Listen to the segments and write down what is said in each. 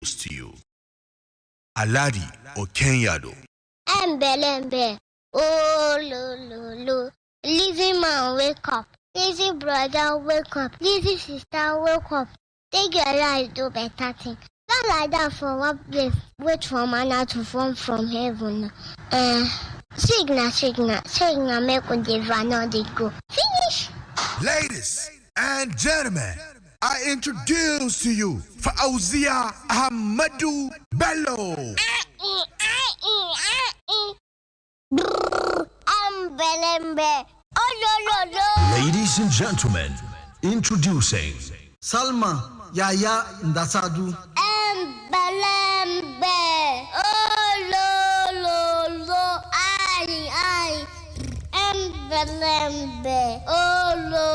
to you. Aladi or Kenyado. Embe, oh lo. Lazy man, wake up. Lazy brother, wake up. Lazy sister, wake up. Take your life, do better thing. Not like that for one place. Wait for manna to fall from heaven. Signal, make on the van they go. Finish. Ladies and gentlemen, I introduce to you Fauzia Ahmadu Bello. Embe. Oh lo. Ladies and gentlemen, introducing Salma Yaya Ndasadu. Embe. Oh lo. Ai. Embe. Oh lo.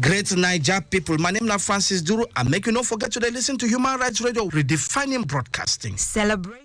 Great Niger people, my name is Francis Duru. I make you not forget to listen to Human Rights Radio, redefining broadcasting. Celebration.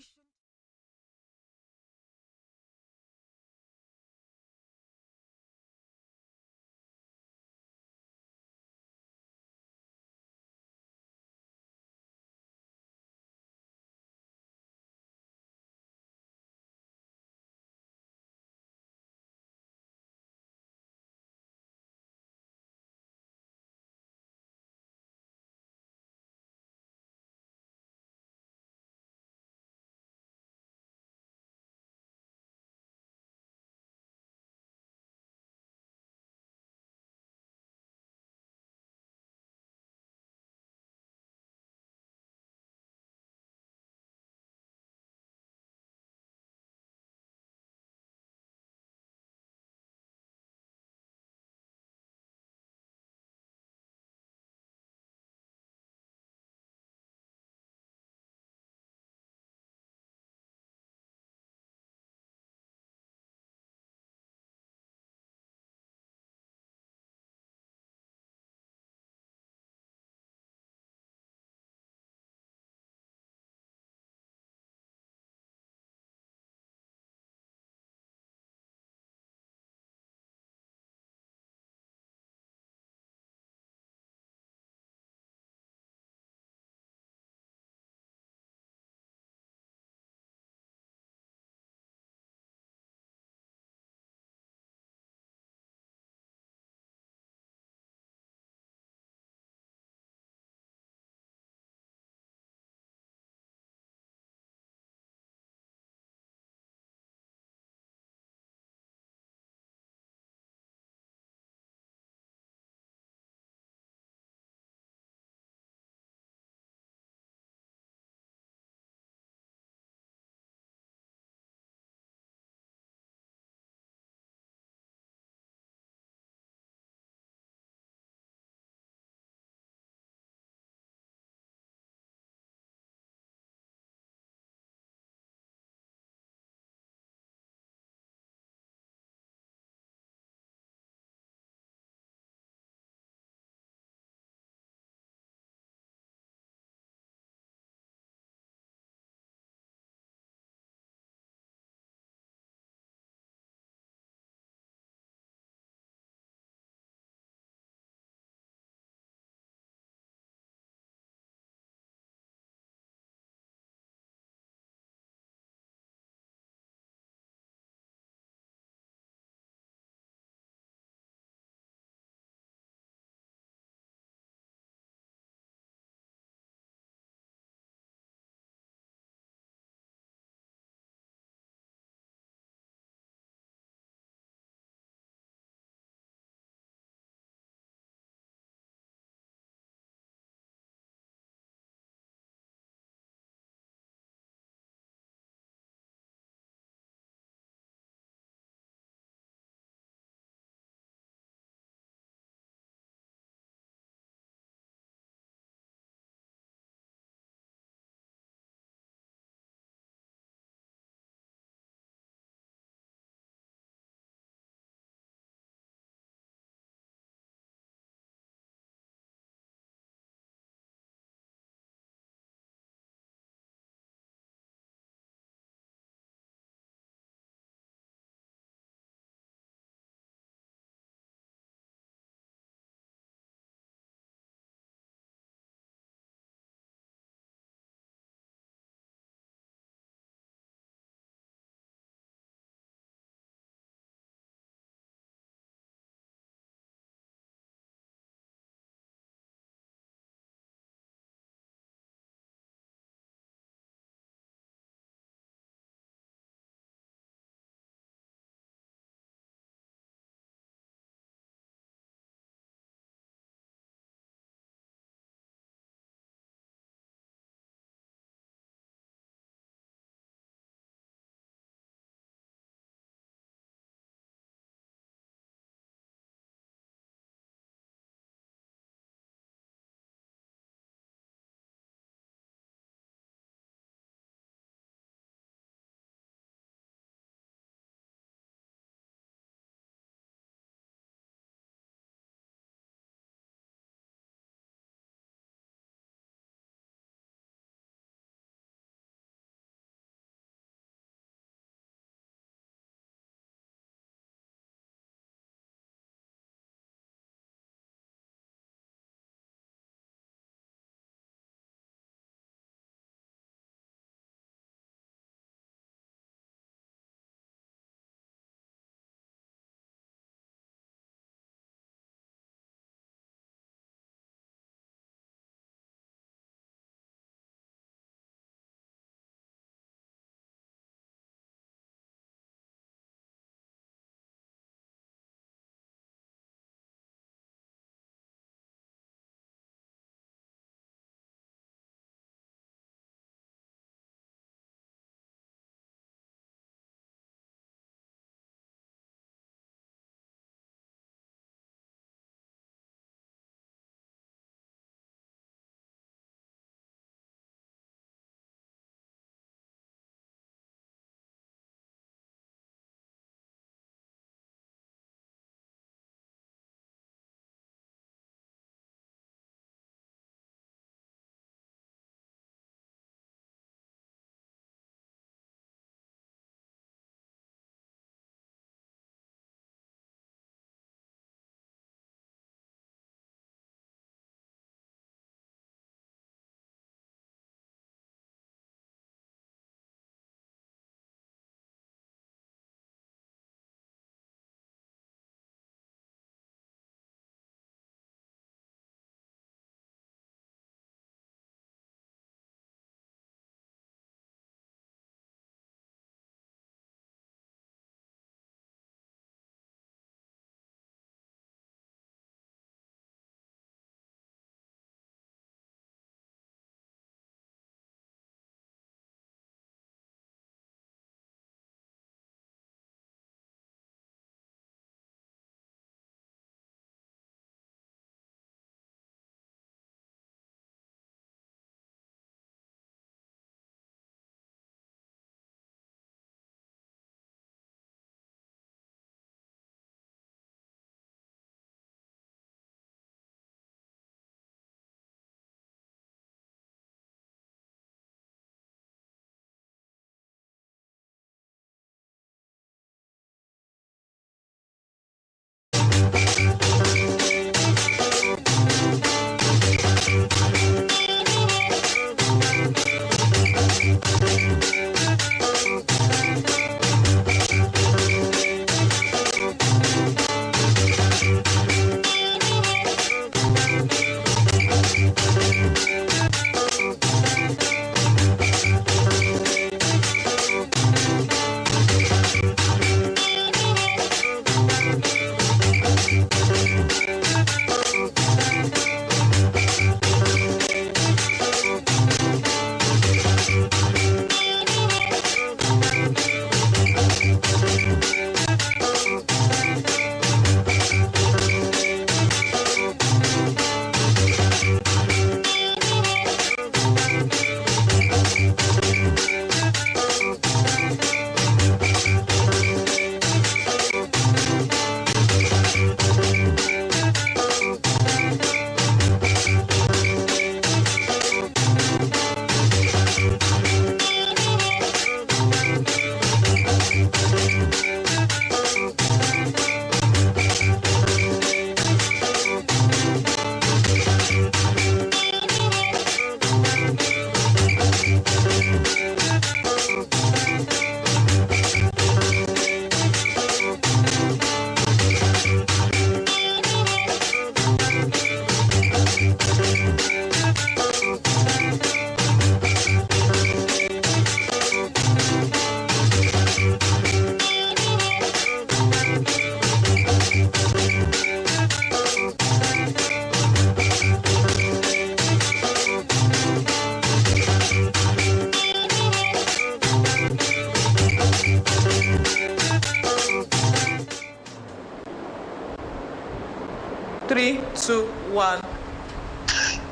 3, 2, 1.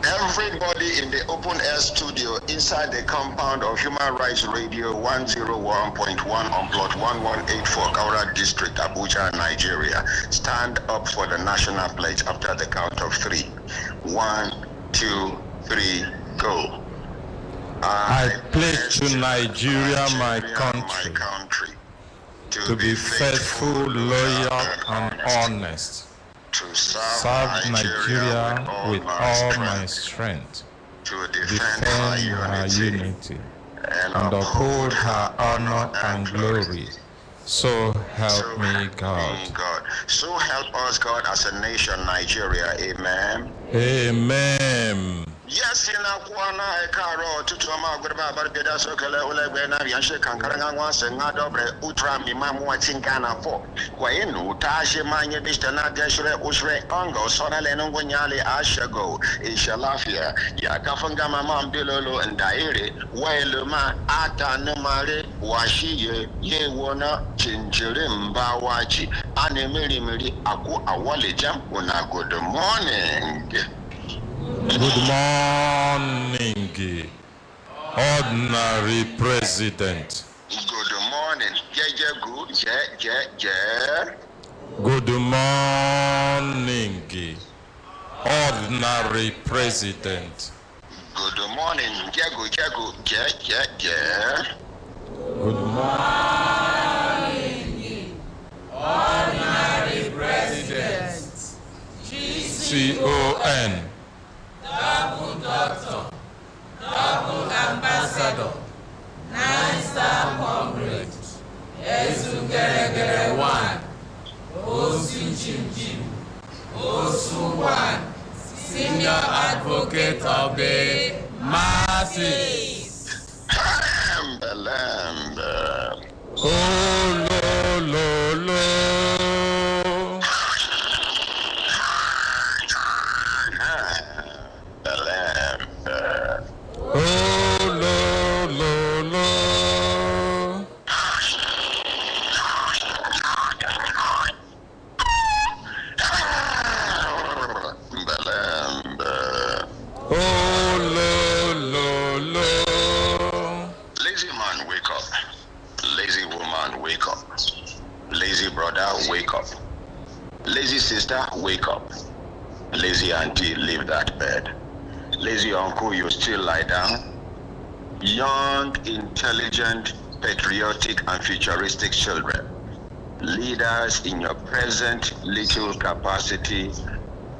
Everybody in the open air studio inside the compound of Human Rights Radio 101.1 on plot 1184 Kaura District, Abuja, Nigeria. Stand up for the national pledge after the count of 3. 1, 2, 3, go. I pledge to Nigeria, my country, to be faithful, loyal, and honest. To serve Nigeria with all my strength, to defend her unity, and uphold her honor and glory. So help me God. So help us God as a nation, Nigeria. Amen. Amen. Yes, in a corner, a car to Toma, Barbada, Sokala, Ulabena, Yanshe, Kankaranga, Sengadobre, Utra, Mimam, what's in Ghana for? When Utashi, Manya, Mr. Nadeshre, Usre, Ongo, Sonaleno, Gunyali, Ashago, Ishalafia, Yakafangama, Mam, Bilolo, and Dairi, Wailuma, Ata, Numare, Washi, Ye, Wana, Chinchirim, Bawachi, Anemiri, Aku, Awalijam, Una, good morning. Good morning, Ordinary President. Good morning. Good morning, Ordinary President. Good morning. Good morning, Ordinary President. CON. Double doctor, double ambassador, 9-star comrade, Ezugeregere 1, Osu Jim, Osu 1, senior advocate of the masses. Oh, lo, lo. Lazy man, wake up. Lazy woman, wake up. Lazy brother, wake up. Lazy sister, wake up. Lazy auntie, leave that bed. Lazy uncle, you still lie down. Young, intelligent, patriotic, and futuristic children. Leaders in your present little capacity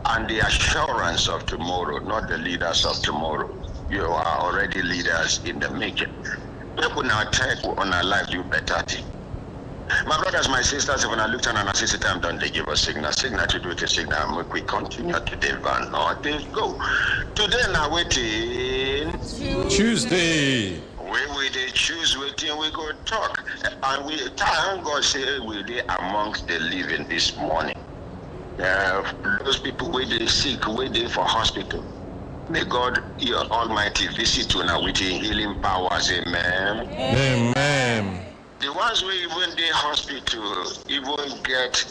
and the assurance of tomorrow, not the leaders of tomorrow. You are already leaders in the making. People now take on our life do better thing. My brothers, my sisters, when I looked at an assistant time, don't they give us signal to do the signal, we continue today, van or they go. Today now waiting. Tuesday. We they choose waiting, we go talk. And we thank God say we they amongst the living this morning. Those people where they sick, where they for hospital. May God, your Almighty, visit you now with healing powers. Amen. Amen. The ones who even the hospital even get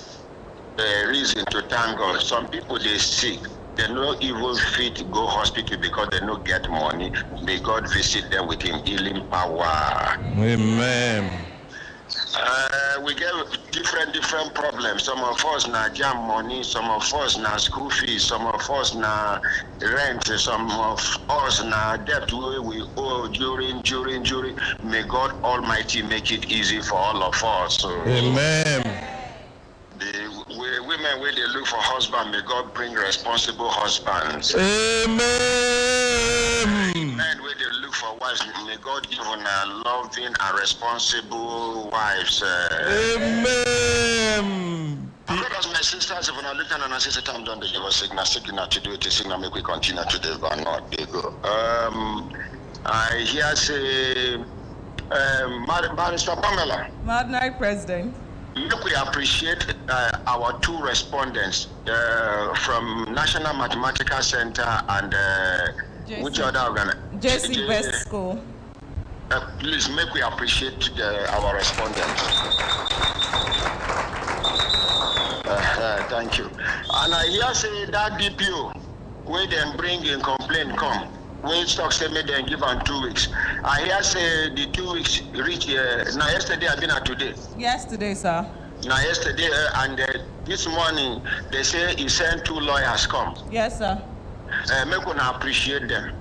a reason to thank God. Some people they sick, they no even fit go hospital because they no get money. May God visit them with Him healing power. Amen. We get different problems. Some of us na jam money, some of us na school fees, some of us na rent, some of us na debt we owe during. May God Almighty make it easy for all of us. Amen. The women where they look for husband, may God bring responsible husbands. Amen. Men where they look for wives, may God give them loving and responsible wives. Amen. Because my sisters, when I look at an sister, time done, they give us signal to do it, signal make we continue to the van, not they go. I hear say, Barrister Pamela. Madam President. Look, we appreciate our two respondents from National Mathematical Center and which other organization? JC Best School. Please make we appreciate our respondents. Thank you. And I hear say that DPO, where them bring in complaint come, when stock say make them give am 2 weeks. I hear say the 2 weeks reach now yesterday I been at today. Yesterday, sir. Now yesterday and this morning they say he sent 2 lawyers come. Yes, sir. Make una appreciate them.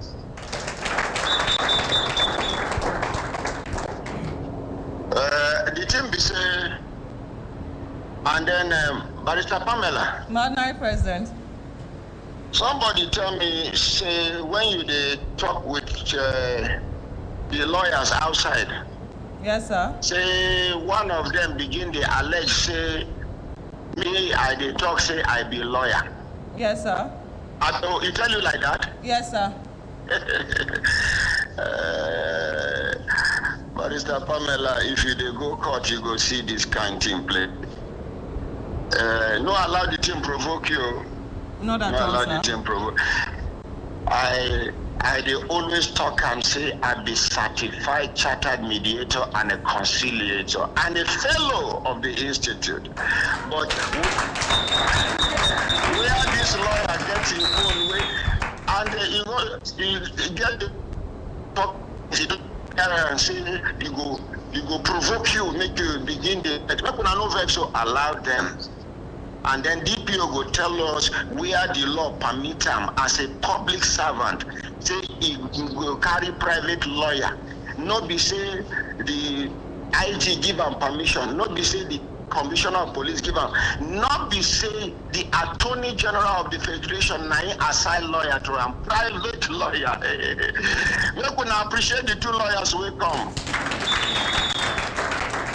The thing be say, and then Barrister Pamela. Ordinary President. Somebody tell me, say, when you dey talk with the lawyers outside. Yes, sir. Say one of them begin dey allege, say, me, I dey talk, say, I be lawyer. Yes, sir. He tell you like that? Yes, sir. Barrister Pamela, if you dey go court, you go see this kind thing play. No allow the team provoke you. Not at all, allow sir. the team provoke. I dey always talk and say I be certified chartered mediator and a conciliator and a fellow of the institute. But where this lawyer gets his own way, and he get the talk, he don't and say he go provoke you, make you begin the. Make una no vex, so allow them. And then DPO go tell us where the law permit him as a public servant. Say he go carry private lawyer. Not be say the IG give him permission. Not be say the Commissioner of Police give him. Not be say the Attorney General of the Federation na him assign lawyer to him. Private lawyer. Make una appreciate the 2 lawyers wey come.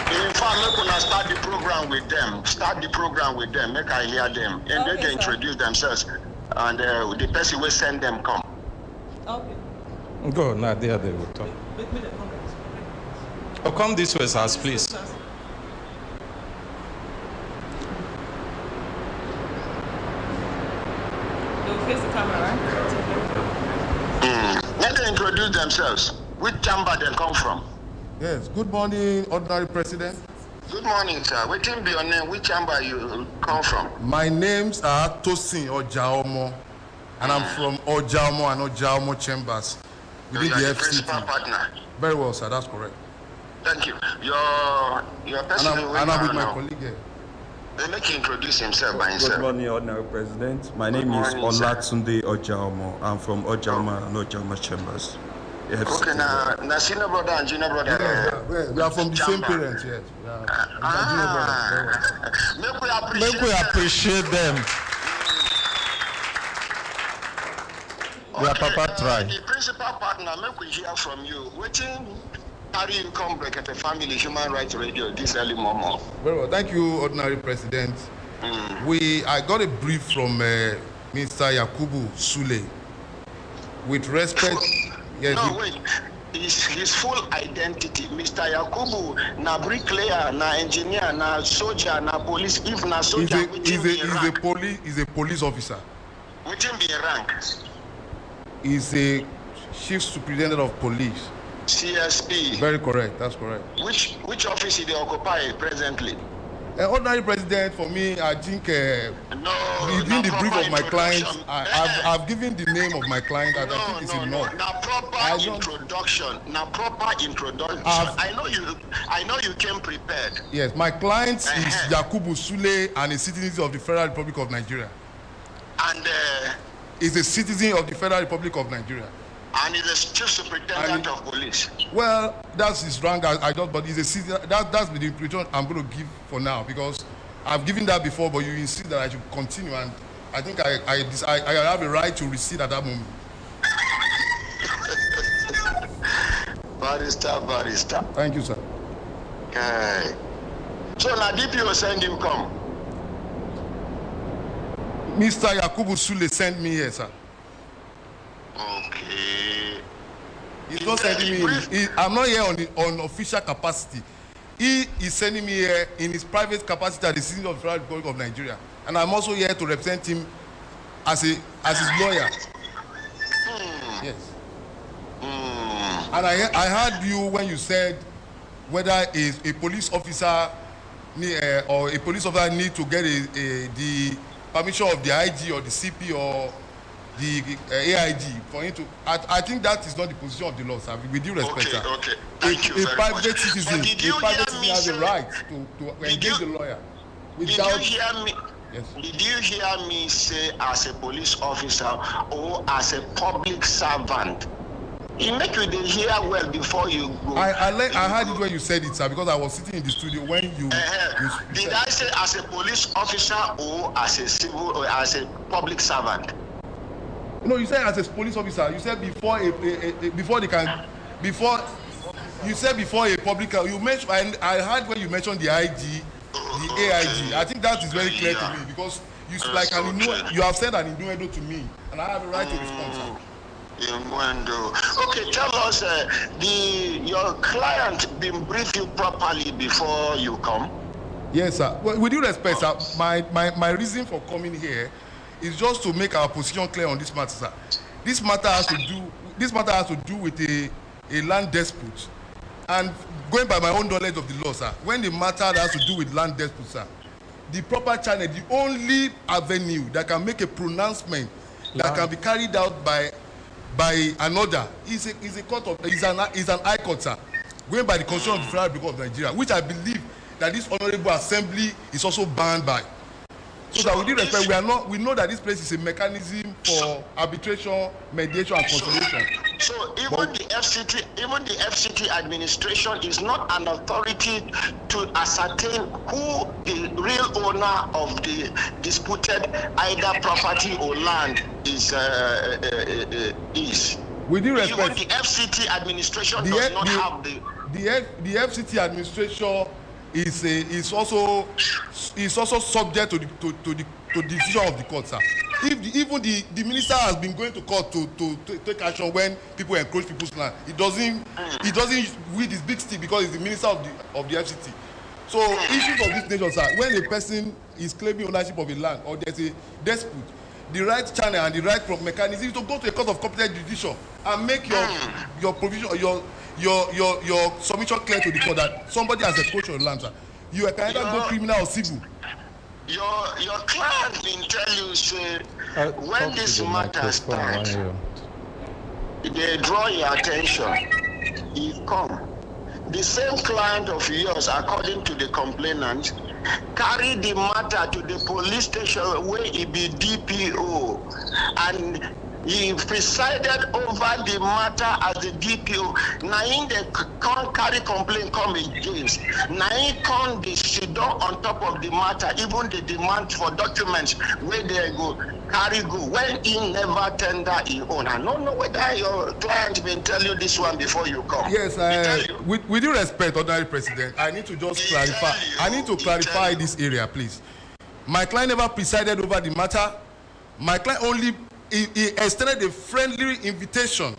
In fact, make una start the program with them. Start the program with them. Make I hear them. And Okay, then they introduce themselves. And the person will send them come. Okay. Go, now there they will talk. Oh, come this way, sir, please. They'll face the camera, right? Let them introduce themselves. Which chamber they come from? Yes, good morning, Ordinary President. Good morning, sir. What be your name? Which chamber you come from? My names are Tosin Ojaomo, and I'm from Ojaomo and Ojaomo Chambers So within you the are the principal FCT. partner. Very well, sir, that's correct. Thank you. Your And person I'm with my colleague here. They make you introduce himself by himself. Good morning, Ordinary President. My name is morning, sir. Olatunde Ojaomo. I'm from Ojaomo and Ojaomo Chambers. Okay, now senior brother and junior brother. We are from the same chamber. parents, yes. We are junior brothers, very well. Make we appreciate them. Your papa try. The principal partner, make we hear from you. Waiting, carry you come Brekete family, Human Rights Radio, this early moment. Very well. Thank you, Ordinary President. I got a brief from Mr. Yakubu Sule. With respect, yes. No, wait. His full identity, Mr. Yakubu, na bricklayer, na engineer, na soldier, na police. If na soldier, He's a police officer. Waiting be rank. He's a chief superintendent of police. CSP. Very correct. That's correct. Which office he occupy presently? Ordinary President, for me, I think within the brief of my client, I've given the name of my client that I think is enough. Now proper introduction. I know you came prepared. Yes, my client is Yakubu Sule and a citizen of the Federal Republic of Nigeria. And He's a citizen of the Federal Republic of Nigeria. And he's a chief superintendent of police. Well, that's his rank. But he's a citizen. That's the impression I'm going to give for now, because I've given that before, but you insist that I should continue, and I think I have a right to recede at that moment. Barrister. Thank you, sir. Okay. So now DPO send him come. Mr. Yakubu Sule sent me here, sir. Okay. He's not sending me. I'm not here on official capacity. He is sending me here in his private capacity as the citizen of the Federal Republic of Nigeria, and I'm also here to represent him as his lawyer. Yes. And I heard you when you said whether a police officer or a police officer need to get the permission of the IG or the CP or the AIG for him to. I think that is not the position of the law, sir. With due respect, sir. Okay. Thank you very much. A private citizen has a right to engage the lawyer. Did you hear me? Yes. Did you hear me say as a police officer or as a public servant? You make you hear well before you go. I heard it when you said it, sir, because I was sitting in the studio when you. Did I say as a police officer or as a civil or as a public servant? No, you said as a police officer. You said before you said before a public. You mentioned. I heard when you mentioned the IG, the AIG. I think that is very clear to me because you have said an innuendo to me, and I have a right to respond, sir. Okay, tell us, your client been briefed you properly before you come? Yes, sir. Well, with due respect, sir, my reason for coming here is just to make our position clear on this matter, sir. This matter has to do with a land dispute, and going by my own knowledge of the law, sir, when the matter has to do with land dispute, sir, the proper channel, the only avenue that can make a pronouncement that can be carried out by an order is an high court, sir, going by the constitution of the Federal Republic of Nigeria, which I believe that this honorable assembly is also bound by. So that with due respect, we know that this place is a mechanism for arbitration, mediation, and conciliation. So even the FCT administration is not an authority to ascertain who the real owner of the disputed either property or land is. With due respect, even the FCT administration does not have the. The FCT administration is also subject to the decision of the court, sir. Even the minister has been going to court to take action when people encroach people's land. It doesn't with his big stick because he's the minister of the FCT. So issues of this nature, sir, when a person is claiming ownership of a land or there's a dispute, the right channel and the right mechanism is to go to a court of competent jurisdiction and make your provision your submission clear to the court that somebody has encroached your land, sir. You can either go criminal or civil. Your client been tell you say when this matter starts, they draw your attention. He come. The same client of yours, according to the complainant, carry the matter to the police station where he be DPO, and he presided over the matter as the DPO. Now in the carry complaint come against. Now he come the sit down on top of the matter, even the demand for documents where they go carry go when he never tender his own. I don't know whether your client been tell you this one before you come. Yes, with due respect, Honorary President, I need to just clarify. I need to clarify this area, please. My client never presided over the matter. My client only he extended a friendly invitation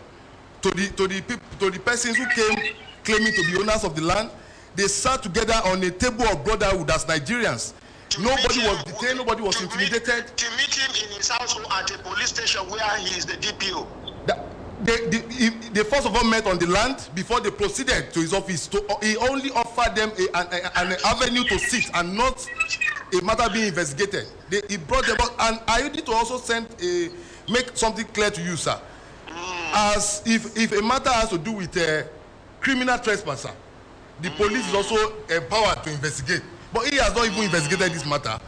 to the persons who came claiming to be owners of the land. They sat together on a table of brotherhood as Nigerians. Nobody was detained, nobody was intimidated. To meet him in his house or at a police station where he is the DPO. They first of all met on the land before they proceeded to his office. He only offered them an avenue to sit and not a matter being investigated. He brought them out, and I need to also make something clear to you, sir. As if a matter has to do with a criminal trespasser, the police is also empowered to investigate. But he has not even investigated this matter.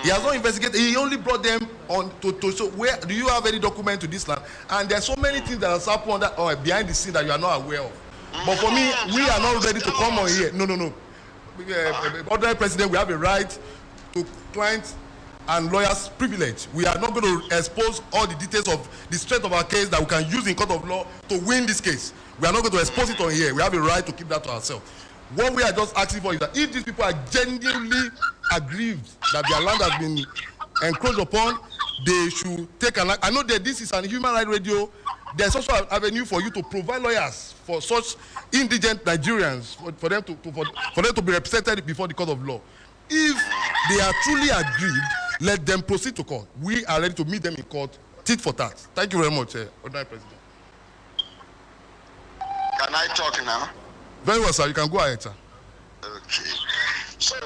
He has not investigated. He only brought them on to show where do you have any document to this land? And there's so many things that are happening behind the scene that you are not aware of. But for me, we are not ready to come on here. No. Honorary President, we have a right to client and lawyers' privilege. We are not going to expose all the details of the strength of our case that we can use in court of law to win this case. We are not going to expose it on here. We have a right to keep that to ourselves. What we are just asking for is that if these people are genuinely aggrieved that their land has been encroached upon, they should take an act. I know that this is an human rights radio. There's also an avenue for you to provide lawyers for such indigent Nigerians for them to be represented before the court of law. If they are truly aggrieved, let them proceed to court. We are ready to meet them in court, tit for tat. Thank you very much, Honorary President. Can I talk now? Very well, sir. You can go ahead, sir. Okay. So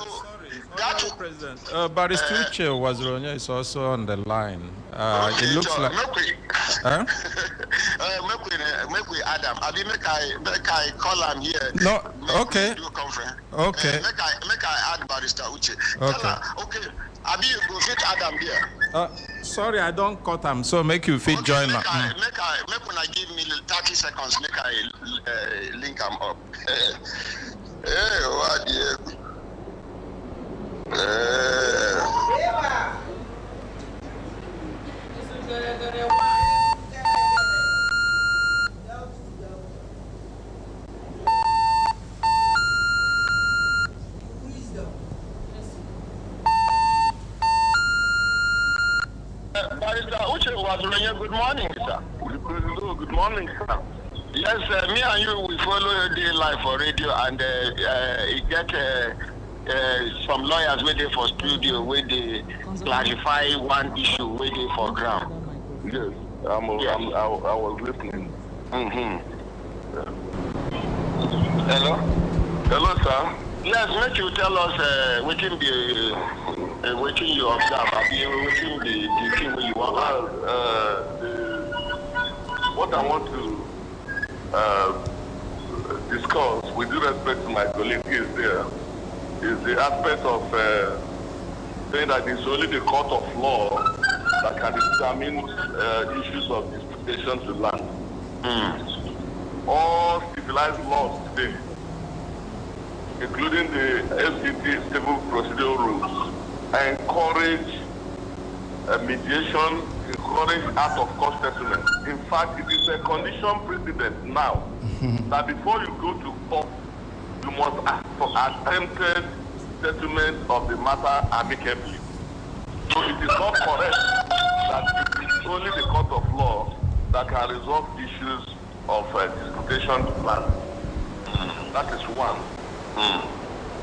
President. Barrister Uche Wazironya is also on the line. It looks like. Make we Adam. Make I call him here. No. Okay. Do a conference. Okay. Make I add Barrister Uche. Okay. Okay. Abi go fit Adam there. Sorry, I don't cut him, so make you fit join now. Make when I give me 30 seconds, make I link him up. Hey, what dear? Good morning, sir. Good morning, sir. Yes, me and you, we follow the live for radio, and it get some lawyers waiting for studio where they clarify one issue waiting for ground. Yes, I was listening. Hello? Hello, sir. Yes, make you tell us what you observe, the thing where you want. What I want to discuss, with due respect to my colleague is the aspect of saying that it's only the court of law that can determine issues of disputation to land. All civilized laws today, including the FCT civil procedural rules, encourage mediation, encourage out of court settlement. In fact, it is a condition precedent now that before you go to court, you must ask for attempted settlement of the matter amicably. So it is not correct that it is only the court of law that can resolve issues of disputation to land. That is one.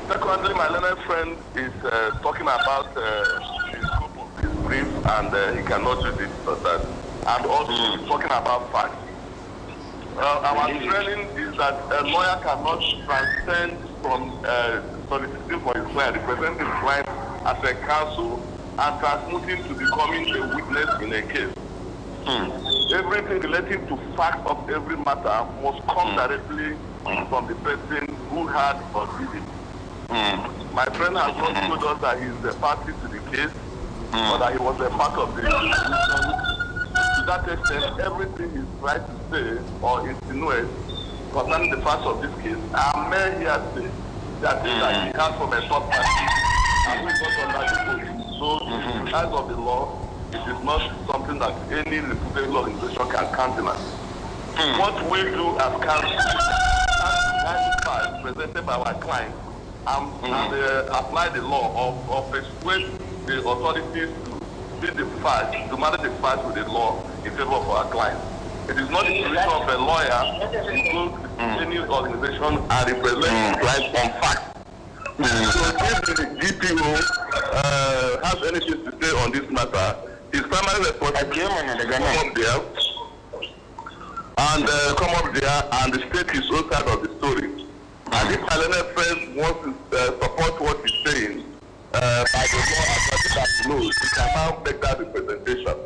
Secondly, my learned friend is talking about the scope of his brief, and he cannot use it for that. And also talking about facts. Our training is that a lawyer cannot transcend from soliciting for his client, representing his client as a counsel, and transmuting to becoming a witness in a case. Everything relating to facts of every matter must come directly from the person who had or did it. My friend has not told us that he is a party to the case, or that he was a part of the solution. To that extent, everything he's trying to say or insinuate concerning the facts of this case are mere hearsay that he has from a third party and we got under the code. So, in the eyes of the law, it is not something that any reputable organization can countenance. What we do as counsel is facts presented by our client and apply the law or persuade the authorities to see the facts, to manage the facts with the law in favor of our client. It is not the position of a lawyer to go to any organization and represent the client on facts. So if the GPO has anything to say on this matter, his primary responsibility is to come up there and state his own side of the story. And if my learned friend wants to support what he's saying by the law that he knows, he can now make that representation.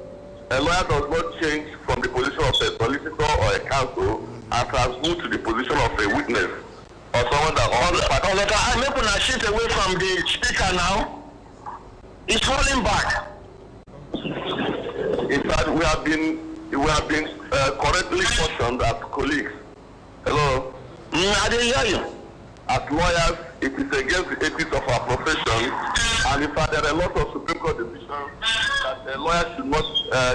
A lawyer does not change from the position of a solicitor or a counsel and transmute to the position of a witness or someone that I'm not going to shift away from the speaker now. It's falling back. In fact, we have been correctly cautioned as colleagues. Hello? I didn't hear you. As lawyers, it is against the ethics of our profession, and in fact, there are a lot of Supreme Court decisions that a lawyer should not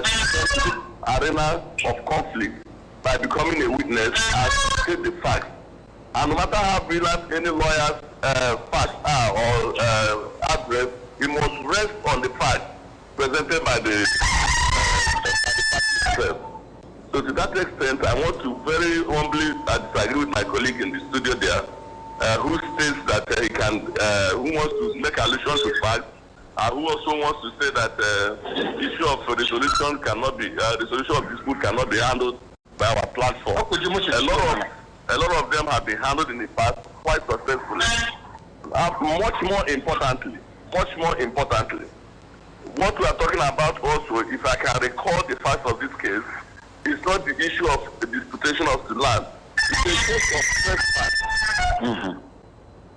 descend to the arena of conflict by becoming a witness and state the facts. And no matter how brilliant any lawyer's facts are or address, it must rest on the facts presented by the party itself. So to that extent, I want to very humbly disagree with my colleague in the studio there, who states that he can, who wants to make allusion to facts, and who also wants to say that the issue of resolution cannot be, resolution of dispute cannot be handled by our platform. A lot of them have been handled in the past quite successfully. Much more importantly, much more importantly, what we are talking about also, if I can recall the facts of this case, is not the issue of the disputation of the land. It's a case of trespass.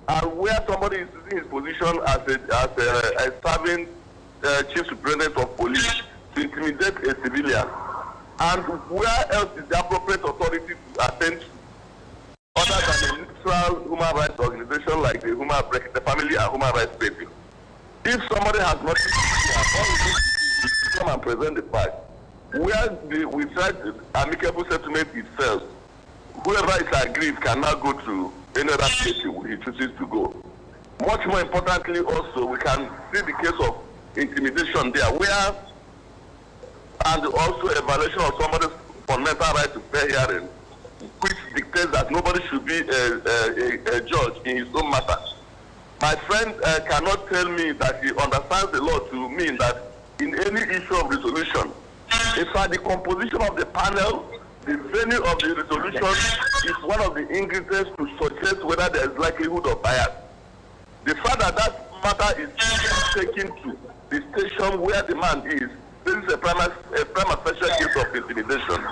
And where somebody is using his position as a serving chief superintendent of police to intimidate a civilian, and where else is the appropriate authority to attend to other than a neutral human rights organization like the Brekete family and human rights people? If somebody has nothing to do, all we need to do is to come and present the fact. Where we tried amicable settlement itself, whoever is aggrieved can now go to any other state he chooses to go. Much more importantly also, we can see the case of intimidation there, where, and also a violation of somebody's fundamental right to fair hearing, which dictates that nobody should be a judge in his own matter. My friend cannot tell me that he understands the law to mean that in any issue of resolution, in fact, the composition of the panel, the venue of the resolution is one of the ingredients to suggest whether there is likelihood of bias. The fact that that matter is taken to the station where the man is, this is a prima facie case of intimidation.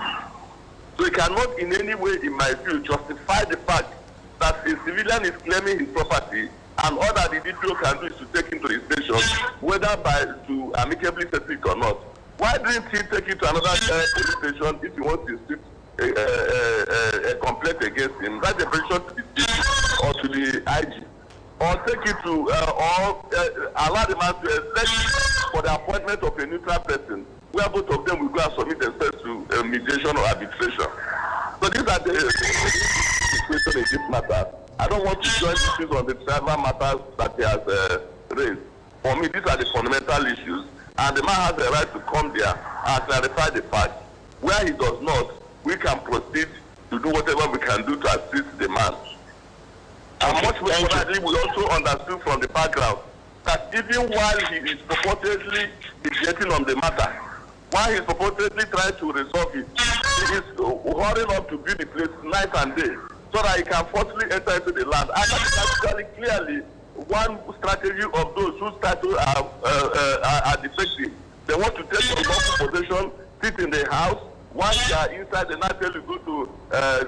So it cannot in any way, in my view, justify the fact that a civilian is claiming his property and all that the DPO can do is to take him to the station, whether to amicably settle it or not. Why didn't he take it to another police station if he wants to institute a complaint against him? Write a petition to the DPO or to the IG, or take it to, allow the man to elect for the appointment of a neutral person, where both of them will go and submit themselves to mediation or arbitration. So these are the situations in this matter. I don't want to join issues on the tribal matters that he has raised. For me, these are the fundamental issues, and the man has the right to come there and clarify the fact. Where he does not, we can proceed to do whatever we can do to assist the man. And much more importantly, we also understood from the background that even while he is purportedly mediating on the matter, while he is purportedly trying to resolve it, he is hurrying up to build the place night and day so that he can forcibly enter into the land. And that is actually clearly one strategy of those whose titles are defective. They want to take unlawful possession, sit in the house. Once they are inside, they now tell you go to a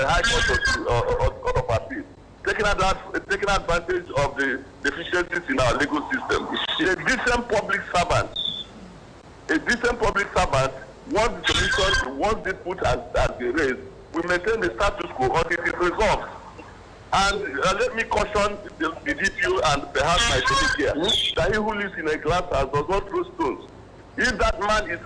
high court or court of appeal. Taking advantage of the deficiencies in our legal system. A decent public servant, once the solution, once this put has been raised, we maintain the status quo until it is resolved. And let me caution the DPO and perhaps my colleague here that he who lives in a glass house does not throw stones. If that man is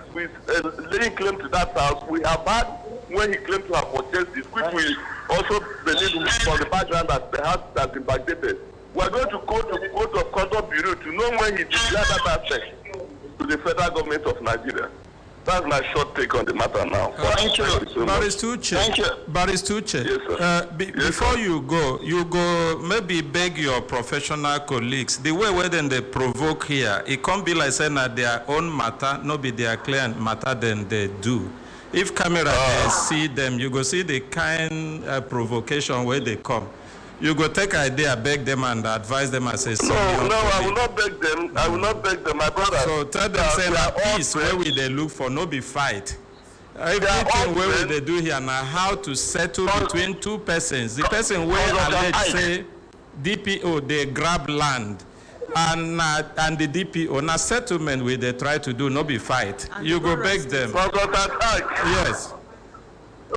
laying claim to that house, we have had when he claimed to have purchased it, which we also believe from the background that the house has been backdated. We are going to go to the Court of Conduct Bureau to know when he declared that aspect to the federal government of Nigeria. That's my short take on the matter now. Thank you. Baristuche, yes, before you go maybe beg your professional colleagues. The way where then they provoke here, it can't be like saying that their own matter, not be their client matter than they do. If camera they see them, you go see the kind provocation where they come. You go take idea, beg them and advise them and say, no, I will not beg them. I will not beg them, my brother. So tell them say that peace where will they look for, no be fight. Everything where will they do here now, how to settle between two persons. The person where alleged say DPO they grab land and the DPO now settlement where they try to do, no be fight. And you go beg them. Yes.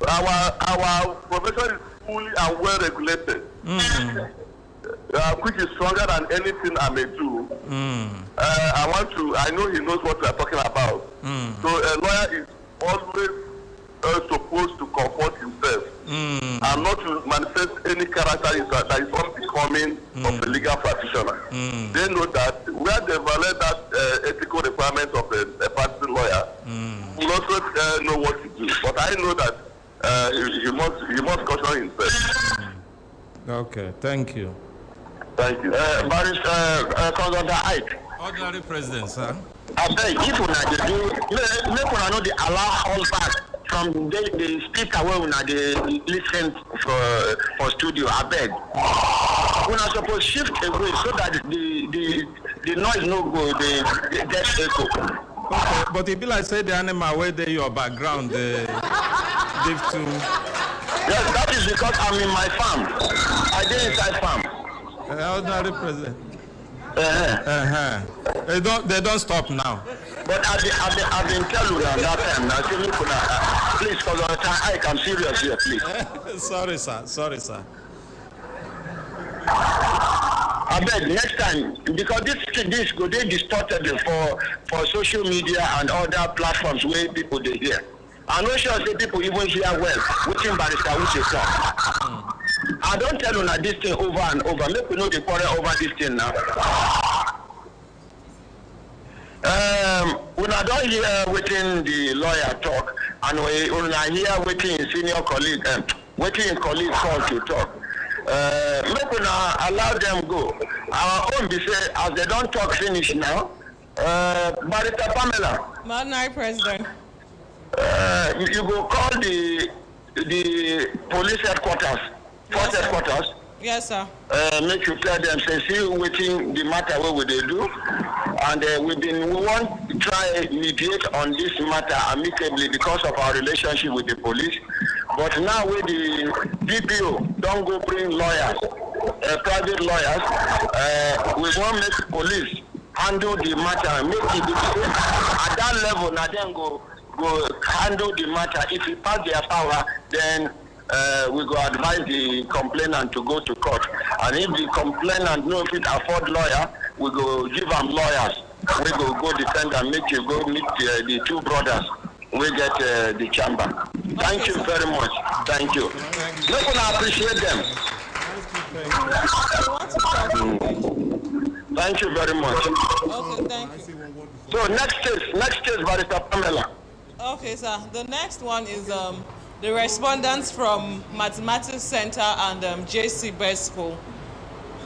Our profession is fully and well regulated. Which is stronger than anything I may do. I know he knows what we are talking about. So a lawyer is always supposed to comfort himself and not to manifest any character that is unbecoming of a legal practitioner. They know that where they violate that ethical requirement of a practicing lawyer, will also know what to do. But I know that he must caution himself. Okay, thank you. Thank you. Ordinary president, sir. I beg, if una dey do, make una no dey allow all back from the speaker where una dey listen for studio. I beg. We're not supposed to shift away so that the noise no go, the get echo. Okay, but it be like say the animal where they your background, live to. Yes, that is because I'm in my farm. I did inside farm. Ordinary president. They don't stop now. But I've been telling you that time. Now, please, because I'm serious here, please. Sorry, sir. I beg next time, because this go they distorted for social media and other platforms where people they hear. I'm not sure say people even hear well which barrister which is talk. I don't tell you this thing over and over. Make we know the quarrel over this thing now. When I don't hear waiting the lawyer talk, and when I hear waiting senior colleague, waiting colleague call to talk. Make we now allow them go. Our own be say as they don't talk finish now. Barrister Pamela. Madam President. You go call the police headquarters, force headquarters. Yes, sir. Make you tell them, say, see waiting the matter what will they do, and we want to try mediate on this matter amicably because of our relationship with the police. But now with the DPO, don't go bring lawyers, private lawyers. We want to make police handle the matter, make it at that level. Now then go handle the matter. If it pass their power, then we go advise the complainant to go to court. And if the complainant no fit afford lawyer, we go give them lawyers. We go defend and make you go meet the two brothers. We get the chamber. Thank you very much. Thank you. Look, I appreciate them. Thank you very much. Okay, thank you. So next case, Barrister Pamela. Okay, sir. The next one is the respondents from Mathematics Center and JC Best School.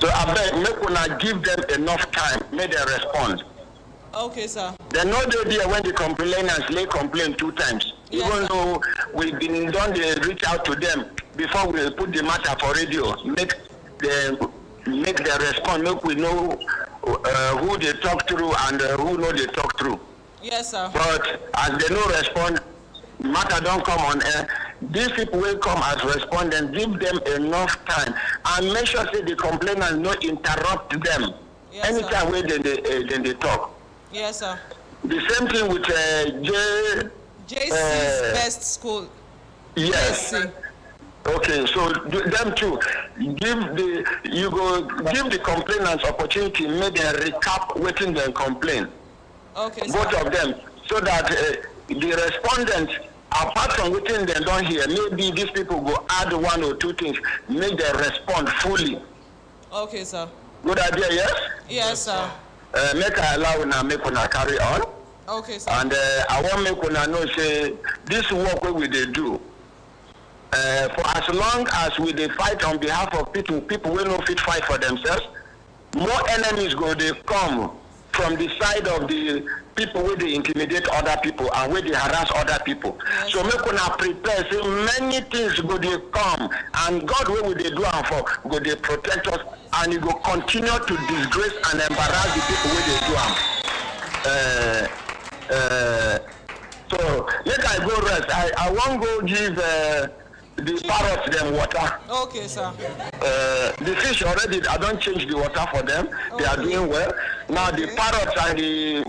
So I beg, make una give them enough time, make them respond. Okay, sir. They know they're there when the complainants lay complain 2 times. Yes, even sir. though we've been done, they reach out to them before we put the matter for radio. Make them respond. Make we know who they talk through and who know they talk through. Yes, sir. But as they no respond, matter don't come on air. These people will come as respondents. Give them enough time and make sure say the complainants no interrupt them. Yes, anytime when they talk. Yes, sir. The same thing with JC's Best School. Yes. JC. Okay, so them too. Give the complainants opportunity, make them recap waiting them complain. Okay, both sir. of them, so that the respondents, apart from waiting them don't hear, maybe these people go add 1 or 2 things, make them respond fully. Okay, sir. Good idea, yes? Yes, sir. Make I allow now, make una carry on. Okay, sir. And I want make una know say this work what we they do. For as long as we they fight on behalf of people will not fit fight for themselves, more enemies go they come from the side of the people where they intimidate other people and where they harass other people. Yes. So make una prepare. So many things go they come, and God will they do and for go they protect us, and He will continue to disgrace and embarrass the people where they do so let I go rest. I won't go give the parrots them water. Okay, sir. The fish already, I don't change the water for them. Okay. They are doing well. Now the parrots and the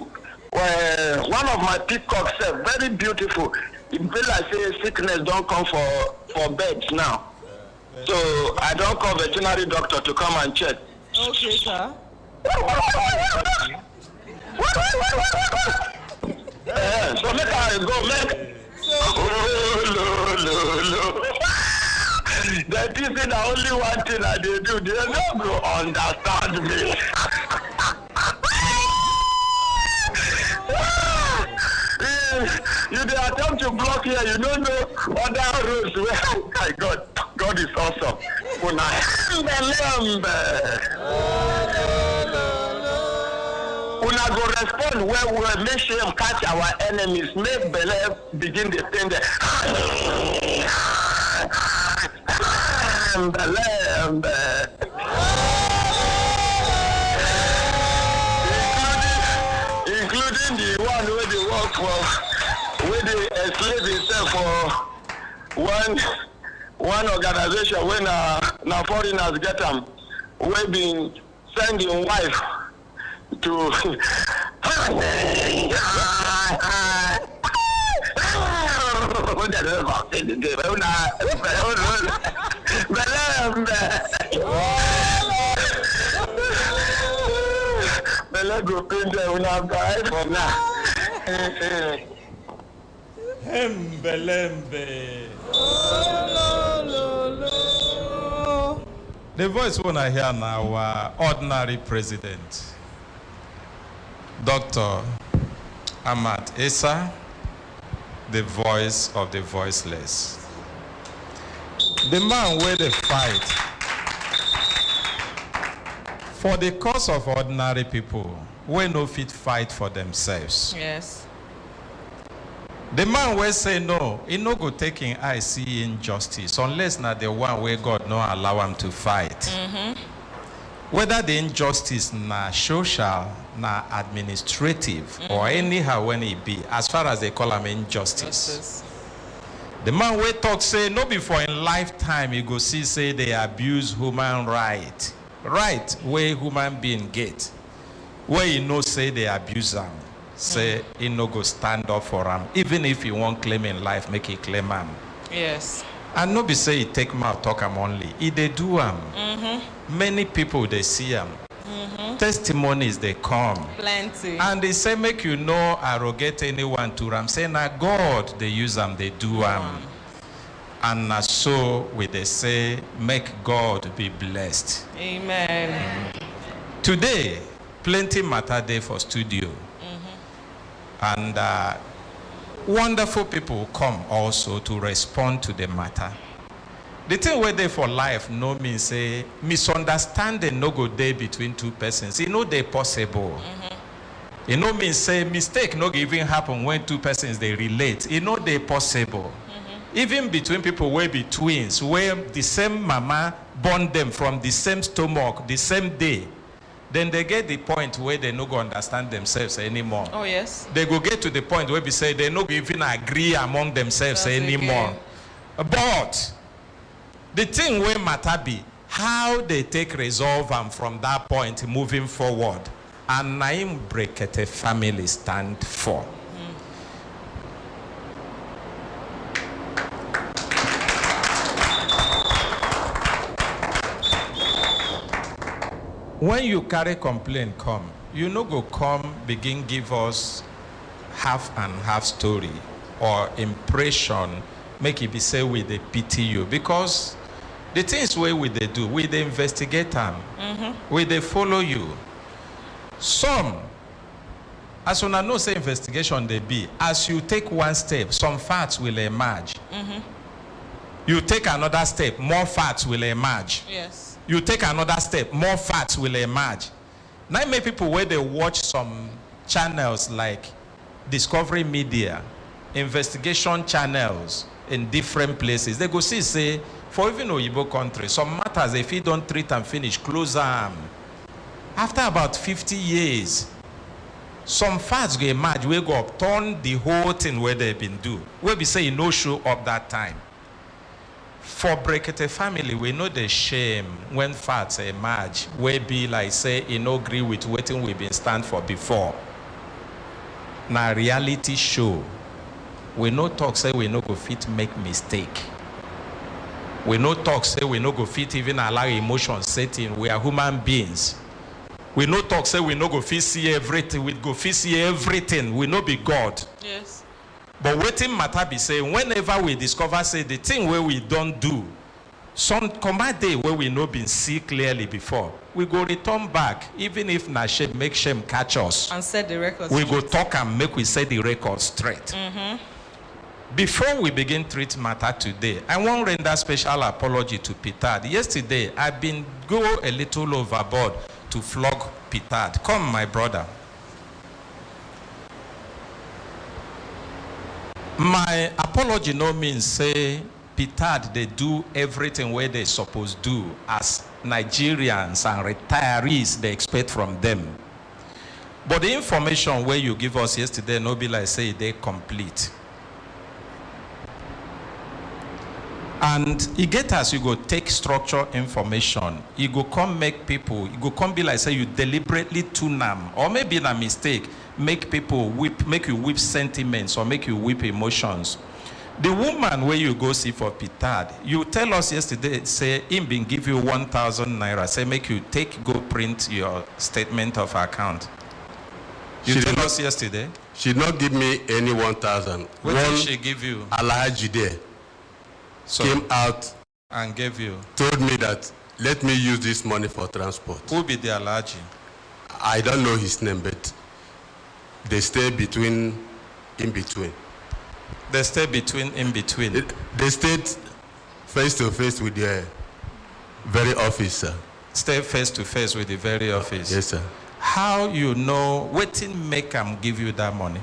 one of my peacocks, very beautiful. It feels like say sickness don't come for birds now. So I don't call veterinary doctor to come and check. Okay, sir. So make I go make. That is the only one thing I do. They don't go understand me. You dey attempt to block here. You don't know other roads. Oh my God, God is awesome. Una go respond where we make sure catch our enemies. Make belle begin the thing there. including the one where they work for, where they enslave themselves for one organization when na foreigners get them, we been sending wife to Bella go paint there when I buy for now. The voice when I hear now, our ordinary president, Dr. Ahmad Issa, the voice of the voiceless. The man where they fight for the cause of ordinary people, we no fit fight for themselves. Yes. The man will say no, he no go take in eye see injustice unless not the one where God no allow him to fight. Whether the injustice na social, na administrative, or anyhow when it be, as far as they call him injustice. The man will talk say no before in lifetime he go see say they abuse human right. Right where human being get. Where he no say they abuse them. Say he no go stand up for him. Even if he won't claim in life, make he claim him. Yes. And no be say he take mouth talk him only. He they do him. Many people they see him. Testimonies they come. Plenty. And they say make you no arrogate anyone to him. Say na God they use them, they do him. And so we they say make God be blessed. Amen. Today, plenty matter day for studio. And wonderful people come also to respond to the matter. The thing where they for life no mean say misunderstanding no go day between two persons. It no they possible. It no mean say mistake no even happen when two persons they relate. It no they possible. Even between people where be twins, where the same mama born them from the same stomach, the same day. Then they get the point where they no go understand themselves anymore. Oh yes. They go get to the point where we say they no even agree among themselves anymore. But the thing where matter be how they take resolve and from that point moving forward. And Naim Brekete family stand for. When you carry complaint come, you no go come begin give us half and half story or impression, make it be say we they pity you. Because the things where we they do, we they investigate them, we they follow you. Some, as soon as no say investigation they be, as you take one step, some facts will emerge. You take another step, more facts will emerge. Yes. You take another step, more facts will emerge. Now many people where they watch some channels like Discovery Media, investigation channels in different places, they go see say, for even Oyibo country, some matters if you don't treat and finish, close them. After about 50 years, some facts go emerge, we go upturn the whole thing where they've been do. Where we say no show up that time. For Brekete family, we know the shame when facts emerge. We be like say, you no agree with what we've been stand for before. Now reality show, we no talk say we no go fit make mistake. We no talk say we no go fit even allow emotion setting. We are human beings. We no talk say we no go fit see everything. We go fit see everything. We no be God. Yes. But waiting matter be say whenever we discover say the thing where we don't do, some come a day where we no been see clearly before, we go return back, even if na shame make shame catch us. And set the record we straight. go talk and make we set the record straight. Before we begin treat matter today, I want to render special apology to Petard. Yesterday, I've been go a little overboard to flog Petard. Come, my brother. My apology no means say Petard they do everything where they supposed do as Nigerians and retirees they expect from them. But the information where you give us yesterday, no be like say they complete. And it get as you go take structure information, you go come make people, you go come be like say you deliberately tune them, or maybe in a mistake, make people whip, make you whip sentiments or make you whip emotions. The woman where you go see for Petard, you tell us yesterday, say him been give you 1,000 naira, say make you take, go print your statement of account. You tell us yesterday? She did not give me any 1,000. What did she give you? Alhaji there came out and gave you? Told me that, let me use this money for transport. Who be the Alhaji? I don't know his name, but they stay in between. They stay in between. They stayed face to face with the very officer. Stay face to face with the very office. Yes, sir. How you know wetin make am give you that money?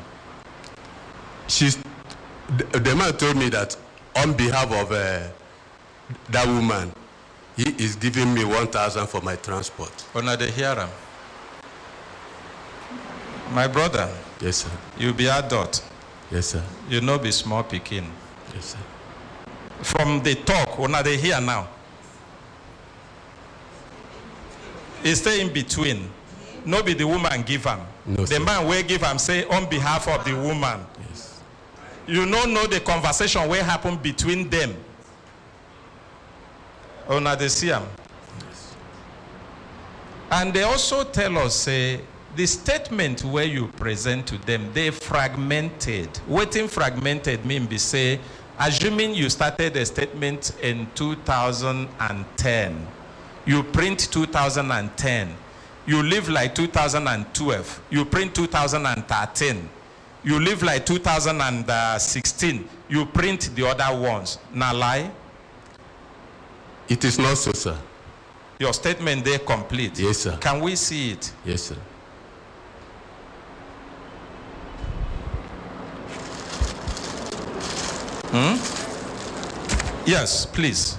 The man told me that on behalf of that woman, he is giving me 1,000 for my transport. Oh, now they hear him. My brother. Yes, sir. You be adult. Yes, sir. You know be small pikin. Yes, sir. From the talk, when they hear now. He stay in between. No be the woman give him. No, the sir. man will give him say on behalf of the woman. Yes. You don't know the conversation will happen between them. Oh, now they see him. Yes. And they also tell us, say, the statement where you present to them, they fragmented. Waiting fragmented mean be say, assuming you started a statement in 2010, you print 2010, you live like 2012, you print 2013, you live like 2016, you print the other ones. Now lie? It is not so, sir. Your statement there complete. Yes, sir. Can we see it? Yes, sir. Yes, please.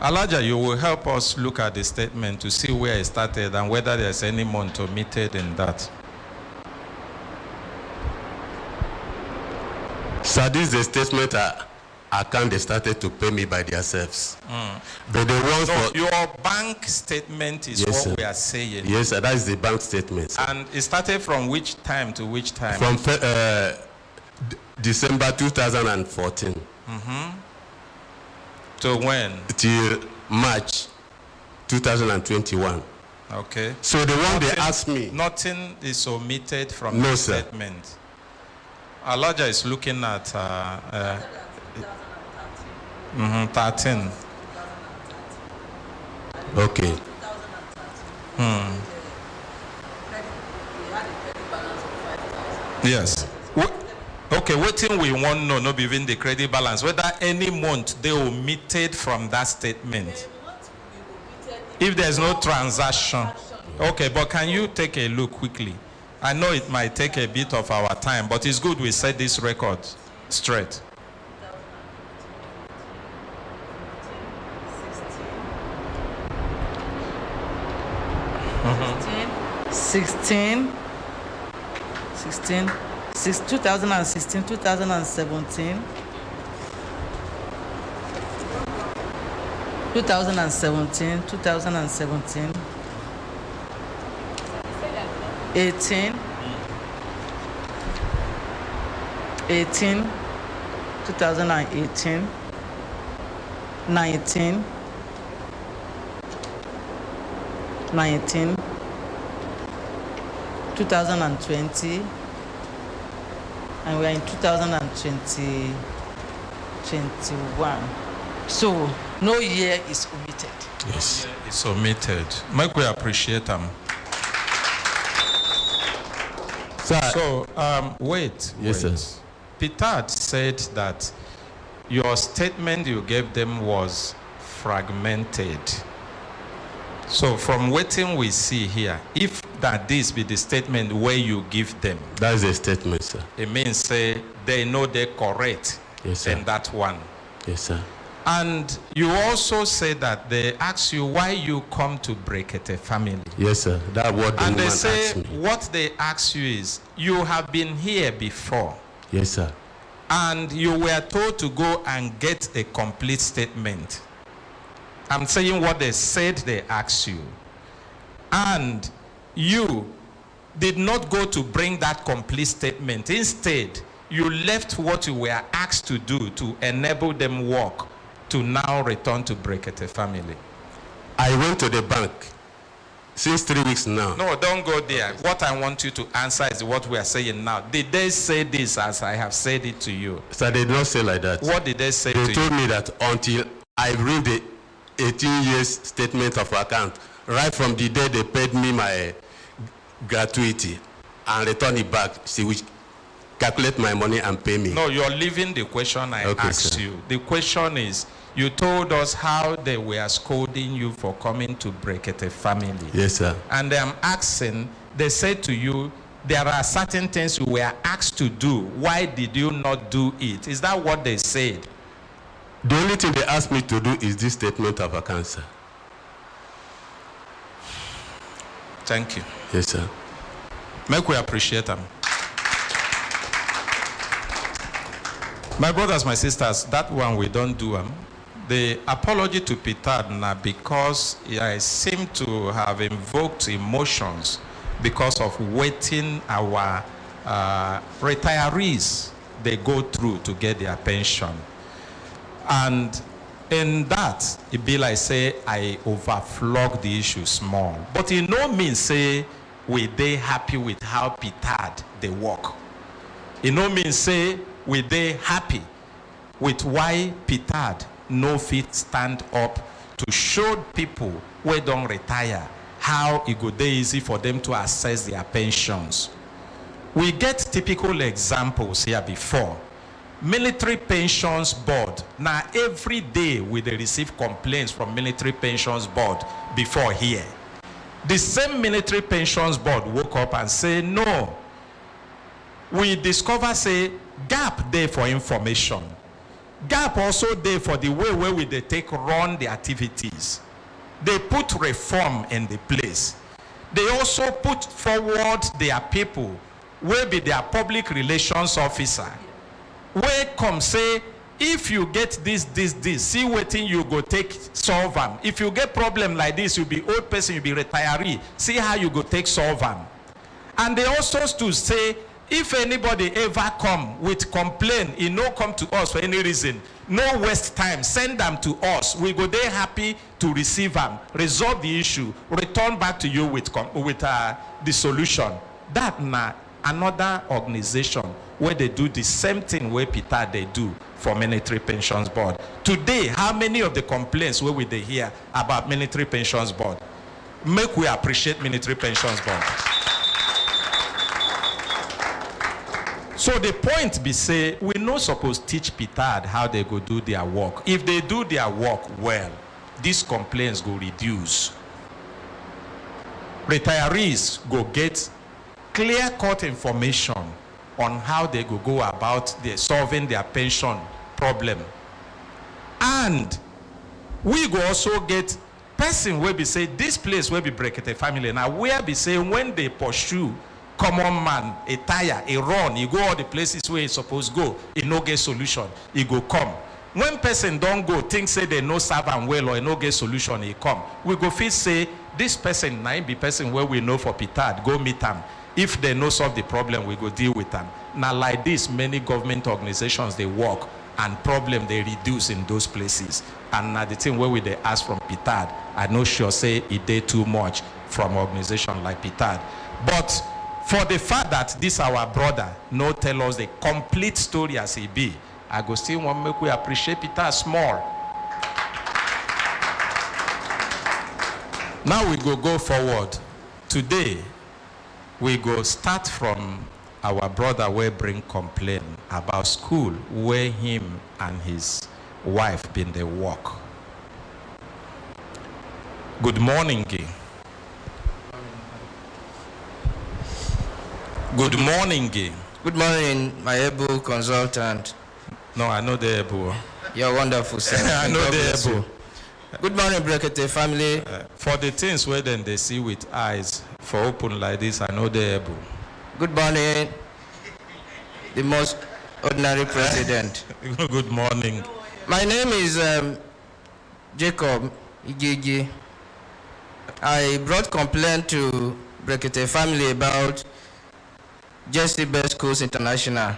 Elijah, you will help us look at the statement to see where it started and whether there's any month omitted in that. Sir, this is the statement account they started to pay me by themselves. But the ones for your bank statement is yes, what sir. we are saying. Yes, sir, that is the bank statement, sir. And it started from which time to which time? From December 2014. To when? Till March 2021. Okay. So the one they asked me. Nothing is omitted from No, the sir. statement. Elijah is looking at 13. Okay. Yes. Okay, what thing we want to know, not even the credit balance, whether any month they omitted from that statement. If there's no transaction. Okay, but can you take a look quickly? I know it might take a bit of our time, but it's good we set this record straight. Mm-hmm. 16, 2016, 2017, 2017, 2017, 18, 2018, 19, 2020, and we are in 2021. So no year is omitted. Yes, it's omitted. Make we appreciate them. So, wait. Yes, sir. Petard said that your statement you gave them was fragmented. So, from waiting we see here, if that this be the statement where you give them, that is a statement, sir. It means say they know they're correct. Yes, sir. In that one. Yes, sir. And you also say that they ask you why you come to Brekete family. Yes, sir. That's what the and woman they say asked me. what they ask you is, you have been here before. Yes, sir. And you were told to go and get a complete statement. I'm saying what they said they asked you. And you did not go to bring that complete statement. Instead, you left what you were asked to do to enable them work to now return to Brekete family. I went to the bank since 3 weeks now. No, don't go there. What I want you to answer is what we are saying now. Did they say this as I have said it to you? Sir, they did not say like that. What did they say to you? They told me that until I read the 18 years statement of account, right from the day they paid me my gratuity and return it back, she will calculate my money and pay me. No, you're leaving the question I asked sir. you. The question is, you told us how they were scolding you for coming to Brekete family. Yes, sir. And I'm asking, they said to you, there are certain things you were asked to do. Why did you not do it? Is that what they said? The only thing they asked me to do is this statement of account, sir. Thank you. Yes, sir. Make we appreciate them. My brothers, my sisters, that one we don't do. The apology to Peter now because I seem to have invoked emotions because of waiting our retirees they go through to get their pension. And in that, it be like say I overflog the issue small. But in no means say we they happy with how Peter they work. In no means say we they happy with why Peter no fit stand up to show people who don't retire how it go dey easy for them to access their pensions. We get typical examples here before. Military Pensions Board. Now every day we dey receive complaints from Military Pensions Board before here. The same Military Pensions Board woke up and say, no, we discover say gap there for information. Gap also there for the way where they take run the activities. They put reform in the place. They also put forward their people, will be their public relations officer. Where come say, if you get this, see what thing you go take solve them. If you get problem like this, you be old person, you be retiree. See how you go take solve them. And they also to say, if anybody ever come with complaint, he no come to us for any reason, no waste time, send them to us. We go there happy to receive them, resolve the issue, return back to you with the solution. That na another organization where they do the same thing where Peter they do for Military Pensions Board. Today, how many of the complaints where we they hear about Military Pensions Board? Make we appreciate Military Pensions Board. So the point be say, we no suppose teach Peter how they go do their work. If they do their work well, these complaints go reduce. Retirees go get clear-cut information on how they go about solving their pension problem. And we go also get person where be say, this place where be Brekete family, now where be say when they pursue common man, a tire, a run, he go all the places where he supposed go, he no get solution, he go come. When person don't go, think say they no serve and well or he no get solution, he come. We go feel say, this person, now be person where we know for Peter, go meet them. If they no solve the problem, we go deal with them. Now like this, many government organizations, they work and problem they reduce in those places. And now the thing where we they ask from Peter, I no sure say it did too much from organization like Peter. But for the fact that this our brother no tell us the complete story as he be, I go still want make we appreciate Peter small. Now we go forward. Today, we go start from our brother where bring complaint about school where him and his wife been they work. Good morning, Gay. Good morning, Gay. Good morning, my able consultant. No, I know the able. You're wonderful, sir. I know they able. Good morning, Brekete family. For the things where then they see with eyes for open like this, I know they able. Good morning, the most ordinary president. Good morning. My name is Jacob Igigi. I brought complaint to Brekete family about Jesse Best Schools International.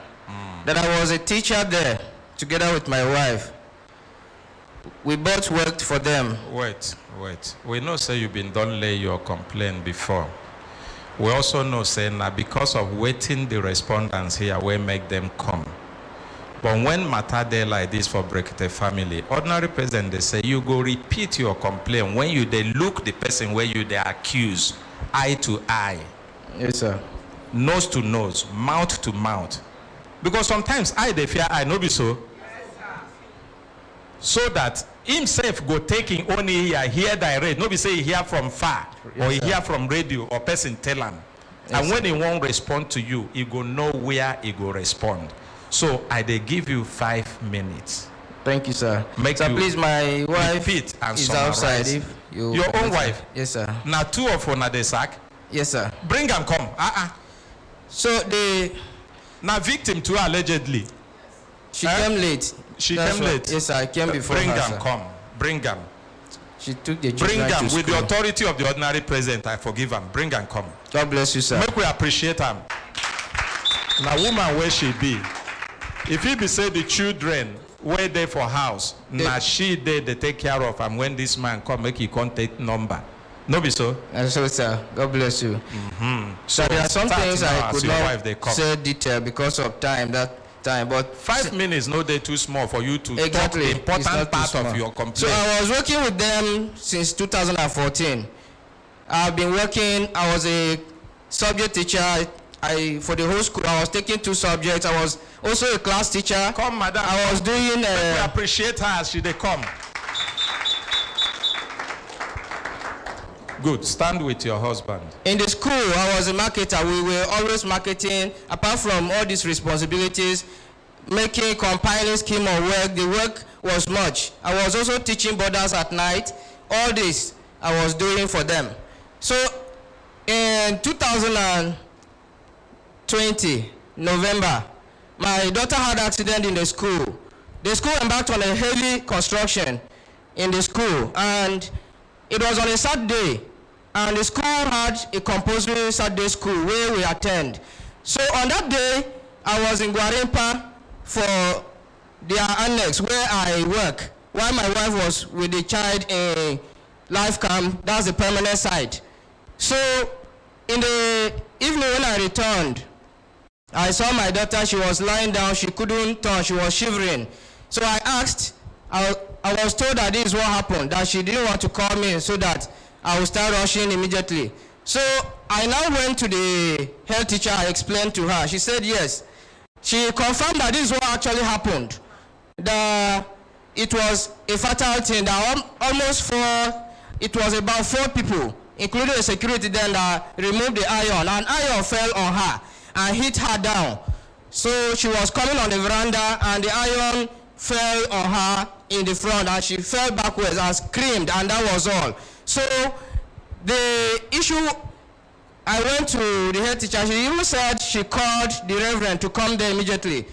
That I was a teacher there together with my wife. We both worked for them. Wait. We know say you've been done lay your complaint before. We also know say now because of waiting the respondents here we make them come. But when matter there like this for Brekete family, ordinary president they say you go repeat your complaint when you they look the person where you they accuse eye to eye. Yes, sir. Nose to nose, mouth to mouth. Because sometimes I they fear I no be so. So that himself go taking only hear direct, no be say he hear from far, yes, or he hear from radio or person tell him. Yes, and when he won't respond to you, he go know where he go respond. So I they give you 5 minutes. Thank you, sir. Sir, please, my wife repeat and is summarize. outside. If you your own wife? Yes, sir. Now 2 of you na the sack? Yes, sir. Bring them come. So the now victim too allegedly. She came late. She came late. Yes, sir. I came before Bring her, them, sir. come. Bring them. She took the Bring children them to with school. the authority of the ordinary president. I forgive them. Bring them, come. God bless you, sir. Make we appreciate them. Now, woman where she be, if he be say the children where they for house, now she they take care of, and when this man come, make he contact number. No be so? And so, sir, God bless you. So there are some things I could not say detail because of time. But 5 minutes no day too small for you to exactly talk the important part of your complaint. So I was working with them since 2014. I've been working. I was a subject teacher. For the whole school, I was taking 2 subjects. I was also a class teacher. Come, madam. I was doing. We appreciate her as she they come. Good. Stand with your husband. In the school, I was a marketer. We were always marketing. Apart from all these responsibilities, compiling scheme of work, the work was much. I was also teaching boarders at night. All this I was doing for them. So in 2020, November, my daughter had an accident in the school. The school embarked on a heavy construction in the school, and it was on a Saturday, and the school had a compulsory Saturday school where we attend. So on that day, I was in Gwarimpa for their annex where I work, while my wife was with the child in life camp. That's the permanent site. So in the evening when I returned, I saw my daughter. She was lying down. She couldn't turn. She was shivering. So I asked. I was told that this is what happened, that she didn't want to call me so that I would start rushing immediately. So I now went to the health teacher. I explained to her. She said yes. She confirmed that this is what actually happened. That it was a fatal thing. That it was about 4 people, including a security then, that removed the iron. And iron fell on her and hit her down. So she was coming on the veranda and the iron fell on her in the front and she fell backwards and screamed, and that was all. So the issue, I went to the head teacher. She even said she called the reverend to come there immediately.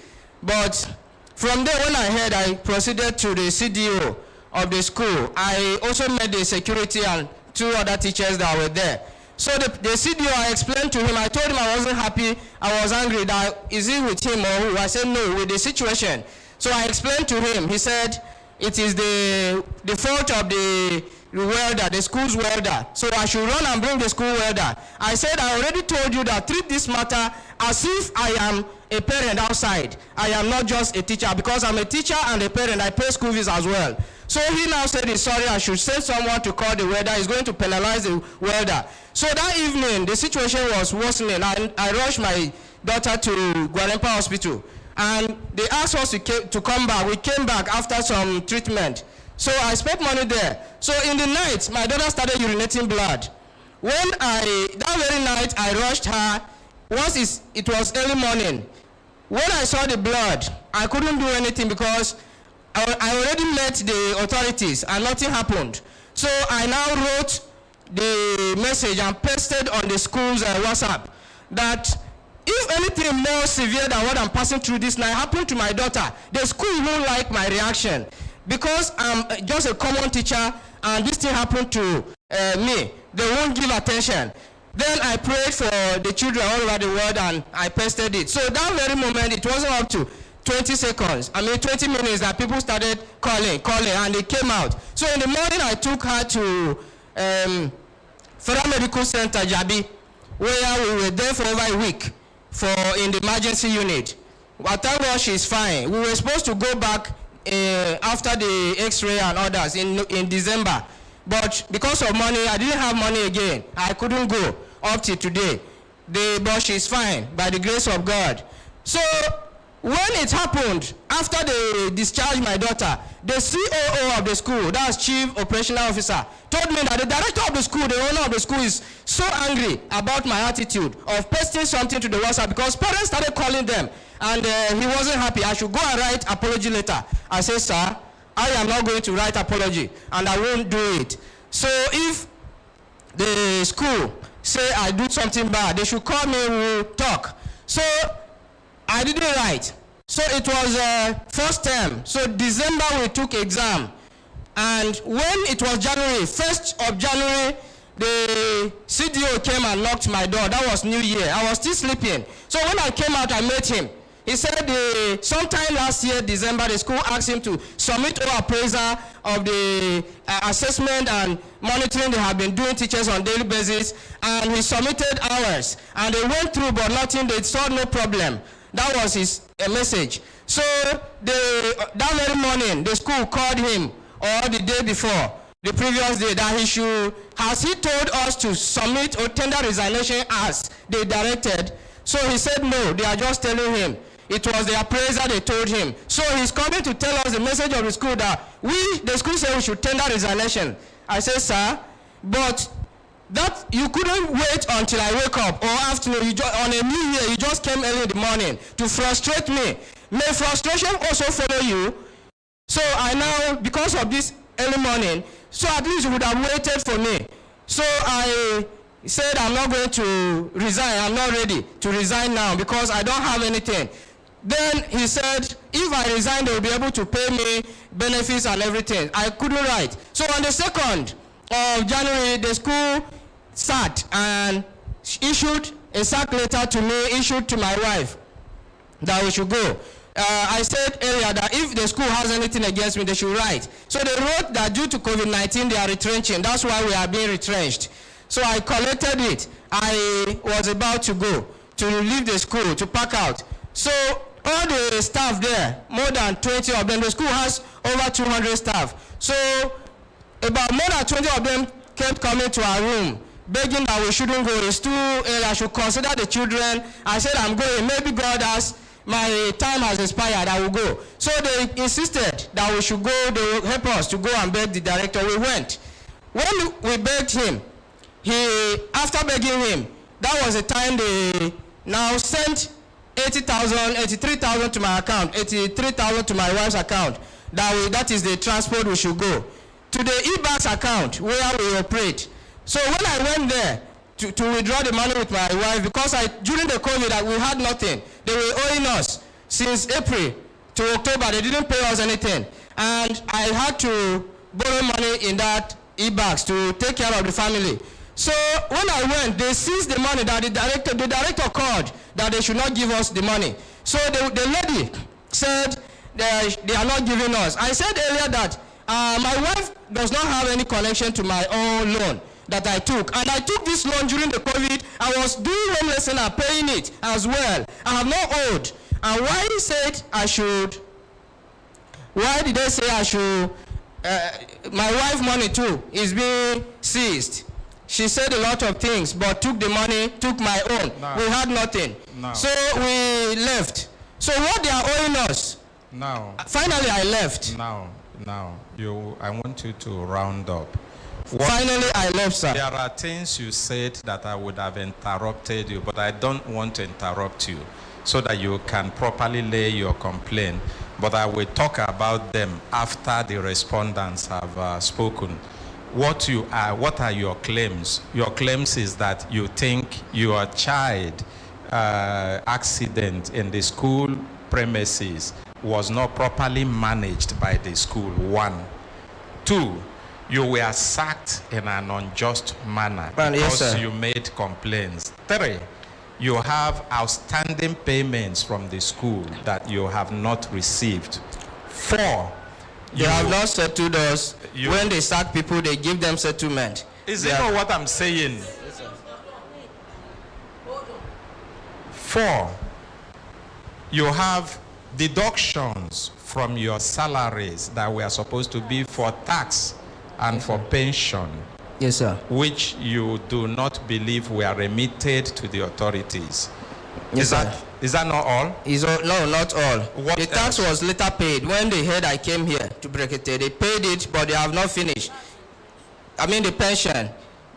But from there, when I heard, I proceeded to the CDO of the school. I also met the security and 2 other teachers that were there. So the CDO, I explained to him, I told him I wasn't happy, I was angry, that is it with him or who? I said no, with the situation. So I explained to him. He said it is the fault of the welder, the school's welder. So I should run and bring the school welder. I said, I already told you that treat this matter as if I am a parent outside. I am not just a teacher, because I'm a teacher and a parent. I pay school fees as well. So he now said he's sorry, I should send someone to call the welder. He's going to penalize the welder. So that evening, the situation was worsening. I rushed my daughter to Gwarimpa Hospital. And they asked us to come back. We came back after some treatment. So I spent money there. So in the night, my daughter started urinating blood. That very night, I rushed her. Once it was early morning. When I saw the blood, I couldn't do anything because I already met the authorities and nothing happened. So I now wrote the message and pasted on the school's WhatsApp that if anything more severe than what I'm passing through this night happened to my daughter, the school won't like my reaction because I'm just a common teacher and this thing happened to me. They won't give attention. Then I prayed for the children all over the world and I pasted it. So that very moment, it wasn't up to 20 seconds. 20 minutes that people started calling, and they came out. So in the morning, I took her to Federal Medical Center, Jabi, where we were there for over a week in the emergency unit. But thank God she's fine. We were supposed to go back after the X-ray and others in December. But because of money, I didn't have money again. I couldn't go up to today. But she's fine by the grace of God. So when it happened, after they discharged my daughter, the COO of the school, that's Chief Operational Officer, told me that the director of the school, the owner of the school, is so angry about my attitude of pasting something to the WhatsApp because parents started calling them and he wasn't happy. I should go and write apology letter. I said, sir, I am not going to write apology and I won't do it. So if the school say I do something bad, they should call me, we'll talk. So I didn't write. So it was first term. So December we took exam. And when it was January, 1st of January, the CDO came and knocked my door. That was New Year. I was still sleeping. So when I came out, I met him. He said sometime last year, December, the school asked him to submit an appraisal of the assessment and monitoring they have been doing teachers on daily basis. And he submitted ours. And they went through, but nothing, they saw no problem. That was his message. So that very morning, the school called him, or the day before, the previous day, that he should, has he told us to submit or tender resignation as they directed? So he said no, they are just telling him. It was the appraiser they told him. So he's coming to tell us the message of the school that the school said we should tender resignation. I said, sir, but that you couldn't wait until I wake up or afternoon. On a new year, you just came early in the morning to frustrate me. May frustration also follow you? So I now, because of this early morning, so at least you would have waited for me. So I said I'm not going to resign. I'm not ready to resign now because I don't have anything. Then he said, if I resign, they will be able to pay me benefits and everything. I couldn't write. So on the 2nd of January, the school sat and issued a sack letter to me, issued to my wife, that we should go. I said earlier that if the school has anything against me, they should write. So they wrote that due to COVID-19, they are retrenching. That's why we are being retrenched. So I collected it. I was about to go, to leave the school, to pack out. So all the staff there, more than 20 of them, the school has over 200 staff. So about more than 20 of them kept coming to our room, begging that we shouldn't go. It's too early. I should consider the children. I said, I'm going. Maybe God has, my time has expired. I will go. So they insisted that we should go. They will help us to go and beg the director. We went. When we begged him, after begging him, that was the time they now sent 83,000 to my account, 83,000 to my wife's account. That is the transport we should go. To the e-bags account where we operate. So when I went there to withdraw the money with my wife, because during the COVID we had nothing. They were owing us since April to October. They didn't pay us anything. And I had to borrow money in that e-bags to take care of the family. So when I went, they seized the money that the director called that they should not give us the money. So the lady said they are not giving us. I said earlier that my wife does not have any connection to my own loan that I took. And I took this loan during the COVID. I was doing home lesson and paying it as well. I have not owed. And why did they say I should, my wife money too is being seized. She said a lot of things, but took the money, took my own. No. We had nothing. No. So we left. So what they are owing us? Now. Finally, I left. Now, I want you to round up. Finally, I left, sir. There are things you said that I would have interrupted you, but I don't want to interrupt you so that you can properly lay your complaint. but I will talk about them after the respondents have spoken. What are your claims? Your claims is that you think your child accident in the school premises was not properly managed by the school, 1. 2, you were sacked in an unjust manner because you made complaints. 3, you have outstanding payments from the school that you have not received. 4, they have not settled us. When they sack people, they give them settlement. Is it not what I'm saying? 4, you have deductions from your salaries that were supposed to be for tax and for pension. Yes, sir. Which you do not believe were remitted to the authorities. Yes, Is that not all? No, not all. The tax was later paid. When they heard I came here to Brekete, they paid it, but they have not finished. I mean, the pension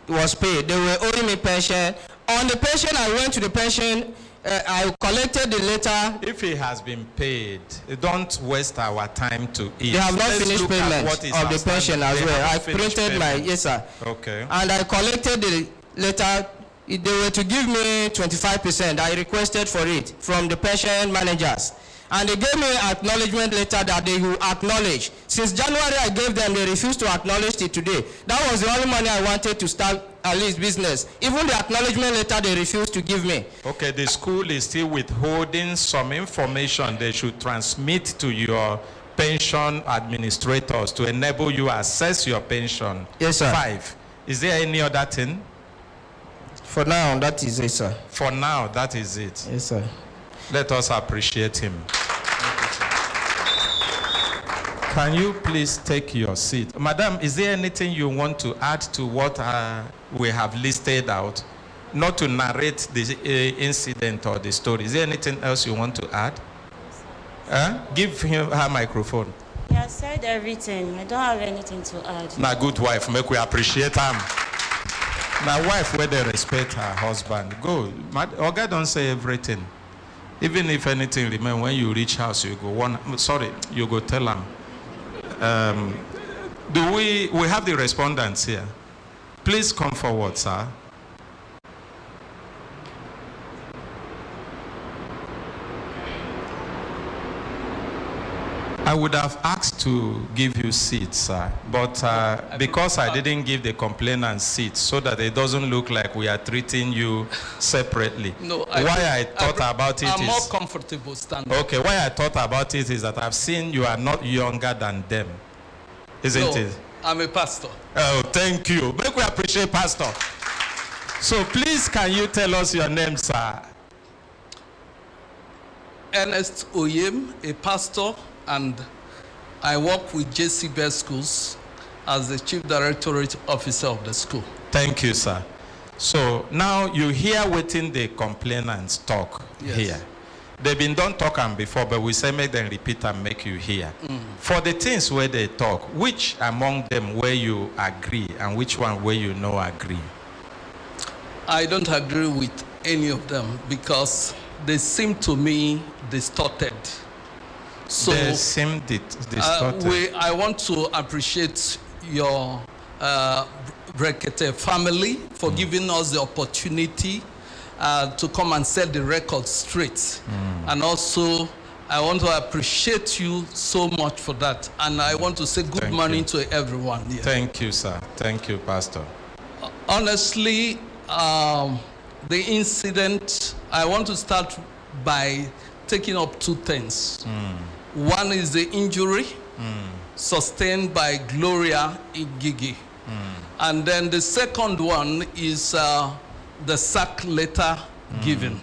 was paid. They were owing me pension. On the pension, I went to the pension. I collected the letter. If it has been paid, don't waste our time to eat. They have not finished payment of the pension as well. I printed my, yes, sir. Okay. And I collected the letter. They were to give me 25%. I requested for it from the pension managers. And they gave me an acknowledgement letter that they will acknowledge. Since January I gave them, they refused to acknowledge it today. That was the only money I wanted to start at least business. Even the acknowledgement letter they refused to give me. Okay, the school is still withholding some information they should transmit to your pension administrators to enable you assess your pension. Yes, sir. 5. Is there any other thing? For now, that is it, sir. For now, that is it. Yes, sir. Let us appreciate him. Can you please take your seat? Madam, is there anything you want to add to what we have listed out? Not to narrate the incident or the story. Is there anything else you want to add? Give her microphone. You have said everything. I don't have anything to add. Now, good wife, make we appreciate him. Now, wife, where they respect her husband, go. Oga don't say everything. Even if anything remains, when you reach house, you go you go tell them. We have the respondents here. Please come forward, sir. I would have asked to give you seats, sir, but because I didn't give the complainant seats so that it doesn't look like we are treating you separately. No, I thought about it I'm is more comfortable standing. Okay, why I thought about it is that I've seen you are not younger than them, isn't it? I'm a pastor. Oh, thank you. Make we appreciate pastor. So please, can you tell us your name, sir? Ernest Oyem, a pastor, and I work with JC Best Schools as the Chief Directorate Officer of the school. Thank you, sir. So now you hear waiting the complainants talk here. They've been done talking before, but we say make them repeat and make you hear. For the things where they talk, which among them where you agree and which one where you no agree? I don't agree with any of them because they seem to me distorted. So they seem distorted. I want to appreciate your Brekete family for giving us the opportunity to come and set the record straight. And also, I want to appreciate you so much for that. And I want to say good morning to everyone here. Thank you, sir. Thank you, Pastor. Honestly, the incident, I want to start by taking up two things. One is the injury sustained by Gloria Igigi. And then the second one is the sack letter given.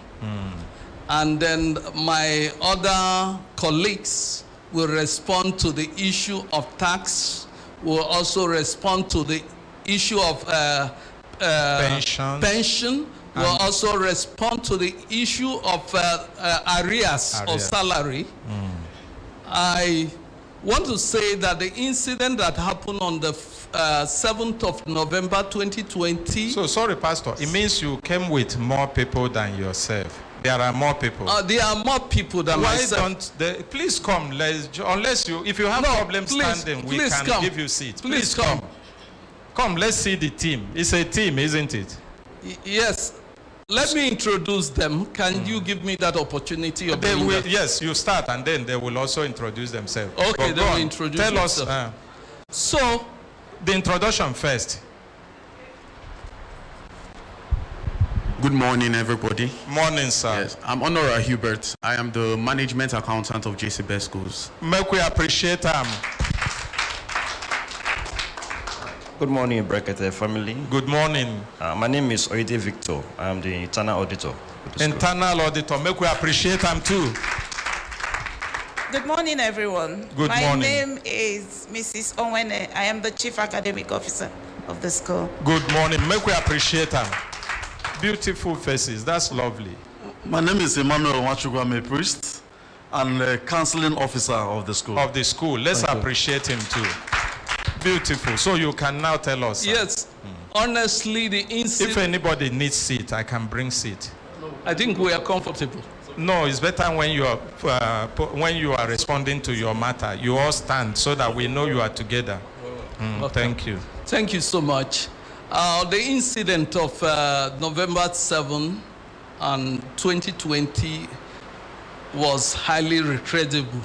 And then my other colleagues will respond to the issue of tax, will also respond to the issue of pension, will also respond to the issue of arrears of salary. I want to say that the incident that happened on the 7th of November 2020. So sorry, Pastor. It means you came with more people than yourself. There are more people. There are more people than Why myself. don't they, please come, unless you, if you have problems standing, we can come. give you seats. Please come. Come, let's see the team. It's a team, isn't it? Yes. Let me introduce them. Can you give me that opportunity of doing that? Yes, you start and then they will also introduce themselves. Okay, they will introduce Tell themselves. us. So, the introduction first. Good morning, everybody. Morning, sir. Yes, I'm Honora Hubert. I am the management accountant of JC Best Schools. Make we appreciate them. Good morning, Brekete family. Good morning. My name is Oide Victor. I am the internal auditor. Internal auditor. Make we appreciate them too. Good morning, everyone. Good My morning. name is Mrs. Onwene. I am the chief academic officer of the school. Good morning. Make we appreciate them. Beautiful faces. That's lovely. My name is Emmanuel Nwachukwu. I'm a priest and a counseling officer of the school. Of the school. Let's appreciate him too. Beautiful. So you can now tell us. Yes. Honestly, the incident. If anybody needs seat, I can bring seat. I think we are comfortable. No, it's better when you are responding to your matter. You all stand so that we know you are together. Okay. Thank you. Thank you so much. The incident of November 7 and 2020 was highly regrettable.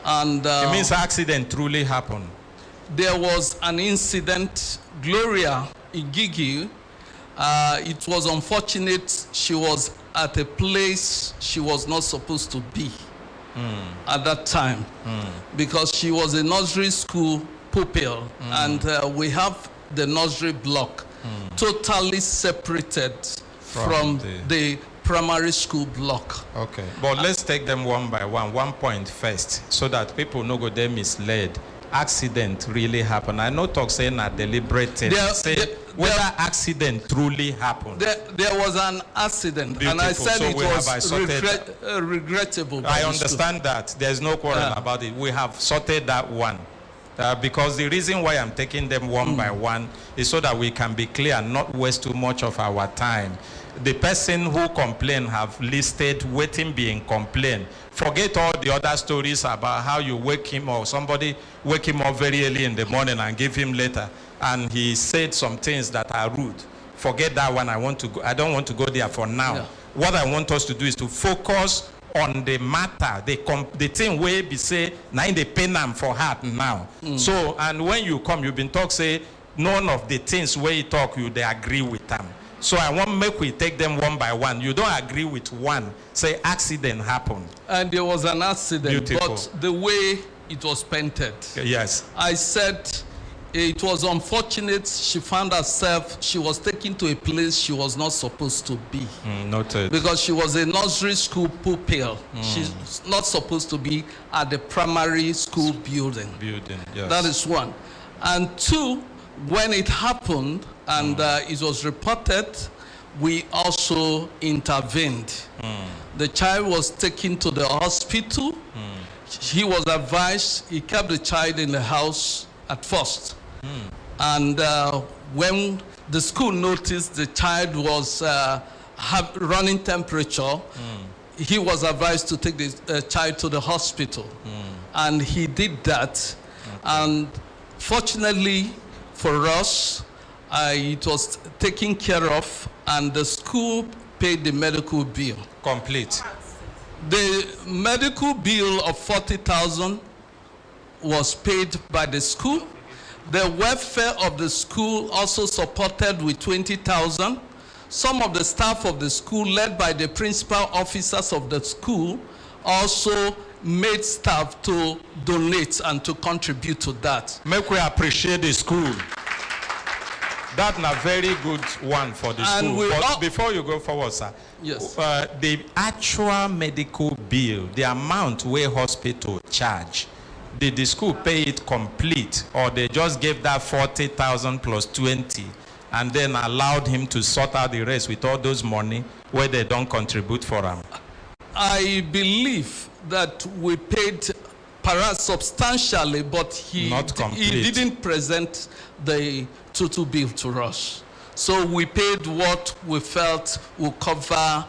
And it means accident truly happened. There was an incident, Gloria Igigi. It was unfortunate she was at a place she was not supposed to be at that time because she was a nursery school pupil and we have the nursery block totally separated from the primary school block. Okay, but let's take them one by one. 1 point first, so that people no go there misled. Accident really happened. I know talk saying a deliberate thing. Whether accident truly happened. There was an accident, Beautiful. and I said So it we was have regrettable. I understand that. There's no quarrel about it. We have sorted that one. Because the reason why I'm taking them one by one is so that we can be clear and not waste too much of our time. The person who complained have listed waiting being complained. Forget all the other stories about how you wake him or somebody wake him up very early in the morning and give him letter and he said some things that are rude. Forget that one. I don't want to go there for now. Yeah. What I want us to do is to focus on the matter, the thing where be say, now they pay them for heart now. So, and when you come, you've been talk say, none of the things where you talk, they agree with them. So I want make we take them one by one. You don't agree with one, say accident happened. And there was an accident, Beautiful. But the way it was painted. Yes. I said it was unfortunate she found herself, she was taken to a place she was not supposed to be. Noted. Because she was a nursery school pupil. She's not supposed to be at the primary school building. Yes. That is one. And two, when it happened and it was reported, we also intervened. The child was taken to the hospital. He was advised, he kept the child in the house at first. And when the school noticed the child was running temperature, he was advised to take the child to the hospital. And he did that. And fortunately for us, it was taken care of and the school paid the medical bill. Complete. The medical bill of 40,000 was paid by the school. The welfare of the school also supported with 20,000. Some of the staff of the school, led by the principal officers of the school, also made staff to donate and to contribute to that. Make we appreciate the school. That's a very good one for the school. But before you go forward, sir, yes. The actual medical bill, the amount where hospital charge, did the school pay it complete, or they just gave that 40,000 plus 20 and then allowed him to sort out the rest with all those money where they don't contribute for him? I believe that we paid perhaps substantially, but he didn't present the total bill to us. So we paid what we felt would cover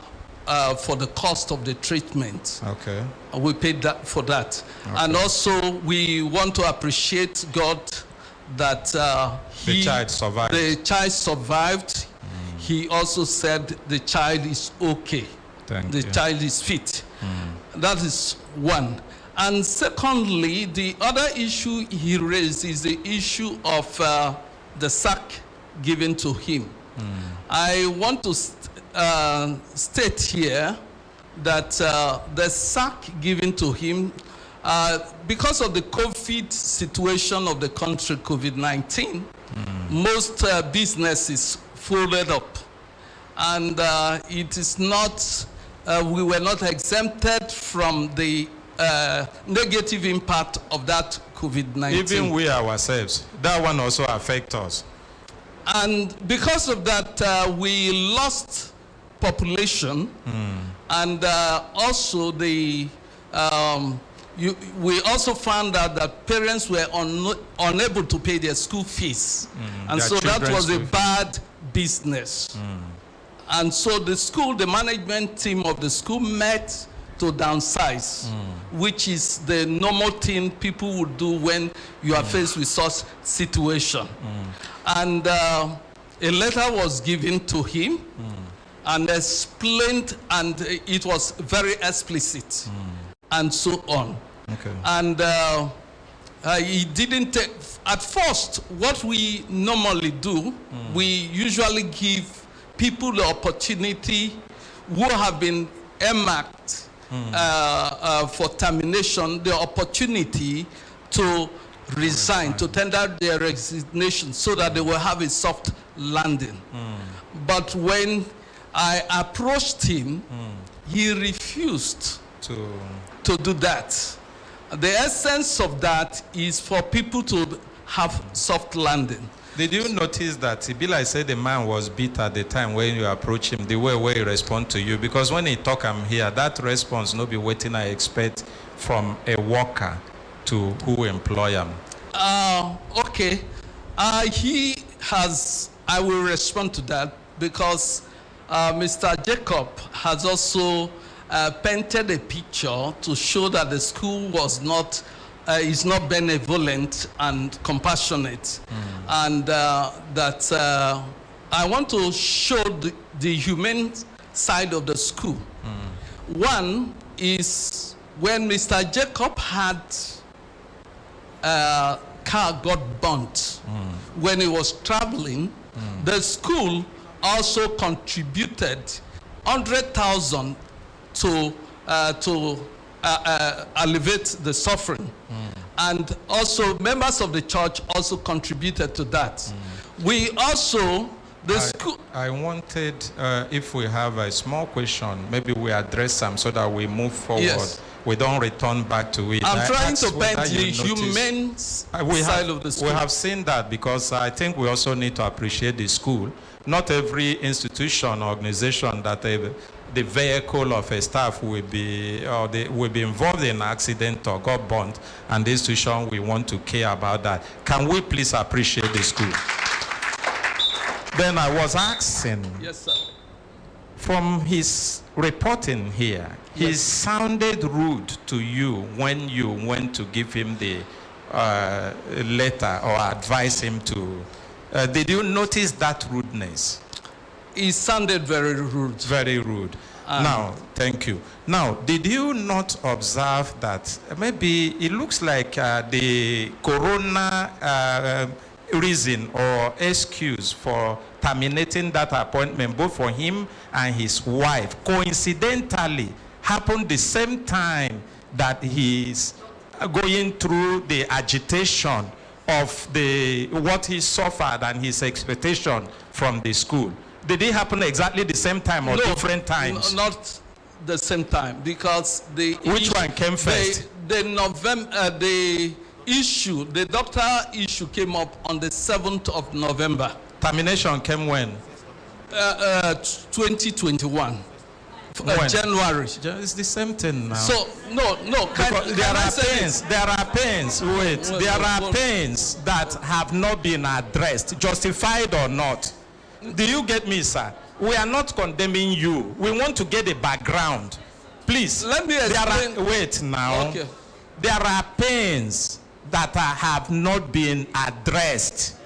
for the cost of the treatment. Okay. We paid that for that. Okay. And also, we want to appreciate God that the child survived. The child survived. He also said the child is okay. The child is fit. That is one. And secondly, the other issue he raised is the issue of the sack given to him. I want to state here that the sack given to him, because of the COVID situation of the country, COVID-19, most businesses folded up. And it is not, we were not exempted from the negative impact of that COVID-19. Even we ourselves, that one also affects us. And because of that, we lost population, and also the we also found out that parents were unable to pay their school fees, and so that was a bad business. And so the school, the management team of the school met to downsize, which is the normal thing people would do when you are faced with such situation. And a letter was given to him and explained, and it was very explicit, and so on. Okay. And he didn't take, at first, what we normally do, we usually give people the opportunity who have been earmarked for termination, the opportunity to resign, to tender their resignation so that they will have a soft landing. But when I approached him, he refused to do that. The essence of that is for people to have soft landing. Did you notice that Ibila said the man was beat at the time when you approach him, the way he respond to you? Because when he talk, I'm here, that response no be waiting I expect from a worker to who employ him. Okay. He has, I will respond to that because Mr. Jacob has also painted a picture to show that the school was not is not benevolent and compassionate, and that I want to show the humane side of the school. One is when Mr. Jacob had car got burnt when he was traveling, the school also contributed 100,000 to alleviate the suffering. And also members of the church also contributed to that. We also, the school... I wanted, if we have a small question, maybe we address some so that we move forward. Yes. We don't return back to it. I'm trying to paint the human side of the school. We have seen that because I think we also need to appreciate the school. Not every institution or organization that the vehicle of a staff will be involved in an accident or got burnt, and the institution we want to care about that. Can we please appreciate the school? Then I was asking, yes, sir. From his reporting here, he sounded rude to you when you went to give him the letter or advise him to. Did you notice that rudeness? He sounded very rude. Very rude. Now, thank you. Now, did you not observe that maybe it looks like the corona reason or excuse for terminating that appointment, both for him and his wife, coincidentally happened the same time that he's going through the agitation of what he suffered and his expectation from the school? Did it happen exactly the same time or different times? Not the same time, because which one came first? The issue, the doctor issue came up on the 7th of November. Termination came when? 2021. January. It's the same thing now. So there are pains. Wait, there are pains that have not been addressed, justified or not. Do you get me, sir? We are not condemning you. We want to get a background. Please. Let me explain. Wait now. Okay. There are pains that have not been addressed.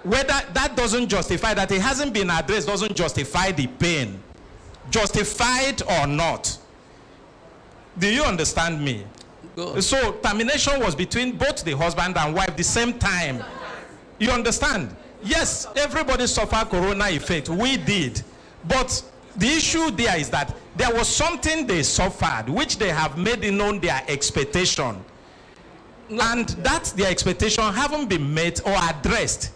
Whether that doesn't justify that it hasn't been addressed doesn't justify the pain. Justified or not. Do you understand me? So termination was between both the husband and wife the same time. You understand? Yes, everybody suffered corona effect. We did. But the issue there is that there was something they suffered which they have made known their expectation. And that their expectation haven't been met or addressed.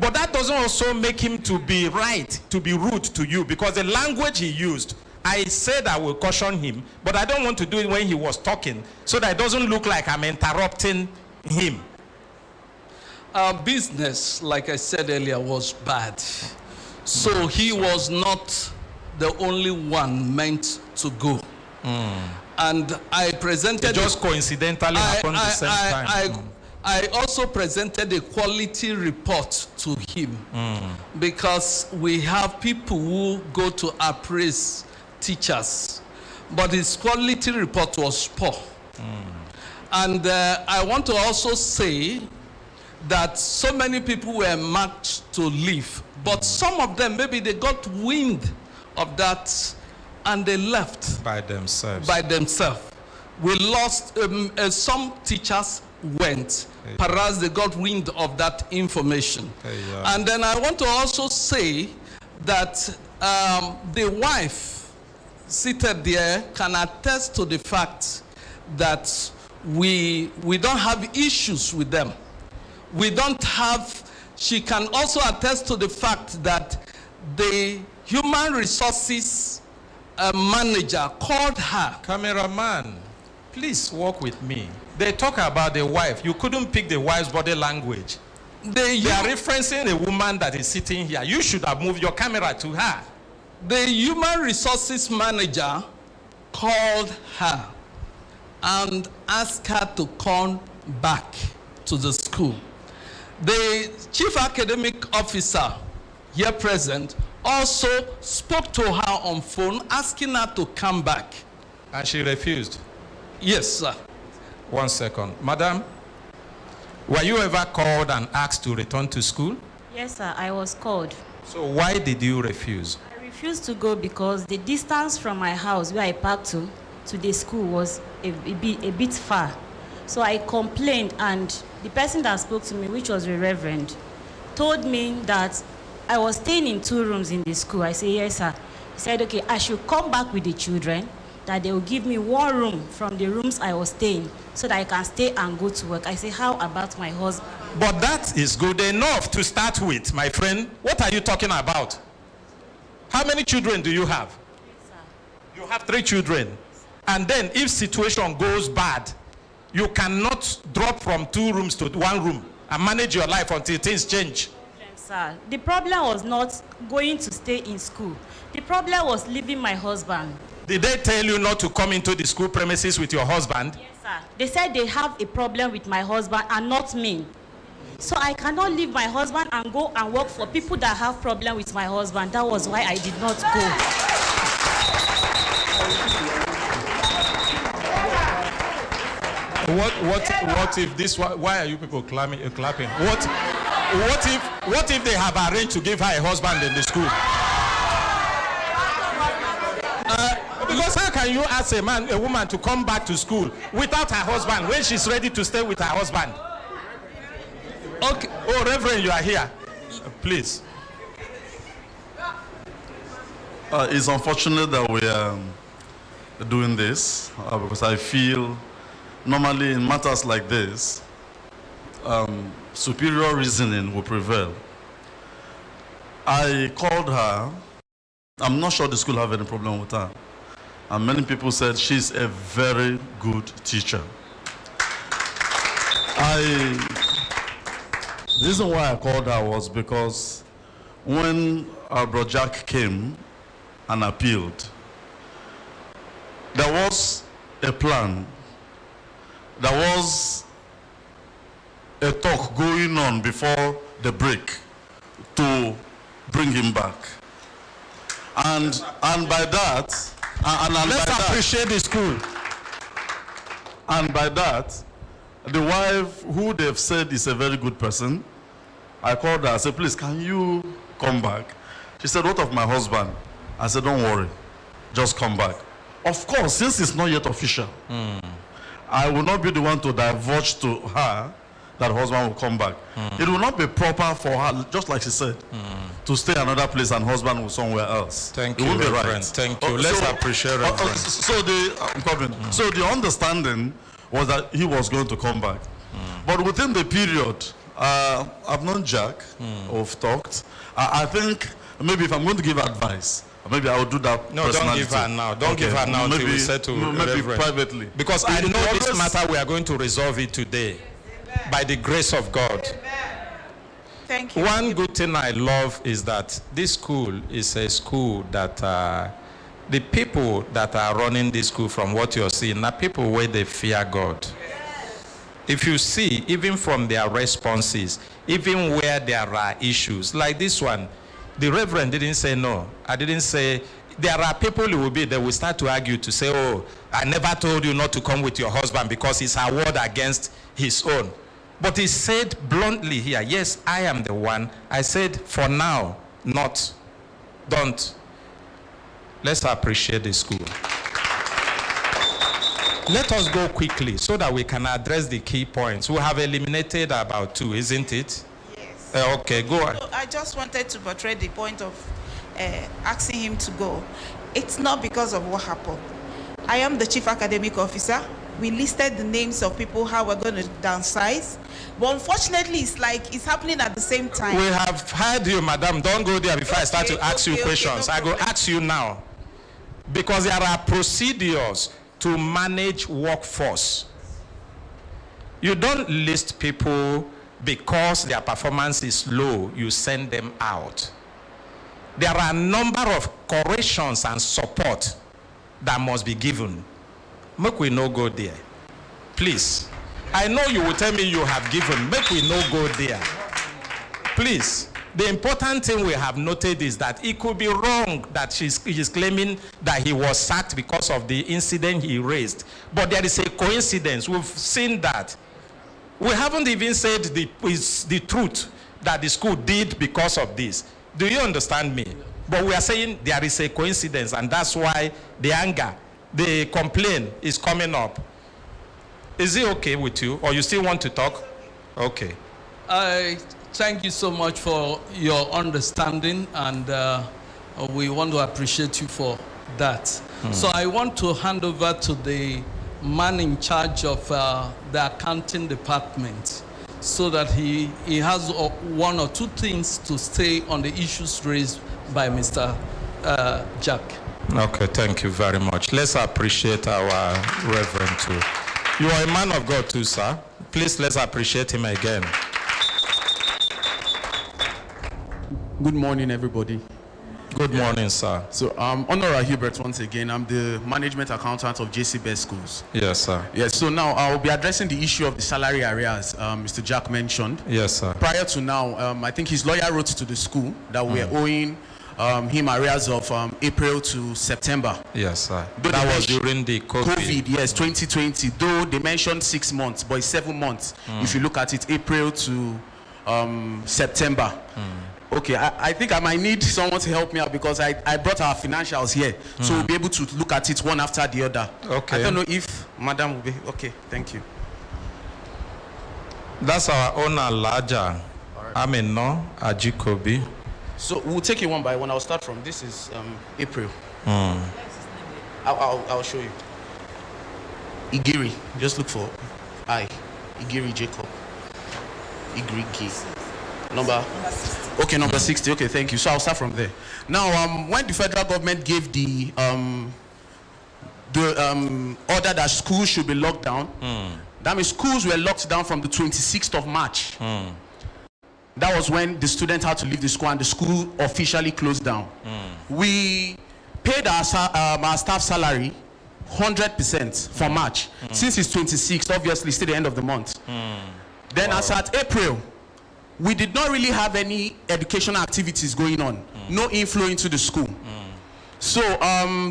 But that doesn't also make him to be right, to be rude to you, because the language he used, I said I will caution him, but I don't want to do it when he was talking, so that it doesn't look like I'm interrupting him. Our business, like I said earlier, was bad. So he was not the only one meant to go. And I presented... It just coincidentally happened the same time. I also presented a quality report to him because we have people who go to appraise teachers, but his quality report was poor. And I want to also say that so many people were marked to leave, but some of them, maybe they got wind of that and they left. By themselves. By themselves. We lost, some teachers went, perhaps they got wind of that information. And then I want to also say that the wife seated there can attest to the fact that we don't have issues with them. We don't have, she can also attest to the fact that the human resources manager called her. Cameraman, please walk with me. They talk about the wife. You couldn't pick the wife's body language. They are referencing a woman that is sitting here. You should have moved your camera to her. The human resources manager called her and asked her to come back to the school. The chief academic officer here present also spoke to her on phone, asking her to come back. And she refused? Yes, sir. 1 second. Madam, were you ever called and asked to return to school? Yes, sir, I was called. So why did you refuse? I refused to go because the distance from my house where I parked to the school was a bit far. So I complained, and the person that spoke to me, which was the reverend, told me that I was staying in 2 rooms in the school. I said, yes, sir. He said, okay, I should come back with the children, that they will give me 1 room from the rooms I was staying so that I can stay and go to work. I said, how about my husband? But that is good enough to start with, my friend. What are you talking about? How many children do you have? Yes, sir. You have 3 children. And then if situation goes bad, you cannot drop from 2 rooms to 1 room and manage your life until things change. Yes, sir. The problem was not going to stay in school. The problem was leaving my husband. Did they tell you not to come into the school premises with your husband? Yes, sir. They said they have a problem with my husband and not me. So I cannot leave my husband and go and work for people that have problem with my husband. That was why I did not go. What if this? Why are you people clapping? What if they have arranged to give her a husband in the school? Because how can you ask a woman to come back to school without her husband when she's ready to stay with her husband? Okay. Oh, Reverend, you are here. Please. It's unfortunate that we are doing this because I feel normally in matters like this, superior reasoning will prevail. I called her. I'm not sure the school have any problem with her. And many people said she's a very good teacher. The reason why I called her was because when our brother Jack came and appealed, there was a plan. There was a talk going on before the break to bring him back. And by that, let's appreciate the school. And by that, the wife, who they've said is a very good person, I called her, I said, please, can you come back? She said, what of my husband? I said, don't worry, just come back. Of course, since it's not yet official, I will not be the one to divulge to her that husband will come back. It will not be proper for her, just like she said, to stay another place and husband will somewhere else. Thank it you, won't be Reverend. right. Thank you. Let's appreciate Reverend. So the understanding was that he was going to come back. But within the period, I've known Jack, we've talked. I think maybe if I'm going to give advice, maybe I will do that. No, don't give her now. Don't give her now until we settle. Maybe privately. Because I know this matter, we are going to resolve it today. Amen. By the grace of God. Amen. Thank you. One good thing I love is that this school is a school that the people that are running this school, from what you're seeing, are people where they fear God. If you see, even from their responses, even where there are issues, like this one, the Reverend didn't say no. I didn't say, there are people who will be, they will start to argue to say, oh, I never told you not to come with your husband because it's a word against his own. But he said bluntly here, yes, I am the one. I said, for now, not, don't. Let's appreciate the school. Let us go quickly so that we can address the key points. We have eliminated about 2, isn't it? Yes. Okay, go on. So I just wanted to portray the point of asking him to go. It's not because of what happened. I am the chief academic officer. We listed the names of people how we're going to downsize. But unfortunately, it's like it's happening at the same time. We have heard you, madam. Don't go there before I start to ask you questions. I go ask you now. Because there are procedures to manage workforce. You don't list people because their performance is low, you send them out. There are a number of corrections and support that must be given. Make we no go there. Please. I know you will tell me you have given. Make we no go there. Please. The important thing we have noted is that it could be wrong that she's claiming that he was sacked because of the incident he raised. But there is a coincidence. We've seen that. We haven't even said the truth that the school did because of this. Do you understand me? But we are saying there is a coincidence, and that's why the anger, the complaint is coming up. Is it okay with you, or you still want to talk? Okay. Thank you so much for your understanding, and we want to appreciate you for that. So I want to hand over to the man in charge of the accounting department so that he has 1 or 2 things to say on the issues raised by Mr. Jack. Okay, thank you very much. Let's appreciate our Reverend too. You are a man of God too, sir. Please, let's appreciate him again. Good morning, everybody. Good morning, sir. So, Honorable Hubert, once again, I'm the management accountant of JC Best Schools. Yes, sir. Yes, so now I'll be addressing the issue of the salary arrears Mr. Jack mentioned. Yes, sir. Prior to now, I think his lawyer wrote to the school that we're owing him arrears of April to September. Yes, sir. That was during the COVID. Yes, 2020. Though they mentioned 6 months, but it's 7 months. If you look at it, April to September. Okay, I think I might need someone to help me out because I brought our financials here. So we'll be able to look at it one after the other. Okay. I don't know if Madam will be... Okay, thank you. That's our owner, Laja. Amino Ajikobi. So we'll take it one by one. I'll start from... This is April. I'll show you. Igiri. Just look for I. Igiri Jacob. Igiri. Number 60. Okay, thank you. So I'll start from there. Now, when the federal government gave the order that schools should be locked down, that means schools were locked down from the 26th of March. That was when the student had to leave the school and the school officially closed down. We paid our staff salary 100% for March. Since it's 26th, obviously, it's still the end of the month. Then as at April, we did not really have any educational activities going on. No inflow into the school. So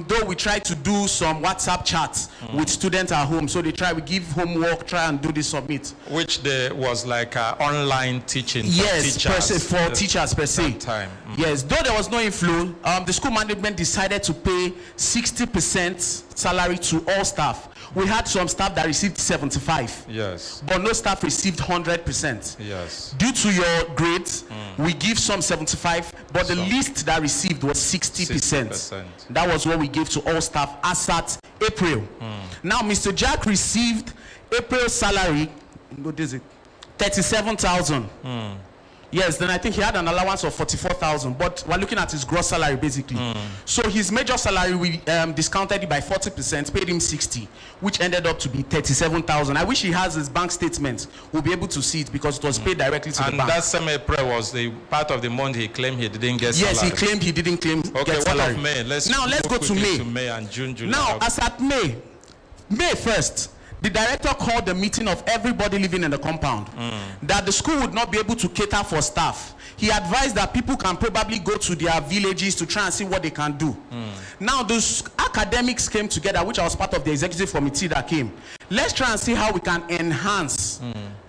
though we tried to do some WhatsApp chats with students at home, so we give homework, try and do the submit. Which there was like online teaching for yes, teachers. Per se, for teachers per se. Time. Yes, though there was no inflow, the school management decided to pay 60% salary to all staff. We had some staff that received 75. Yes. But no staff received 100%. Yes. Due to your grades, we give some 75, but the least that received was 60%. That was what we gave to all staff as at April. Now, Mr. Jack received April salary, what is it? 37,000. Yes, then I think he had an allowance of 44,000, but we're looking at his gross salary basically. So his major salary, we discounted it by 40%, paid him 60, which ended up to be 37,000. I wish he has his bank statement. We'll be able to see it because it was paid directly to the bank. And that same April was the part of the month he claimed he didn't get salary. Yes, he claimed he didn't get salary. What of May? Let's go to May. May and June, July. Now, as at May 1st, the director called the meeting of everybody living in the compound that the school would not be able to cater for staff. He advised that people can probably go to their villages to try and see what they can do. Now, those academics came together, which I was part of the executive committee that came. Let's try and see how we can enhance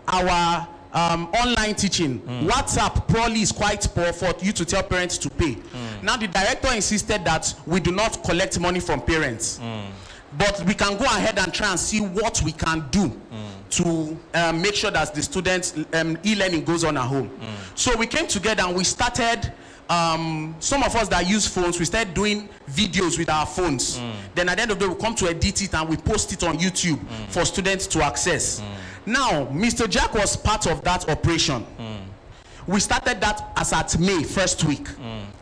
our online teaching. WhatsApp probably is quite poor for you to tell parents to pay. Now, the director insisted that we do not collect money from parents. But we can go ahead and try and see what we can do to make sure that the students' e-learning goes on at home. So we came together and we started, some of us that use phones, we started doing videos with our phones. Then at the end of the day, we come to edit it and we post it on YouTube for students to access. Now, Mr. Jack was part of that operation. We started that as at May, first week.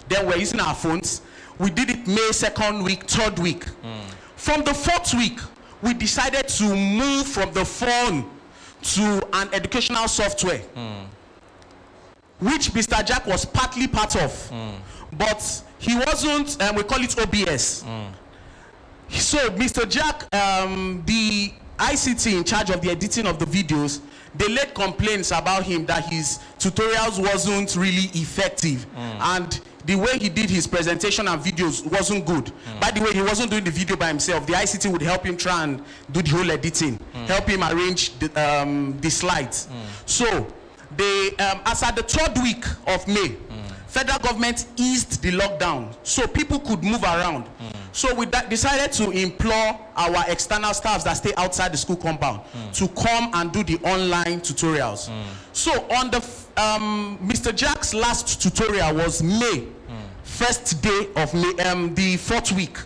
Then we're using our phones. We did it May, second week, third week. From the fourth week, we decided to move from the phone to an educational software, which Mr. Jack was partly part of, but he wasn't, we call it OBS. So Mr. Jack, the ICT in charge of the editing of the videos, they laid complaints about him that his tutorials wasn't really effective, and the way he did his presentation and videos wasn't good. By the way, he wasn't doing the video by himself. The ICT would help him try and do the whole editing, help him arrange the slides. So they, as at the third week of May, federal government eased the lockdown so people could move around. So we decided to implore our external staffs that stay outside the school compound to come and do the online tutorials. So on the Mr. Jack's last tutorial was May, first day of May, the fourth week,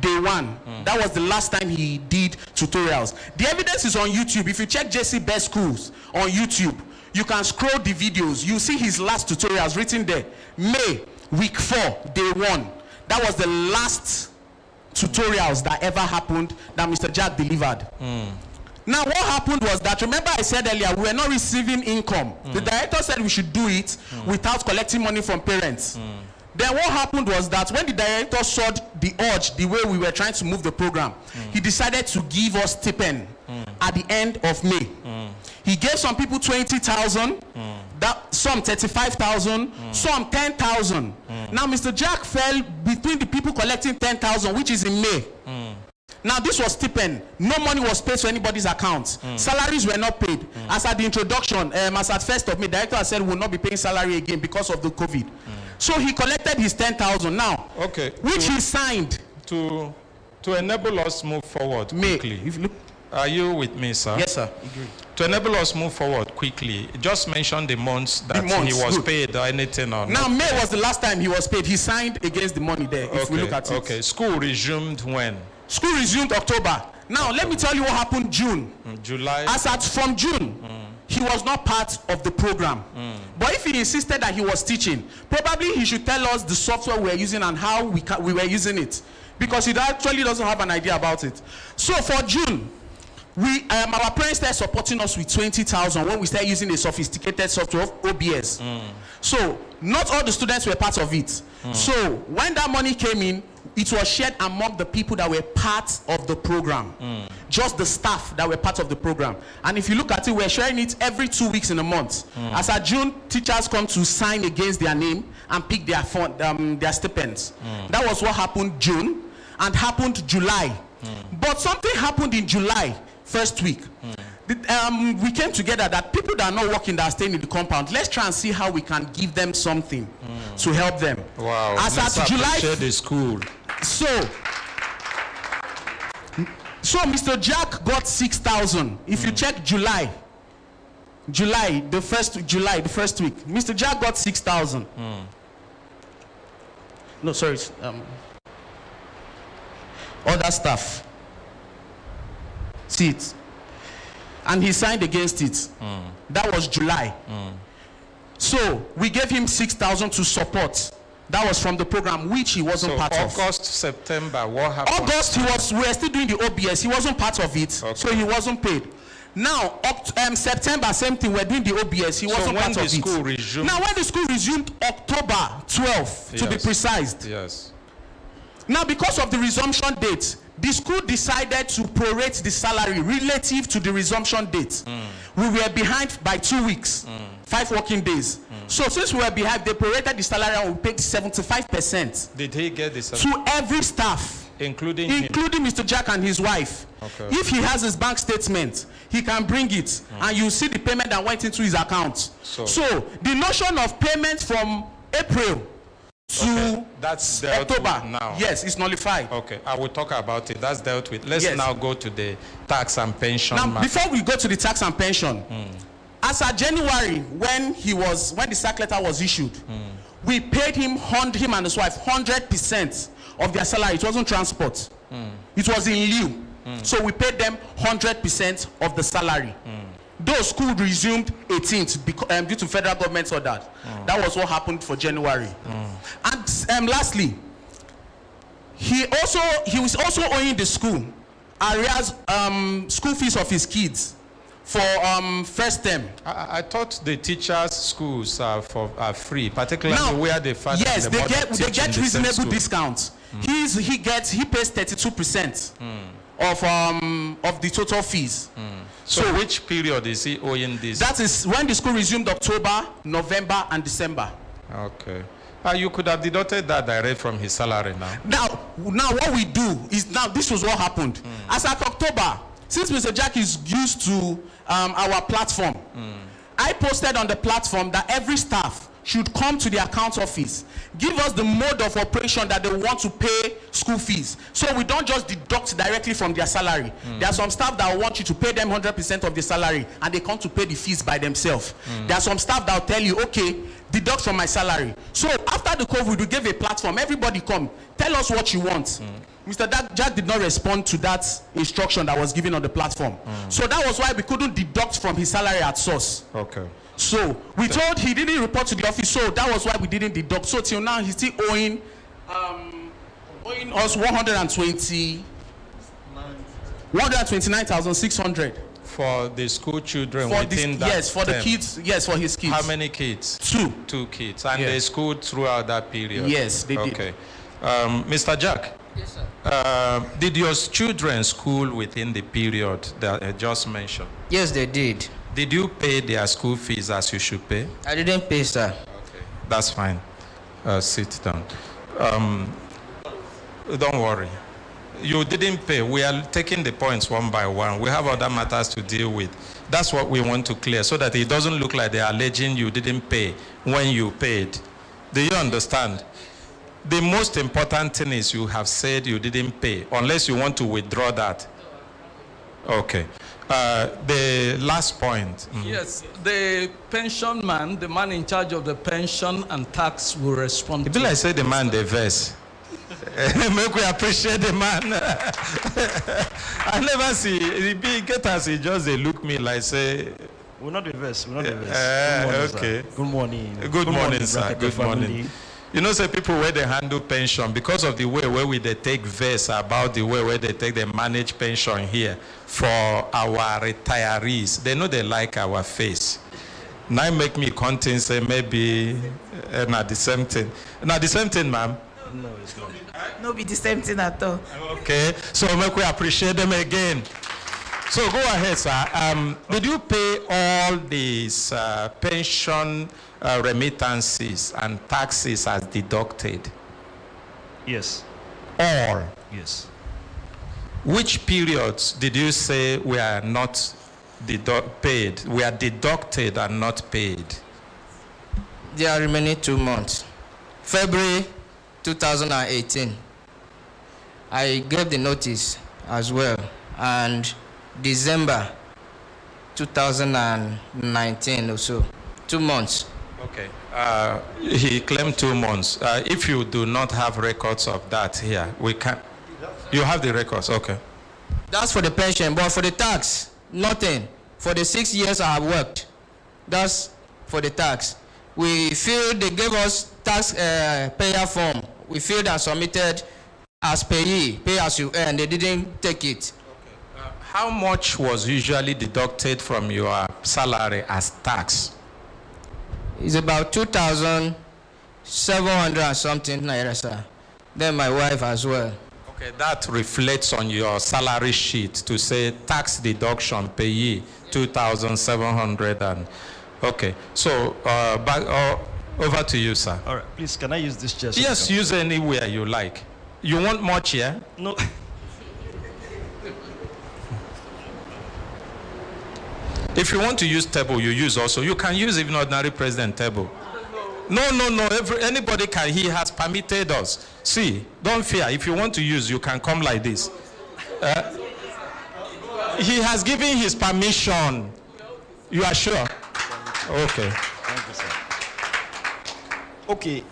day one. That was the last time he did tutorials. The evidence is on YouTube. If you check JC Best Schools on YouTube, you can scroll the videos. You see his last tutorials written there. May, week 4, day 1. That was the last tutorials that ever happened that Mr. Jack delivered. Now, what happened was that, remember I said earlier, we were not receiving income. The director said we should do it without collecting money from parents. Then what happened was that when the director saw the urge, the way we were trying to move the program, he decided to give us stipend at the end of May. He gave some people 20,000, some 35,000, some 10,000. Now, Mr. Jack fell between the people collecting 10,000, which is in May. Now, this was stipend. No money was paid to anybody's account. Salaries were not paid. As at the introduction, as at 1st of May, the director said we will not be paying salary again because of the COVID. So he collected his 10,000 now, which he signed. To enable us move forward quickly. Are you with me, sir? Yes, sir. To enable us move forward quickly, just mention the months that he was paid or anything on. Now, May was the last time he was paid. He signed against the money there, if we look at it. Okay, school resumed when? School resumed October. Now, let me tell you what happened June. July? As at from June, he was not part of the program. But if he insisted that he was teaching, probably he should tell us the software we were using and how we were using it. Because he actually doesn't have an idea about it. So for June, our parents started supporting us with 20,000 when we started using a sophisticated software of OBS. So not all the students were part of it. So when that money came in, it was shared among the people that were part of the program. just the staff that were part of the program. And if you look at it, we're sharing it every 2 weeks in a month. As at June, teachers come to sign against their name and pick their stipends. That was what happened June and happened July. But something happened in July, first week. We came together that people that are not working, that are staying in the compound, let's try and see how we can give them something to help them. Wow. As at July, the school. So Mr. Jack got 6,000. If you check July, the first week, Mr. Jack got 6,000. No, sorry. Other stuff. See it. And he signed against it. That was July. So we gave him 6,000 to support. That was from the program, which he wasn't part of. August, September, what happened? August, we were still doing the OBS. He wasn't part of it, so he wasn't paid. Now, September, same thing, we're doing the OBS. He wasn't part of it. When the school resumed? Now, when the school resumed, October 12th, to be precise. Yes. Now, because of the resumption date, the school decided to prorate the salary relative to the resumption date. We were behind by 2 weeks, 5 working days. So since we were behind, they prorated the salary and we paid 75%. Did he get the salary? To every staff. Including Mr. Jack and his wife. Okay. If he has his bank statement, he can bring it and you see the payment that went into his account. So the notion of payment from April to that's October now. Yes, it's nullified. Okay, I will talk about it. That's dealt with. Let's now go to the tax and pension. Now, before we go to the tax and pension, as of January, when the sack letter was issued, we paid him and his wife 100% of their salary. It wasn't transport. It was in lieu. So we paid them 100% of the salary. Though school resumed 18th due to federal government's order. That was what happened for January. And lastly, he was also owing the school arrears school fees of his kids for first term. I thought the teachers' schools are free, particularly where they find yes, they get reasonable discounts. He pays 32% of the total fees. So which period is he owing this? That is when the school resumed October, November, and December. Okay. You could have deducted that direct from his salary now. Now what we do is, this was what happened. As at October, since Mr. Jack is used to our platform, I posted on the platform that every staff should come to the account office, give us the mode of operation that they want to pay school fees. So we don't just deduct directly from their salary. There are some staff that want you to pay them 100% of the salary and they come to pay the fees by themselves. There are some staff that will tell you, okay, deduct from my salary. So after the COVID, we gave a platform. Everybody come, tell us what you want. Mr. Jack did not respond to that instruction that was given on the platform. So that was why we couldn't deduct from his salary at source. Okay. So we told he didn't report to the office, so that was why we didn't deduct. So till now he's still owing us 129,600 for the school children within that. Yes, for term. the kids. Yes, for his kids. How many kids? 2. 2 kids, and they schooled throughout that period. Yes, they did. Okay, Mr. Jack. Yes, sir. Did your children school within the period that I just mentioned? Yes, they did. Did you pay their school fees as you should pay? I didn't pay, sir. Okay, that's fine. Sit down. Don't worry. You didn't pay. We are taking the points one by one. We have other matters to deal with. That's what we want to clear, so that it doesn't look like they are alleging you didn't pay when you paid. Do you understand? The most important thing is you have said you didn't pay, unless you want to withdraw that. Okay. The last point. Yes, the pension man, the man in charge of the pension and tax will respond. It be like say the man the verse. Make we appreciate the man. I never see the big getters. He just they look me like say. We're not the verse. We're not the verse. Okay. Good morning. Good morning, sir. Good morning. You know, say people where they handle pension, because of the way where they take verse about the way where they take the manage pension here for our retirees, they know they like our face. Now make me content say maybe not the same thing. Not the same thing, ma'am. No, be the same thing at all. Okay, so make we appreciate them again. So go ahead, sir. Did you pay all these pension remittances and taxes as deducted? Yes. All? Yes. Which periods did you say were not paid, were deducted and not paid? There are remaining 2 months. February 2018, I gave the notice as well, and December 2019 or so, 2 months. Okay. He claimed 2 months. If you do not have records of that here, we can. You have the records, okay. That's for the pension, but for the tax, nothing. For the 6 years I have worked, that's for the tax. We filled, they gave us tax payer form. We filled and submitted as payee, pay as you earn. They didn't take it. Okay. How much was usually deducted from your salary as tax? It's about 2,700 and something naira, sir. Then my wife as well. Okay, that reflects on your salary sheet to say tax deduction payee 2,700 and okay. So back over to you, sir. All right, please, can I use this chair? Yes, use anywhere you like. You want more chair? No. If you want to use table, you use also. You can use even ordinary president table. No. Anybody can. He has permitted us. See, don't fear. If you want to use, you can come like this. He has given his permission. You are sure? Okay. Thank you, sir. Okay,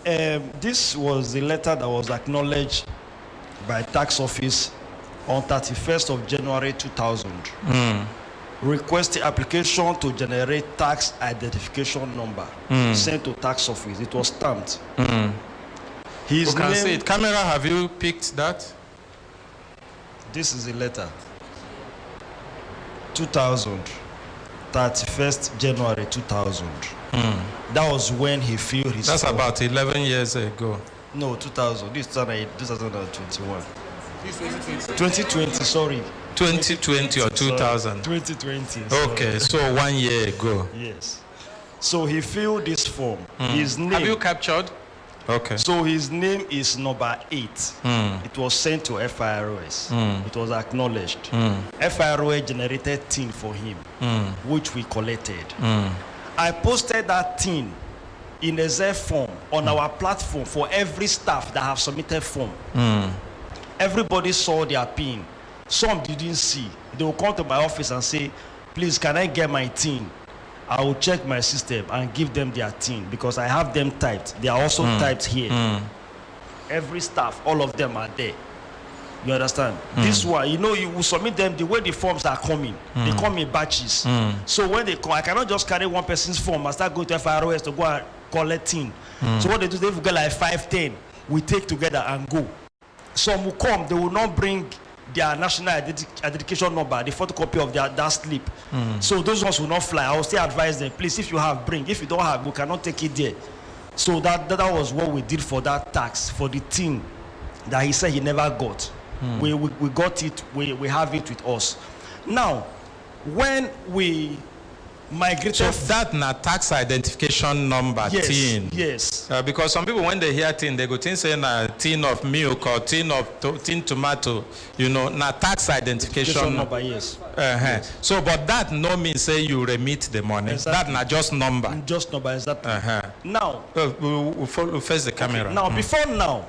this was the letter that was acknowledged by tax office on 31st of January 2000. Request the application to generate tax identification number sent to tax office. It was stamped. You can see it. Camera, have you picked that? This is the letter. 2000. 31st January 2000. That was when he filled his That's form. about 11 years ago. No, 2000. This is 2021. 2020, sorry. 2020 or 2000? 2020. Okay, so 1 year ago. Yes. So he filled this form. His name. Have you captured? Okay. So his name is number 8. It was sent to FIROS. It was acknowledged. FIROS generated tin for him, which we collected. I posted that tin in a Z form on our platform for every staff that have submitted form. Everybody saw their pin. Some didn't see. They will come to my office and say, please, can I get my tin? I will check my system and give them their tin because I have them typed. They are also typed here. Every staff, all of them are there. You understand? This one, you know, you will submit them the way the forms are coming. They come in batches. So when they come, I cannot just carry one person's form and start going to FIROS to go and collect tin. So what they do, they will get like 5, 10. We take together and go. Some will come, they will not bring their national identification number, the photocopy of that slip. So those ones will not fly. I will still advise them, please, if you have, bring. If you don't have, we cannot take it there. So that was what we did for that tax, for the thing that he said he never got. We got it, we have it with us. Now, when we migrated... So that na tax identification number, yes, tin. Yes. Because some people, when they hear tin, they go think say na tin of milk or tin tomato, you know, na tax identification number, yes. Yes. So, but that no mean say you remit the money. Exactly. That na just number. Just number, exactly. Now, we'll face the camera. Okay. Now, before now,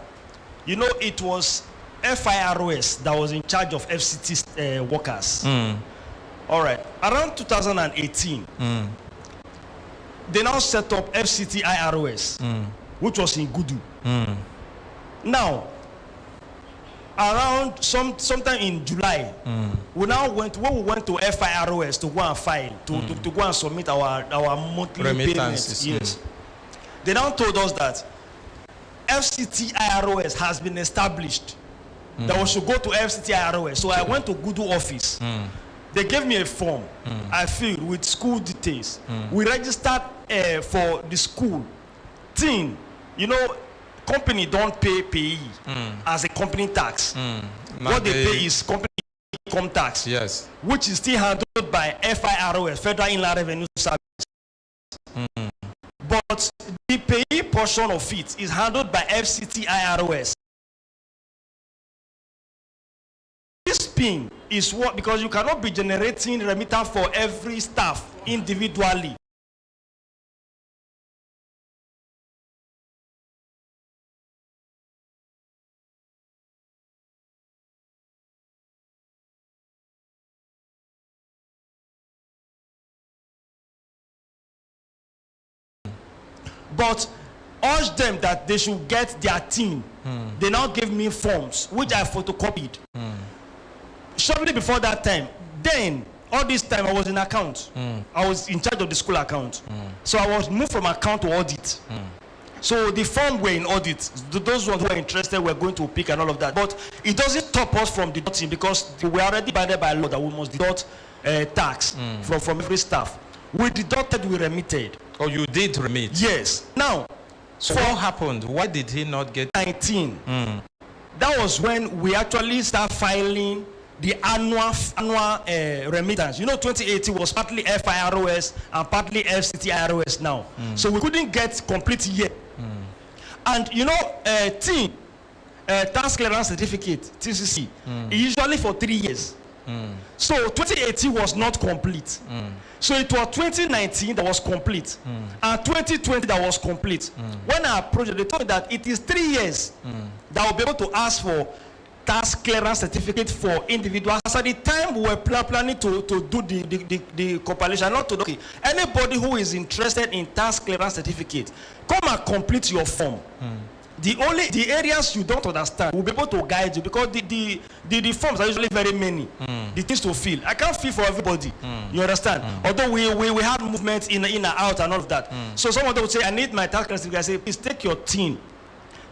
you know, it was FIROS that was in charge of FCT workers. All right. Around 2018, they now set up FCT IROS, which was in Gudu. Now, around sometime in July, we went to FIROS to go and file, to go and submit our monthly payments. Yes. They now told us that FCT IROS has been established. That we should go to FCT IROS. So I went to Gudu office. They gave me a form I filled with school details. We registered for the school thing. You know, company don't pay payee as a company tax. What they pay is company income tax. Yes. Which is still handled by FIROS, Federal Inland Revenue Service. But the payee portion of it is handled by FCT-IROS. This PIN is what, because you cannot be generating remittance for every staff individually. But urge them that they should get their team. They now gave me forms, which I photocopied. Shortly before that time, then all this time I was in account. I was in charge of the school account. So I was moved from account to audit. So the form were in audit. Those ones who were interested were going to pick and all of that. But it doesn't stop us from deducting, because we are already bounded by law that we must deduct tax from every staff. We deducted, we remitted. Oh, you did remit? Yes. Now, so what happened? Why did he not get 19? That was when we actually start filing the annual remittance. You know, 2018 was partly FIROS and partly FCT-IROS now. So we couldn't get complete year. And you know, tax clearance certificate, TCC, usually for 3 years. So 2018 was not complete. So it was 2019 that was complete, and 2020 that was complete. When I approached it, they told me that it is 3 years that will be able to ask for tax clearance certificate for individuals. At the time, we were planning to do the compilation. Not to okay, anybody who is interested in tax clearance certificate, come and complete your form. The areas you don't understand, we'll be able to guide you, because the forms are usually very many. The things to fill, I can't fill for everybody. You understand? Although we have movements in and out and all of that. So some of them would say, I need my tax clearance certificate. I say, please take your team.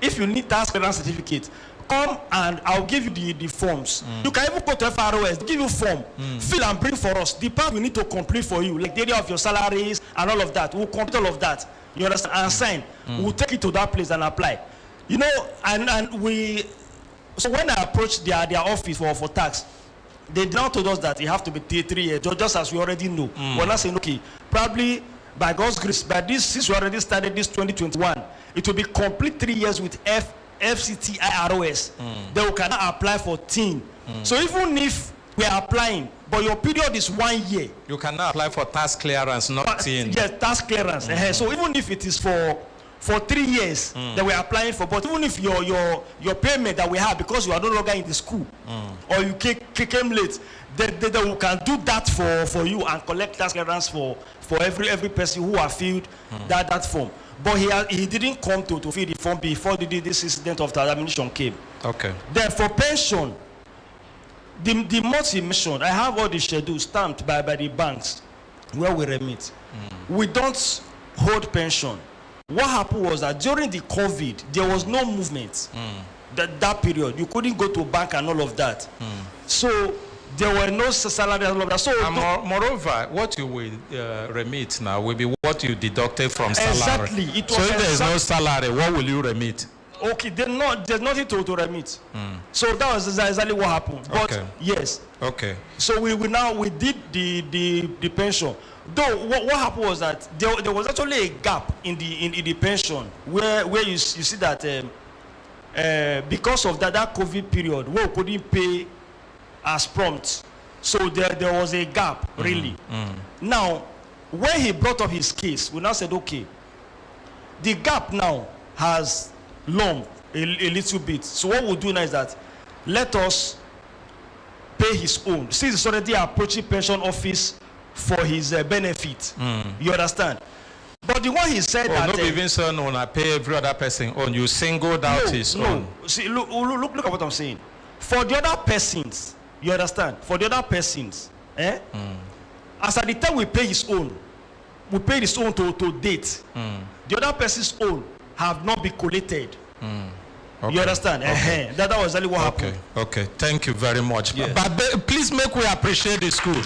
If you need tax clearance certificate, come and I'll give you the forms. You can even go to FROS, give you form, fill and bring for us. The part we need to complete for you, like the area of your salaries and all of that. We'll complete all of that. You understand? And sign. We'll take it to that place and apply. You know, and we, so when I approached their office for tax, they now told us that it have to be 3 years, just as we already know. We're not saying, okay, probably by God's grace, by this, since we already started this 2021, it will be complete 3 years with FCT-IROS. Then we cannot apply for TIN. So even if we are applying, but your period is 1 year. You cannot apply for tax clearance, not TIN. Yes, tax clearance. So even if it is for 3 years that we are applying for, but even if your payment that we have, because you are no longer in the school, or you came late, then we can do that for you and collect tax clearance for every person who has filled that form. But he didn't come to fill the form before this incident of the admission came. Okay. Then for pension, the months he mentioned, I have all the schedules stamped by the banks where we remit. We don't hold pension. What happened was that during the COVID, there was no movement. That period, you couldn't go to bank and all of that. So there were no salary and all of that. So moreover, what you will remit now will be what you deducted from salary. Exactly. So if there is no salary, what will you remit? Okay, there's nothing to remit. So that was exactly what happened. But okay. Yes. Okay. So we did the pension. Though what happened was that there was actually a gap in the pension where you see that because of that COVID period, we couldn't pay as prompt. So there was a gap, really. Now, when he brought up his case, we now said, okay, the gap now has long a little bit. So what we'll do now is that let us pay his own. Since it's already approaching pension office for his benefit. You understand? But the one he said that not even so known, I pay every other person on. You singled out his own. See, look at what I'm saying. For the other persons, you understand? For the other persons, as at the time we pay his own, we pay his own to date. The other person's own have not been collated. Okay. You understand? Okay. That was exactly what happened. Okay. Thank you very much. Yes. But please make we appreciate the school.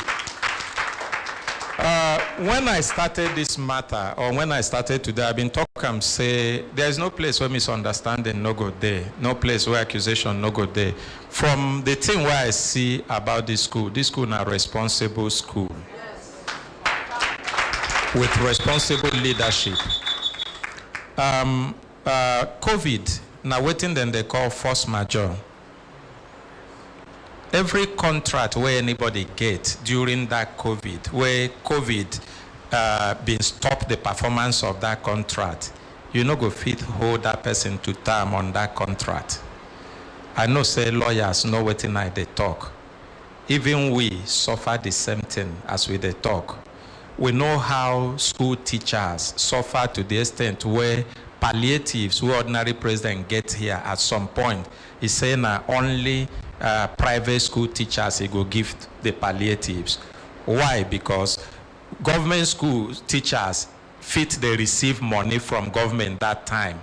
When I started this matter, or when I started today, I've been talking come say there is no place where misunderstanding no go there, no place where accusation no go there. From the thing where I see about this school na responsible school with responsible leadership. COVID now waiting then they call force majeure. Every contract where anybody get during that COVID, where COVID been stop the performance of that contract, you no go fit hold that person to term on that contract. I know say lawyers know what tonight they talk. Even we suffer the same thing as we they talk. We know how school teachers suffer to the extent where palliatives, who ordinary president get here at some point, is saying only private school teachers he go give the palliatives. Why? Because government school teachers they receive money from government that time.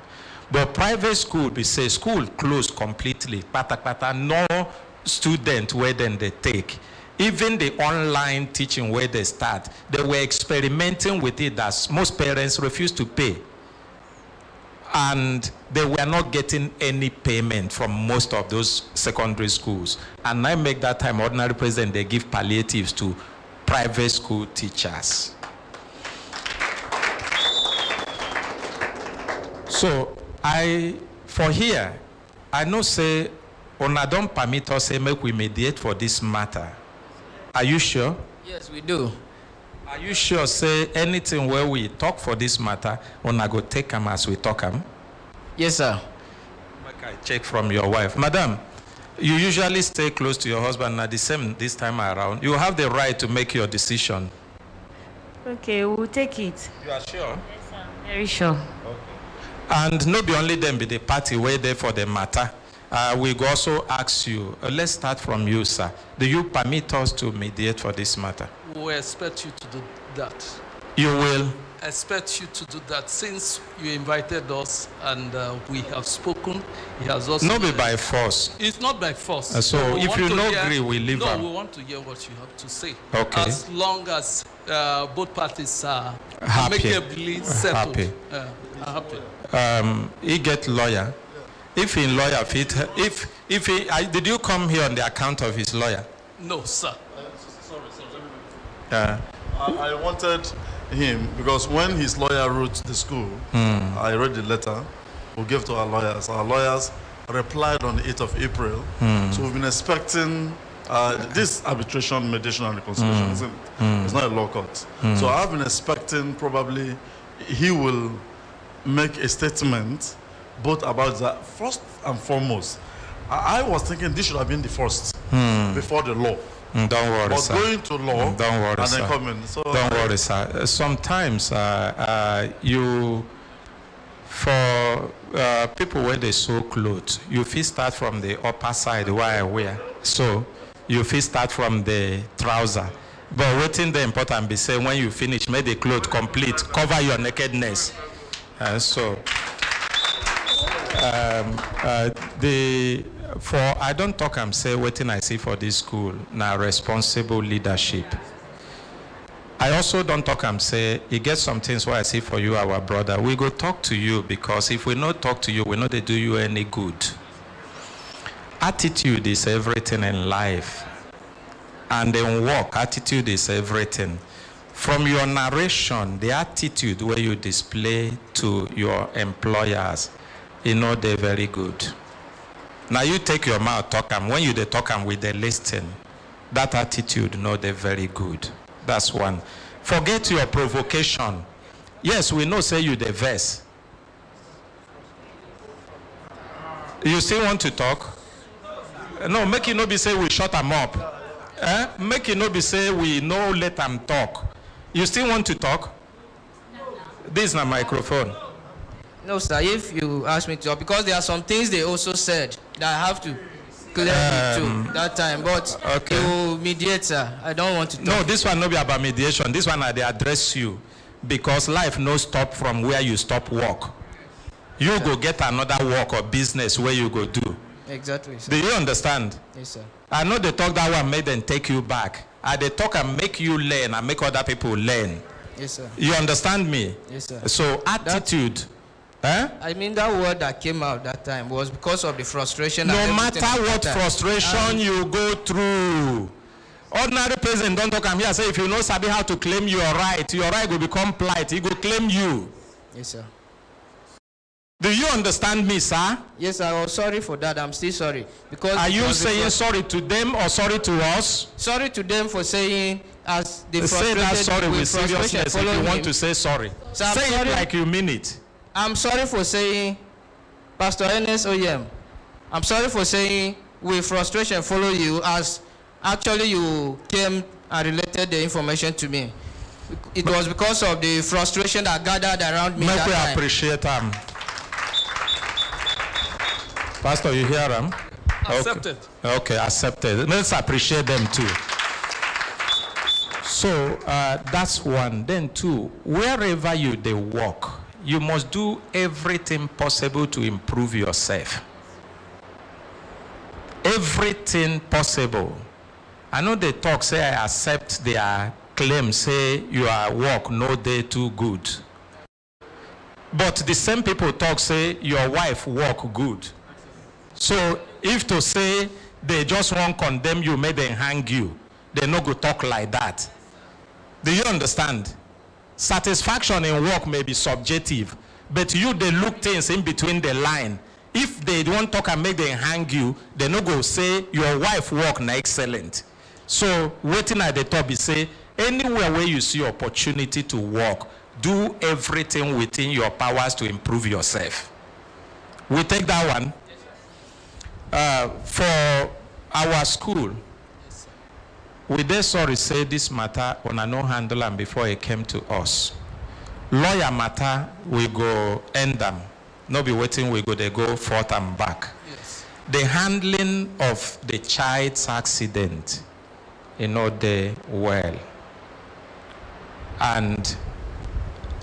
But private school, we say school closed completely. Pata, no student where then they take. Even the online teaching where they start, they were experimenting with it that most parents refused to pay. And they were not getting any payment from most of those secondary schools. And I make that time ordinary president, they give palliatives to private school teachers. So for here, I know say, Ona don't permit us say make we mediate for this matter. Are you sure? Yes, we do. Are you sure say anything where we talk for this matter, Ona go take them as we talk them? Yes, sir. Make I check from your wife. Madam, you usually stay close to your husband at the same this time around. You have the right to make your decision. Okay, we'll take it. You are sure? Yes, sir. Very sure. Okay. And not be only them be the party way there for the matter. We go also ask you, let's start from you, sir. Do you permit us to mediate for this matter? We expect you to do that. You will? Expect you to do that since you invited us and we have spoken. He has also. Not be by force. It's not by force. So if you don't agree, we leave. No, we want to hear what you have to say. Okay. As long as both parties are amicably settled. Happy. Happy. He get lawyer. If in lawyer fit, if he, did you come here on the account of his lawyer? No, sir. Sorry. I wanted him because when his lawyer wrote the school, I read the letter we gave to our lawyers. Our lawyers replied on the 8th of April. So we've been expecting this arbitration, mediation, and reconciliation, isn't it? It's not a law court. So I've been expecting probably he will make a statement both about that. First and foremost, I was thinking this should have been the first before the law. Don't worry, but sir. Going to law, don't worry, and sir. then come in. So don't worry, sir. Sometimes for people where they sew clothes, you feel start from the upper side where I wear. So you feel start from the trouser. But waiting the important be say when you finish, make the clothes complete, cover your nakedness. I don't talk and say waiting I see for this school now responsible leadership. I also don't talk and say it gets some things where I see for you, our brother. We go talk to you because if we not talk to you, we know they do you any good. Attitude is everything in life. And in work, attitude is everything. From your narration, the attitude where you display to your employers, you know they're very good. Now you take your mouth, talk them. When you they talk them with the listen, that attitude, know they're very good. That's one. Forget your provocation. Yes, we know say you the verse. You still want to talk? No, make it not be say we shut them up. Make it not be say we no let them talk. You still want to talk? This is not microphone. No, sir, if you ask me to, because there are some things they also said that I have to clear to that time, but okay. You mediate, sir. I don't want to talk. No, this one not be about mediation. This one they address you because life no stop from where you stop work. You go get another work or business where you go do. Exactly, sir. Do you understand? Yes, sir. I know they talk that one made them take you back. They talk and make you learn and make other people learn. Yes, sir. You understand me? Yes, sir. So attitude I mean, that word that came out that time was because of the frustration. No matter what frustration you go through, ordinary person don't talk. I'm here say if you know sabi how to claim your right will become plight. He will claim you. Yes, sir. Do you understand me, sir? Yes, I was sorry for that. I'm still sorry. Because are you saying sorry to them or sorry to us? Sorry to them for saying as they say that sorry with seriousness if you want to say sorry. So say it like you mean it. I'm sorry for saying, Pastor Ernest Oyem, I'm sorry for saying with frustration follow you as actually you came and related the information to me. It was because of the frustration that gathered around me that time. Appreciate them. Pastor, you hear them? Accepted. Okay, accepted. Let's appreciate them too. So that's one. Then two, wherever you they work, you must do everything possible to improve yourself. Everything possible. I know they talk, say I accept their claim, say your work no day too good. But the same people talk, say your wife work good. So if to say they just won't condemn you, may they hang you, they no go talk like that. Do you understand? Satisfaction in work may be subjective, but you they look things in between the line. If they don't talk and make them hang you, they no go say your wife work na excellent. So waiting at the top is say anywhere where you see opportunity to work, do everything within your powers to improve yourself. We take that one. For our school, we did sorry say this matter on a no handle and before it came to us. Lawyer matter, we go end them. No be waiting, we go, they go forth and back. Yes. The handling of the child's accident, they well. And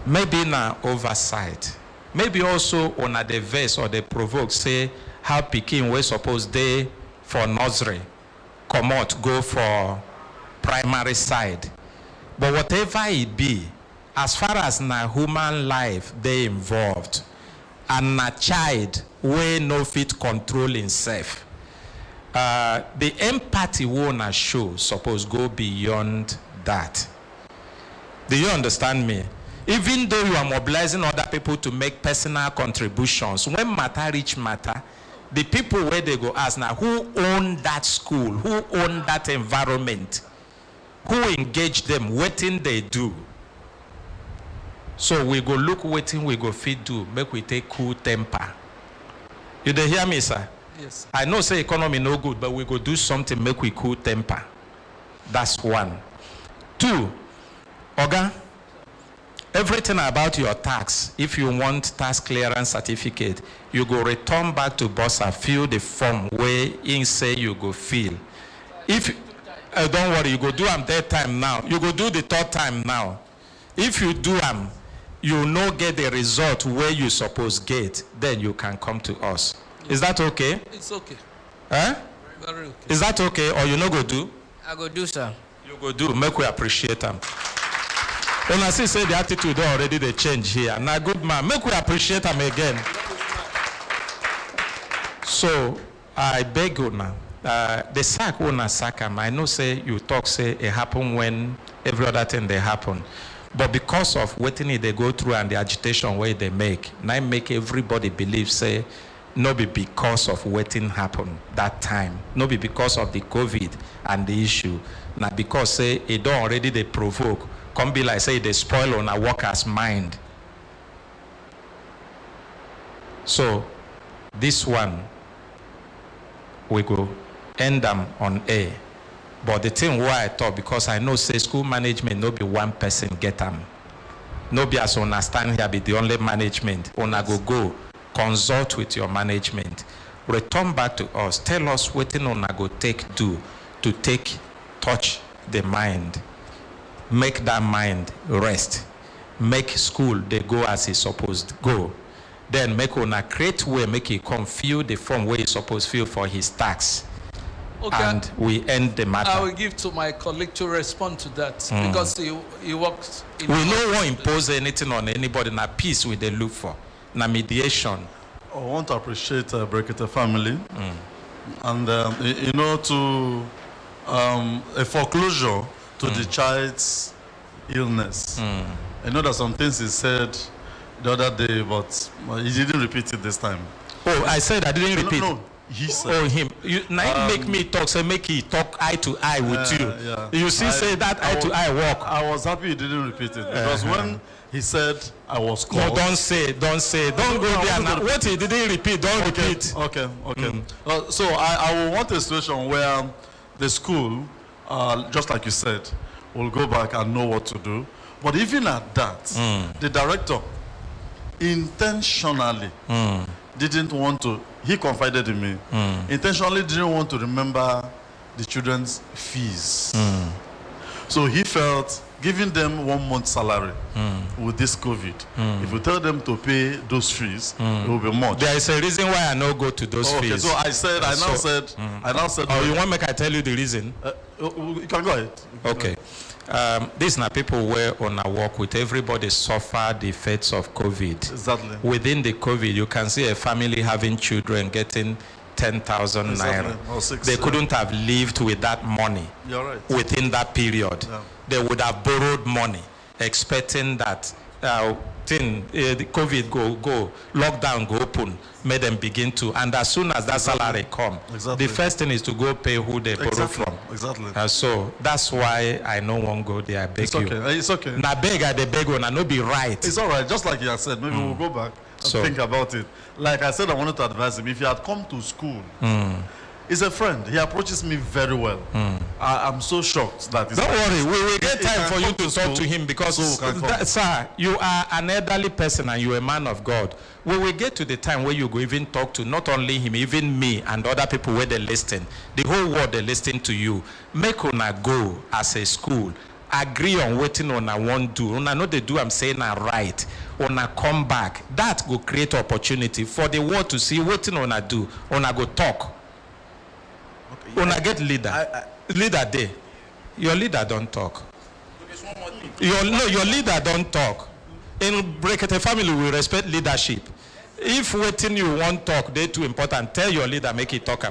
maybe na oversight. Maybe also on a the verse or the provoke say how pikin we suppose they for nursery come out go for primary side. But whatever it be, as far as na human life they involved and na child we no fit control himself, the empathy we wanna show suppose go beyond that. Do you understand me? Even though you are mobilizing other people to make personal contributions, when matter reach matter, the people where they go ask now, who own that school? Who own that environment? Who engage them? What thing they do? So we go look what thing we go fit do, make we take cool temper. You dey hear me, sir? Yes. I know say economy no good, but we go do something make we cool temper. That's one. Two, Oga, everything about your tax, if you want tax clearance certificate, you go return back to Bossa, fill the form where in say you go fill. If don't worry, you go do them third time now. You go do the third time now. If you do them, you no get the result where you suppose get, then you can come to us. Is that okay? It's okay. Huh? Very okay. Is that okay, or you no go do? I go do, sir. You go do. Make we appreciate them. When I see say the attitude already they change here. Now good man, make we appreciate them again. So I beg you now. The sack una sack am. I know say you talk say it happen when every other thing they happen. But because of what they go through and the agitation where they make, now make everybody believe say no be because of what happened that time. No be because of the COVID and the issue. Now because say it don't already they provoke. Come be like say they spoil on a worker's mind. So this one we go end them on A. But the thing why I thought, because I know say school management no be one person get them. No be as understand here be the only management. Una go consult with your management. Return back to us. Tell us what una go take do to take touch the mind. Make that mind rest. Make school they go as it's supposed to go. Then make una create way, make it come fill the form where he's supposed to fill for his tax. Okay. And we end the matter. I will give to my colleague to respond to that because he works. We no want impose anything on anybody. Na peace we they look for. na mediation. I want to appreciate Brekete family. And, you know, to a foreclosure to the child's illness. I know that some things he said the other day, but he didn't repeat it this time. Oh, I said I didn't repeat. No, he said. Oh, him. You now make me talk. Say make he talk eye to eye with you. Yeah. You see, say that eye to eye walk. I was happy he didn't repeat it because when he said I was called. No, don't say. Don't go there now. What he didn't repeat, don't repeat. Okay. So I will want a situation where the school, just like you said, will go back and know what to do. But even at that, the director intentionally didn't want to, he confided in me, intentionally didn't want to remember the children's fees. So he felt giving them 1 month's salary with this COVID, if we tell them to pay those fees, it will be much. There is a reason why I no go to those fees. So I now said. Oh, you want me to tell you the reason? You can go ahead. Okay. These are people where on a walk with everybody suffer the effects of COVID. Exactly. Within the COVID, you can see a family having children getting 10,000 naira. Or 6, they couldn't have lived with that money. You're right. Within that period. Yeah. They would have borrowed money, expecting that the COVID go, lockdown go open, made them begin to, and as soon as that salary come, the first thing is to go pay who they borrow from. Exactly. So that's why I no one go there. I beg you. It's okay. Na beg I beg you, na no be right. It's all right. Just like you have said, maybe we'll go back and think about it. Like I said, I wanted to advise him. If he had come to school, he's a friend. He approaches me very well. I'm so shocked that. Don't worry, we will get time for you to talk to him because, sir, you are an elderly person and you're a man of God. We will get to the time where you go even talk to not only him, even me and other people where they listen. The whole world they listen to you. Make una go as a school. Agree on waiting on a one do. Una know they do. I'm saying na right. Una come back. That will create opportunity for the world to see waiting on a do. Una go talk. Una get leader. Leader there. Your leader don't talk. Your leader don't talk. In Brekete family, we respect leadership. If waiting you won't talk, they too important. Tell your leader, make it talk.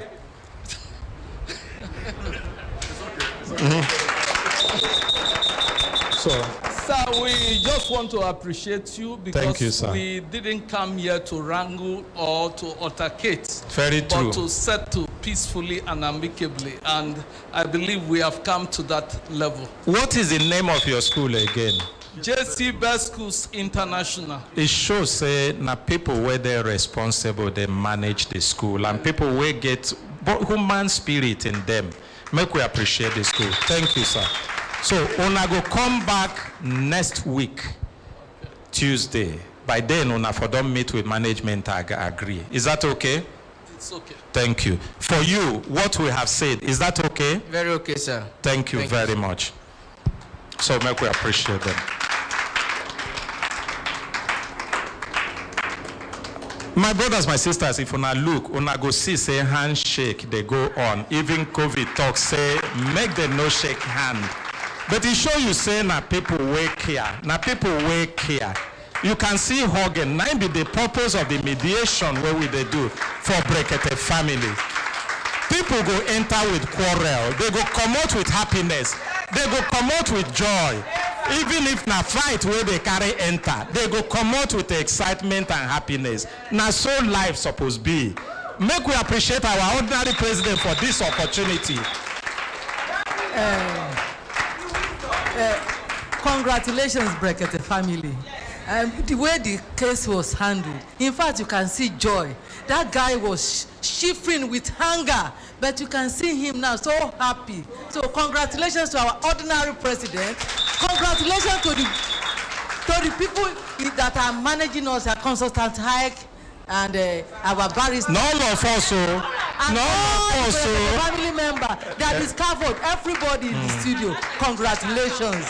So, sir, we just want to appreciate you because thank you, sir. We didn't come here to wrangle or to altercate. Very true. But to settle peacefully and amicably. And I believe we have come to that level. What is the name of your school again? JC Best Schools International. It shows say na people where they're responsible, they manage the school, and people where get human spirit in them. Make we appreciate the school. Thank you, sir. So una go come back next week, Tuesday. By then, una for don't meet with management agree. Is that okay? It's okay. Thank you. For you, what we have said, is that okay? Very okay, sir. Thank you very much. So make we appreciate them. My brothers, my sisters, if una look, una go see say handshake, they go on. Even COVID talk say make them no shake hand. But it show you say na people wake here. Na people wake here. You can see hugging. Now be the purpose of the mediation where we they do for Brekete family. People go enter with quarrel. They go come out with happiness. They go come out with joy. Even if na fight where they carry enter, they go come out with excitement and happiness. Now so life supposed be. Make we appreciate our ordinary president for this opportunity. Congratulations, Brekete family. The way the case was handled, in fact, you can see joy. That guy was shivering with hunger, but you can see him now so happy. So congratulations to our ordinary president. Congratulations to the people that are managing us, our consultant hike, and our barrister. None of us, and all the family member that is covered, everybody in the studio. Congratulations.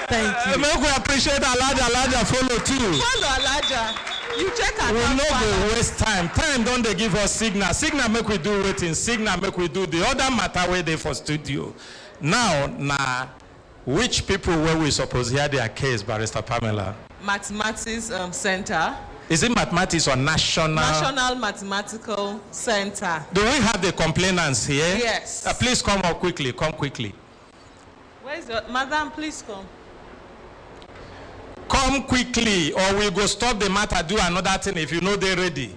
Thank you. Make we appreciate Alaja follow too. Follow Alaja. You check out. We no go waste time. Time don't they give us signal. Signal make we do waiting. Signal make we do the other matter where they for studio. Now, which people were we supposed to hear their case, Barrister Pamela? Mathematics Center. Is it mathematics or national? National Mathematical Center. Do we have the complainants here? Yes. Please come up quickly. Come quickly. Where is your madam? Please come. Come quickly, or we go stop the matter. Do another thing if you know they're ready.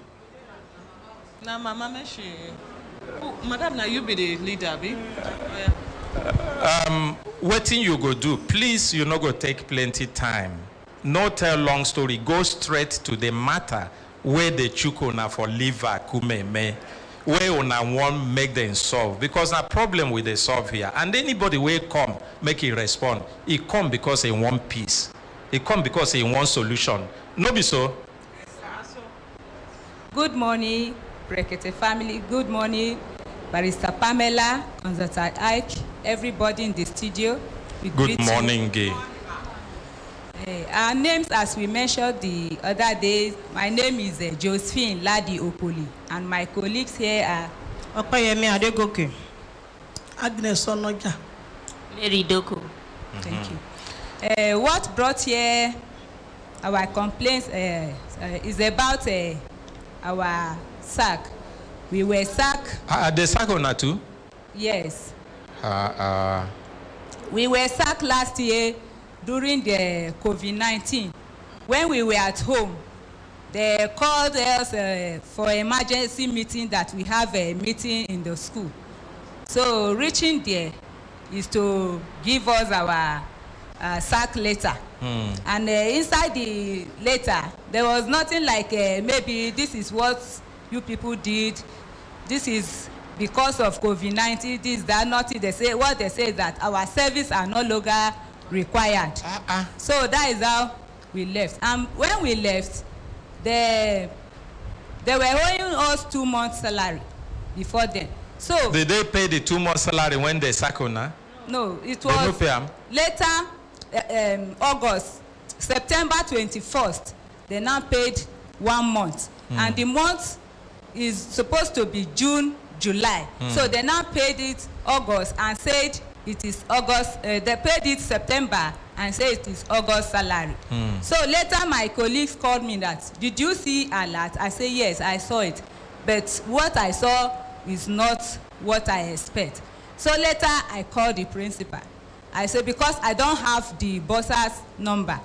Now, Mama, she. Madam, now you be the leader, be. What thing you go do? Please, you no go take plenty time. No tell long story. Go straight to the matter where the chukuna for liver kumeme, where una want make them solve, because a problem with the solve here. And anybody will come make it respond. It come because he want peace. It come because he want solution. No be so. Good morning, Brekete family. Good morning, Barrister Pamela, Consultant Ike, everybody in the studio. Good morning, Gay. Our names, as we mentioned the other day, my name is Josephine Ladi Opoli, and my colleagues here are Opayemi Adegoke, Agnes Onoja, Mary Doko. Thank you. What brought here our complaints is about our sack. We were sacked. The sack on too? Yes. We were sacked last year during the COVID-19. When we were at home, they called us for emergency meeting that we have a meeting in the school. So reaching there is to give us our sack letter. And inside the letter, there was nothing like maybe this is what you people did. This is because of COVID-19, this, that, nothing. They say, what they say is that our service are no longer required. So that is how we left. And when we left, they were owing us 2 months salary before then. So did they pay the 2 months salary when they sack on? No, it was later, August, September 21st, they now paid 1 month. And the month is supposed to be June, July. So they now paid it August and said it is August. They paid it September and said it is August salary. So later my colleagues called me that, did you see alert? I say yes, I saw it. But what I saw is not what I expect. So later I called the principal. I said, because I don't have the boss's number.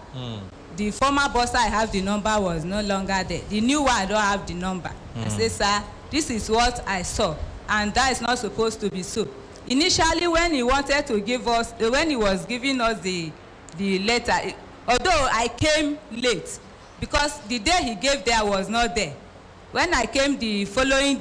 The former boss I have the number was no longer there. The new one I don't have the number. I said, sir, this is what I saw, and that is not supposed to be so. Initially, when he wanted to give us, when he was giving us the letter, although I came late, because the day he gave there was not there. When I came the following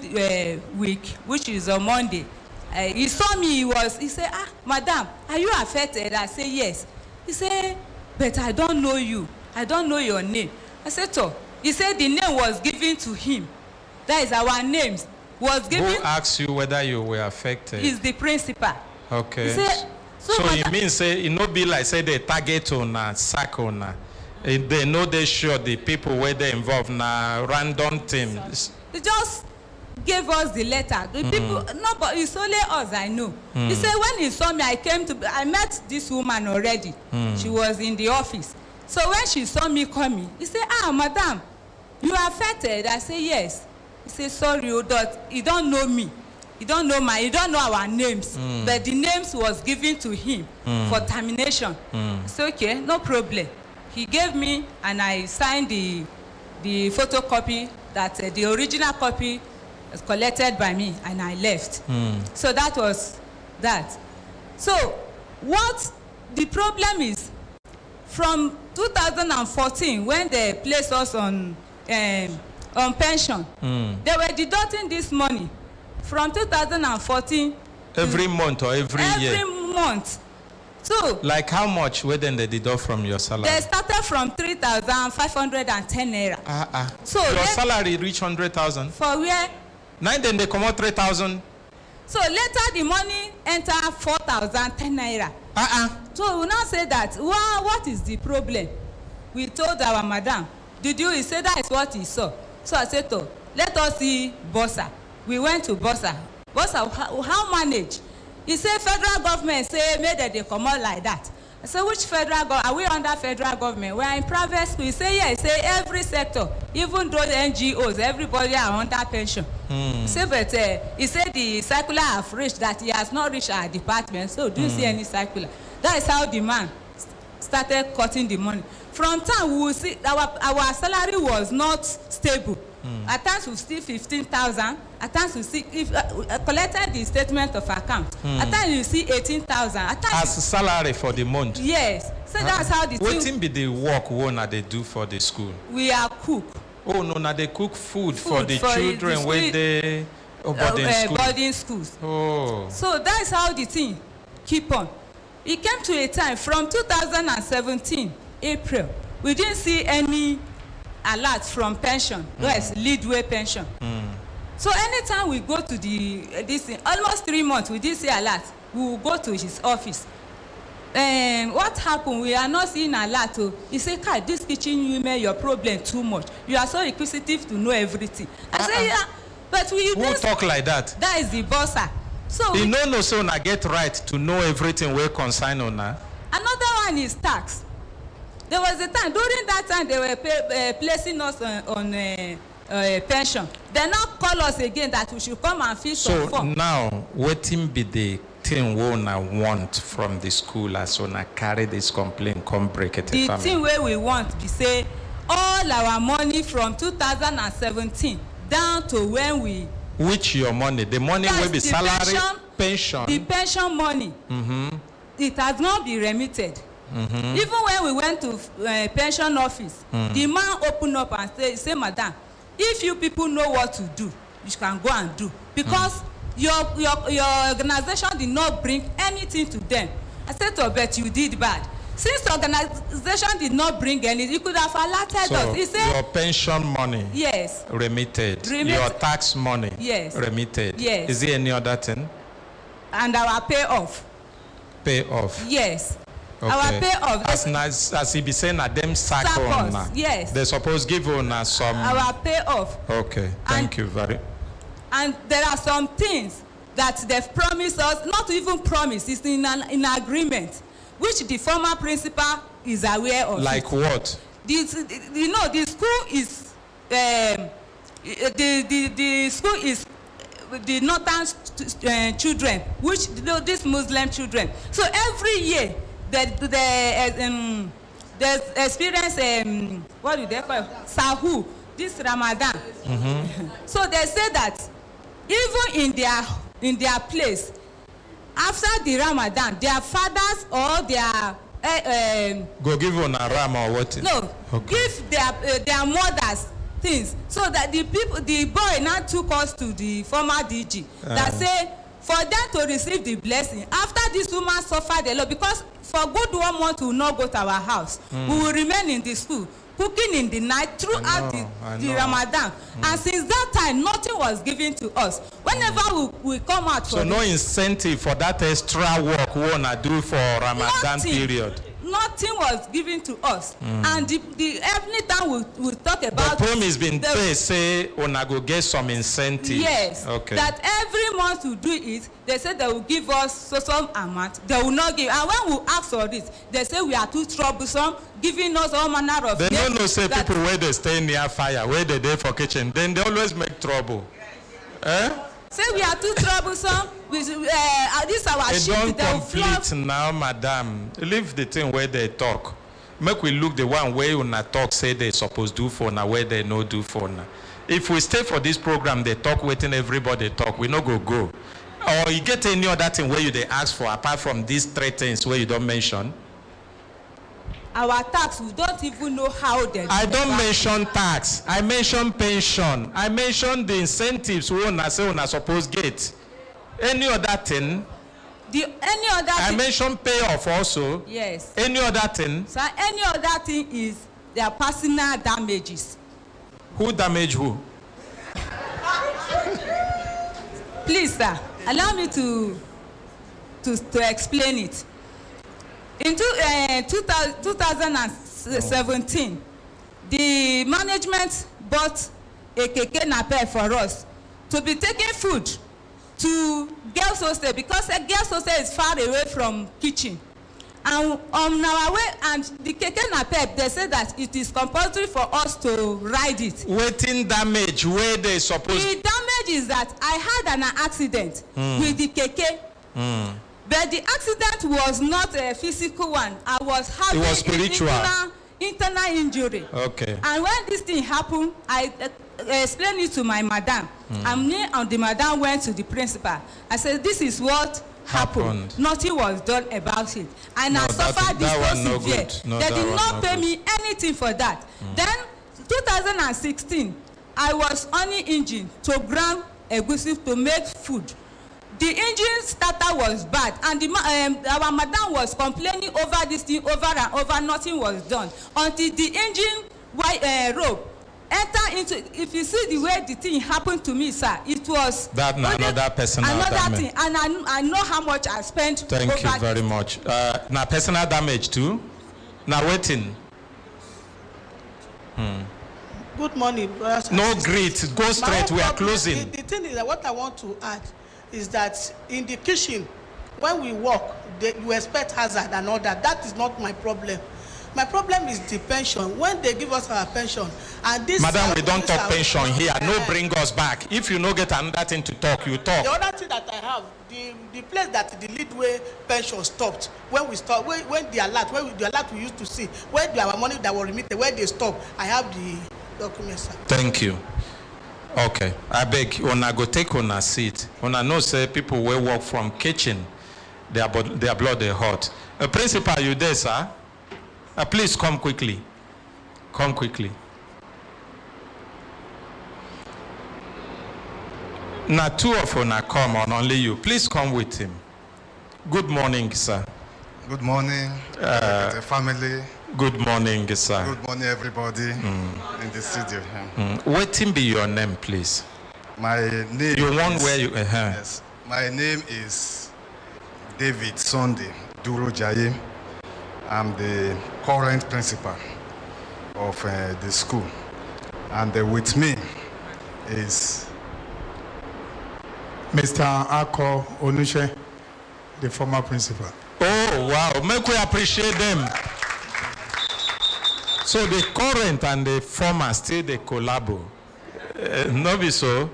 week, which is on Monday, he saw me, he said, madam, are you affected? I said, yes. He said, but I don't know you. I don't know your name. I said, so. He said the name was given to him. That is our names. Was given. Who asked you whether you were affected? Is the principal. Okay. He said, so it means say it no be like say they target on a sack on. They know they sure the people where they involved na random things. He just gave us the letter. The people, no, but it's only us I know. He said when he saw me, I met this woman already. She was in the office. So when she saw me coming, he said, madam, you are affected? I said, yes. He said, sorry, you don't know me. You don't know you don't know our names. But the names was given to him for termination. It's okay, no problem. He gave me, and I signed the photocopy that the original copy was collected by me, and I left. So that was that. So what the problem is, from 2014, when they placed us on pension, they were deducting this money from 2014. Every month or every year? Every month. So, like how much were then they deduct from your salary? They started from 3,510 naira. So your salary reached 100,000? For where? Now then they come out 3,000? So later the money enter 4,010 naira. So we now say that, well, what is the problem? We told our madam, did you? He said that is what he saw. So I said, oh, let us see Bossa. We went to Bossa. Bossa, how manage? He said federal government say maybe they come out like that. I say, which federal government? Are we under federal government? We are in private school. He say, yes. He say, every sector, even those NGOs, everybody are under pension. He say, but he said the circular have reached that he has not reached our department. So do you see any circular? That is how the man started cutting the money. From time we will see our salary was not stable. At times we see 15,000. At times we see if collected the statement of account. At times you see 18,000. As salary for the month. Yes. So that's how the Wetin be the work una dey do for the school? We are cook. Oh no, na they cook food for the children when they boarding schools. Oh. So that's how the thing keep on. It came to a time from 2017 April, we didn't see any alert from pension. Yes, leadway pension. So anytime we go to this almost 3 months we didn't see alert, we will go to his office. What happened? We are not seeing alert. He say, "Kai, this kitchen women, your problem too much. You are so inquisitive to know everything." I say, "Yeah, but we." Who talk like that? That is the bosser. So you know, so na get right to know everything wey concern una. Another one is tax. There was a time during that time they were placing us on pension. They now call us again that we should come and fill some form. So now, wetin be the thing wey una want from the school as una carry this complaint come Brekete family? The thing wey we want be say all our money from 2017 down to when we. Which your money? The money wey be salary, pension. The pension money. It has not been remitted. Even when we went to pension office, the man opened up and say, "Madam, if you people know what to do, you can go and do, because your organization did not bring anything to them." I said, "Oh, but you did bad. Since the organization did not bring anything, you could have alerted us." He said, your pension money, yes, remitted. Your tax money, yes, remitted. Yes. Is there any other thing? And our payoff. Payoff. Yes. Okay. Our payoff. As he be saying, at them sack on. Yes. They suppose give on some. Our payoff. Okay. Thank you very. And there are some things that they've promised us, not even promise, it's in agreement, which the former principal is aware of. Like what? The school is the school is the northern children, which these Muslim children. So every year they experience what do they call it? Sahu, this Ramadan. So they say that even in their place, after the Ramadan, their fathers or their go give on a ram or what? No, okay. Give their mothers things, so that the boy now took us to the former DG that say for them to receive the blessing after this woman suffered a lot, because for good 1 month we will not go to our house. We will remain in the school cooking in the night throughout the Ramadan. And since that time nothing was given to us. Whenever we come out for no incentive for that extra work we wanna do for Ramadan period. Nothing was given to us. And every time we talk about the promise been paid, say una go get some incentive. Yes. Okay. That every month we do it, they say they will give us some amount. They will not give. And when we ask for this, they say we are too troublesome, giving us all manner of. They don't know say people where they stay near fire, where they dey for kitchen, then they always make trouble. Say we are too troublesome. This our shift. It don't complete now, madam. Leave the thing where they talk. Make we look the one where una talk say they supposed do for now, where they no do for now. If we stay for this program, they talk waiting everybody talk. We no go. Or you get any other thing where you they ask for apart from these 3 things where you don't mention. Our tax, we don't even know how they. I don't mention tax. I mention pension. I mention the incentives we una say una supposed get. Any other thing? I mention payoff also. Yes. Any other thing? So any other thing is their personal damages. Who damage who? Please, sir, allow me to explain it. In 2017, the management bought a keke napep for us to be taking food to girls' hostel, because a girls' hostel is far away from kitchen. And on our way, and the keke napep, they say that it is compulsory for us to ride it. Waiting damage where they supposed. The damage is that I had an accident with the keke. But the accident was not a physical one. I was having internal injury. Okay. And when this thing happened, I explained it to my madam. And me and the madam went to the principal. I said, this is what happened. Nothing was done about it. And I suffered this so severe. They did not pay me anything for that. Then, 2016, I was on the engine to grind egusi to make food. The engine starter was bad, and our madam was complaining over this thing over and over. Nothing was done until the engine rope enter into. If you see the way the thing happened to me, sir, it was that another personal another damage. thing, and I know how much I spent. Thank you very much. Now personal damage too. Now waiting. Good morning, brothers. No greet. Go straight. We are closing. The thing is that what I want to add is that in the kitchen, when we work, you expect hazard and all that. That is not my problem. My problem is the pension. When they give us our pension, and this. Madam, we don't talk pension here. No, bring us back. If you no get another thing to talk, you talk. The other thing that I have, the place that the leadway pension stopped, when we stop, when the alert we used to see, when our money that was remitted, when they stop, I have the documents. Sir. Thank you. Okay, I beg una go take una seat. Una know say people will work from kitchen, their blood they hot. Principal, you there, sir? Please come quickly. Come quickly. Now two of una come on, only you. Please come with him. Good morning, sir. Good morning, the family. Good morning, sir. Good morning, everybody in the studio. What be your name, please? My name. You want where you? Yes. My name is David Sunday Duro Jaye. I'm the current principal of the school, and with me is Mr. Ako Onushe, the former principal. Oh wow! Make we appreciate them. So the current and the former still the collabo. No be so.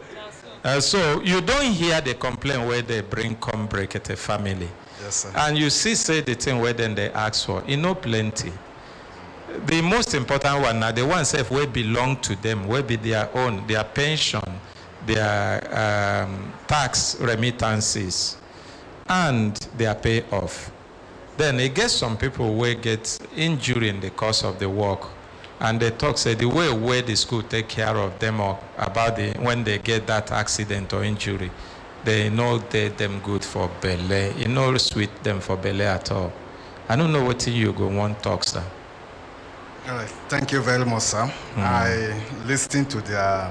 So you don't hear the complaint where they bring come Brekete family. Yes, sir. And you see say the thing where then they ask for. You know plenty. The most important one now, the ones that will belong to them, will be their own, their pension, their tax remittances, and their payoff. Then it gets some people will get injury in the course of the work, and they talk say the way where the school take care of them or about when they get that accident or injury, they know they them good for belly. You know sweet them for belly at all. I don't know what you go want talk, sir. All right. Thank you very much, sir. I listened to their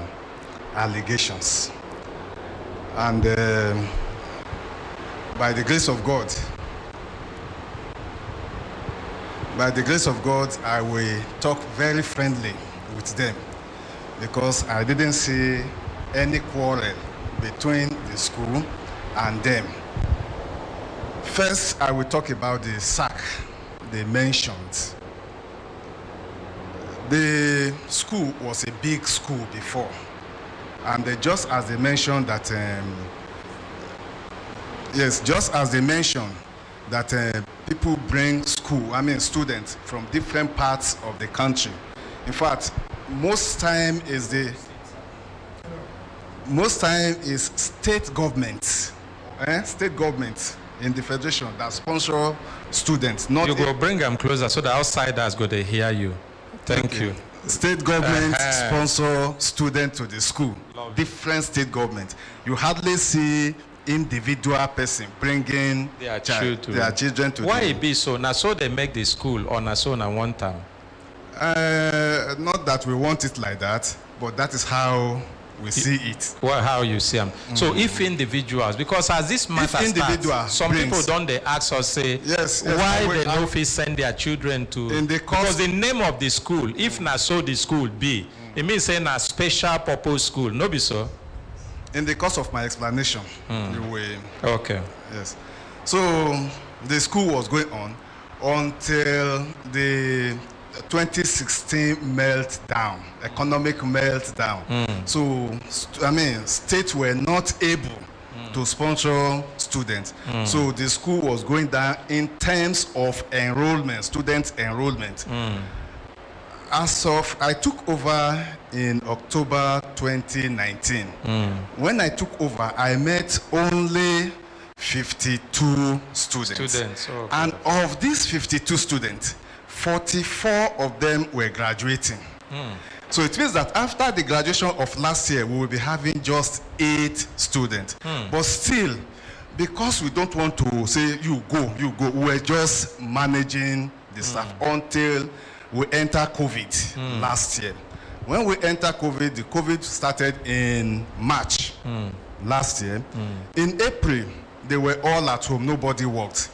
allegations, and by the grace of God, I will talk very friendly with them, because I didn't see any quarrel between the school and them. First, I will talk about the sack they mentioned. The school was a big school before, and just as they mentioned that, people bring students from different parts of the country. In fact, most time is state government in the federation that sponsor students. Not you go bring them closer so the outsiders go to hear you. Thank you. State government sponsor students to the school. Different state government. You hardly see individual person bringing their children to. Why it be so? Now so they make the school or na so na one time. Not that we want it like that, but that is how we see it. Well, how you see them. So if individuals, because as this matter starts, some people don't they ask us say, why they no fit send their children to, because the name of the school, if na so the school be, it means saying a special purpose school, no be so? In the course of my explanation, you will. Okay. Yes. So the school was going on until the 2016 meltdown, economic meltdown. So, states were not able to sponsor students. So the school was going down in terms of enrollment, student enrollment. I took over in October 2019. When I took over, I met only 52 students. And of these 52 students, 44 of them were graduating. So it means that after the graduation of last year, we will be having just 8 students. But still, because we don't want to say, you go, we're just managing the staff until we enter COVID last year. When we enter COVID, the COVID started in March last year. In April, they were all at home, nobody worked.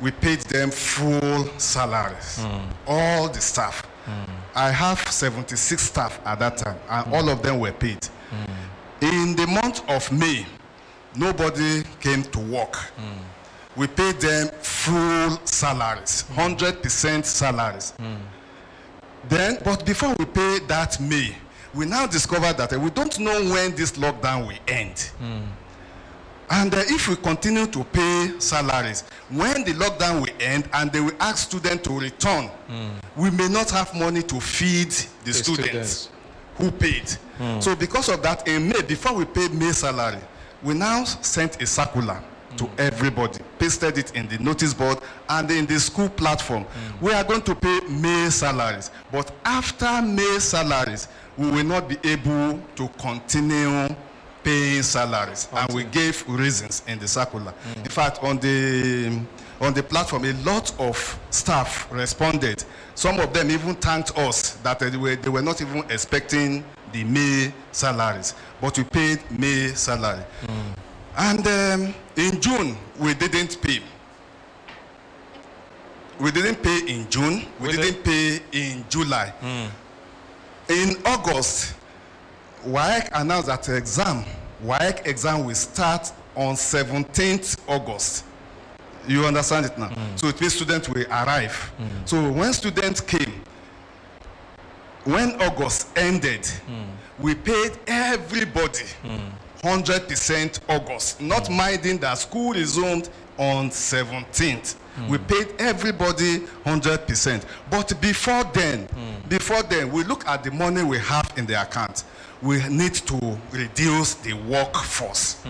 We paid them full salaries, all the staff. I have 76 staff at that time, and all of them were paid. In the month of May, nobody came to work. We paid them full salaries, 100% salaries. Then, but before we pay that May, we now discovered that we don't know when this lockdown will end. And if we continue to pay salaries, when the lockdown will end and they will ask students to return, we may not have money to feed the students who paid. So because of that, in May, before we paid May salary, we now sent a circular to everybody, pasted it in the notice board and in the school platform. We are going to pay May salaries, but after May salaries, we will not be able to continue paying salaries. And we gave reasons in the circular. In fact, on the platform, a lot of staff responded. Some of them even thanked us that they were not even expecting the May salaries, but we paid May salary. And in June, we didn't pay. We didn't pay in June. We didn't pay in July. In August, WAEC announced that WAEC exam will start on 17th August. You understand it now? So it means students will arrive. So when students came, when August ended, we paid everybody 100% August, not minding that school resumed on 17th. We paid everybody 100%. But before then, we look at the money we have in the account. We need to reduce the workforce.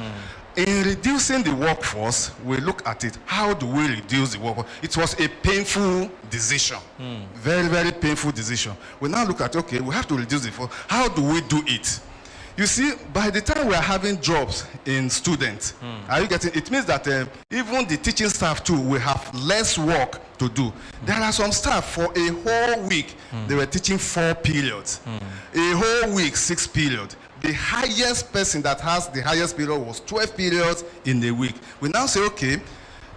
In reducing the workforce, we look at it. How do we reduce the workforce? It was a painful decision. Very, very painful decision. We now look at, okay, we have to reduce the workforce. How do we do it? You see, by the time we are having jobs in students, are you getting? It means that even the teaching staff too will have less work to do. There are some staff for a whole week, they were teaching 4 periods. A whole week, 6 periods. The highest person that has the highest period was 12 periods in a week. We now say, okay,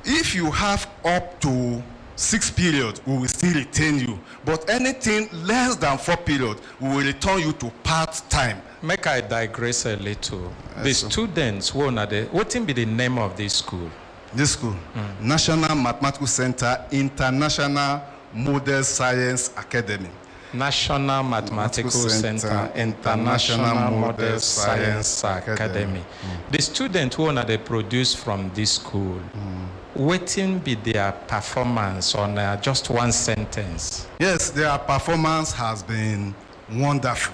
if you have up to 6 periods, we will still retain you. But anything less than 4 periods, we will return you to part-time. Make I digress a little. The students, what will be the name of this school? This school, National Mathematical Center, International Model Science Academy. National Mathematical Center, International Model Science Academy. The students who they produce from this school, what will be their performance on just one sentence? Yes, their performance has been wonderful.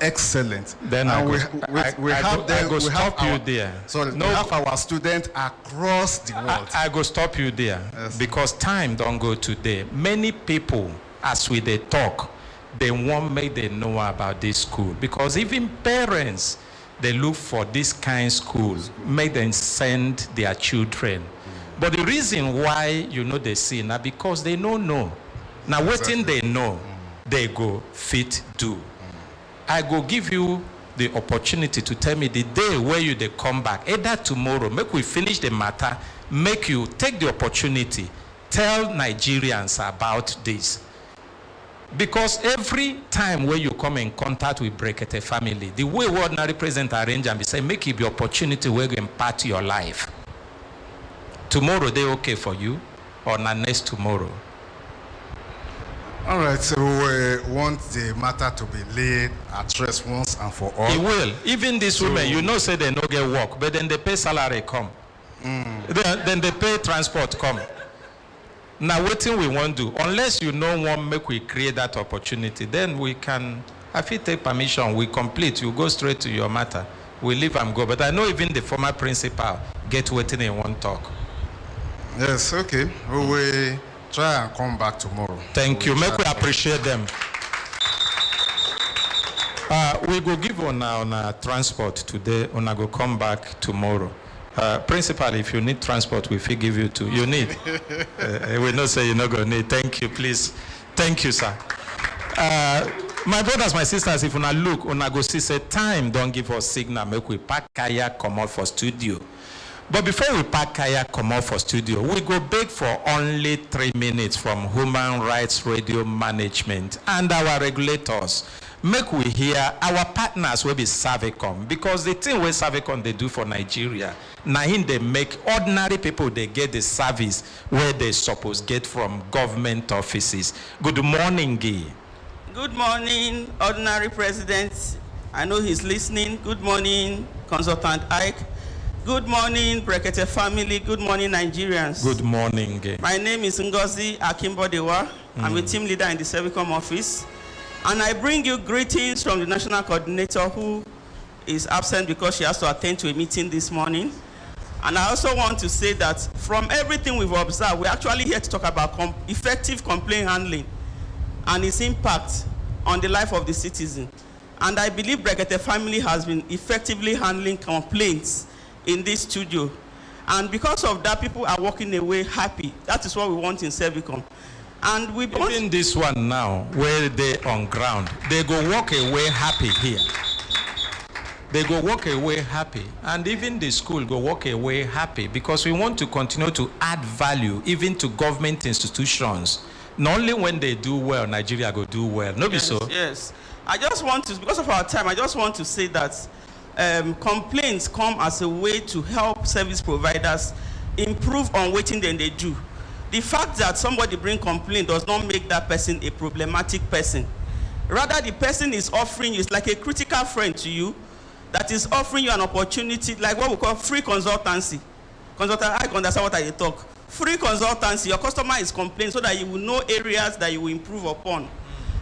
Excellent. Then we have our students across the world. I go stop you there, because time don't go today. Many people, as we they talk, they won't make them know about this school, because even parents, they look for this kind of school, make them send their children. But the reason why they see now, because they don't know. Now waiting they know, they go fit do. I go give you the opportunity to tell me the day where they come back, either tomorrow, make we finish the matter, make you take the opportunity, tell Nigerians about this. Because every time when you come in contact with Brekete family, the way we ordinary present arrange and say, make it the opportunity where you impart your life. Tomorrow they okay for you, or not next tomorrow. right, so we want the matter to be laid at rest once and for all. It will. Even these women, you know, say they no get work, but then they pay salary come. Then they pay transport come. Now, what thing we want to do? Unless you know one, make we create that opportunity, then we can, if you take permission, we complete, you go straight to your matter. We leave and go. But I know even the former principal get waiting in one talk. Yes, okay. We will try and come back tomorrow. Thank you. Make we appreciate them. We go give on our transport today, and I go come back tomorrow. Principal, if you need transport, we will give you too. You need. We not say you're not going to need. Thank you, please. Thank you, sir. My brothers, my sisters, if una look, una go see say time don't give us signal, make we pack kaya come out for studio. But before we pack kaya come out for studio, we go beg for only 3 minutes from Human Rights Radio Management and our regulators. Make we hear our partners will be Servicom, because the thing where Servicom they do for Nigeria, now they make ordinary people, they get the service where they suppose get from government offices. Good morning, Guy. Good morning, ordinary president. I know he's listening. Good morning, consultant Ike. Good morning, Brekete family. Good morning, Nigerians. Good morning. My name is Ngozi Akimbodewa. I'm a team leader in the Servicom office. And I bring you greetings from the national coordinator who is absent because she has to attend to a meeting this morning. And I also want to say that from everything we've observed, we're actually here to talk about effective complaint handling and its impact on the life of the citizen. And I believe Brekete family has been effectively handling complaints in this studio. And because of that, people are walking away happy. That is what we want in Servicom. And we even this one now, where they on ground, they go walk away happy here. They go walk away happy. And even the school go walk away happy, because we want to continue to add value even to government institutions. Not only when they do well, Nigeria go do well. No, be so? Yes. I just want to, because of our time, I just want to say that complaints come as a way to help service providers improve on what they do. The fact that somebody bring complaint does not make that person a problematic person. Rather, the person is offering you, it's like a critical friend to you that is offering you an opportunity, like what we call free consultancy. Consultant, I understand what I talk. Free consultancy, your customer is complaining so that you will know areas that you will improve upon.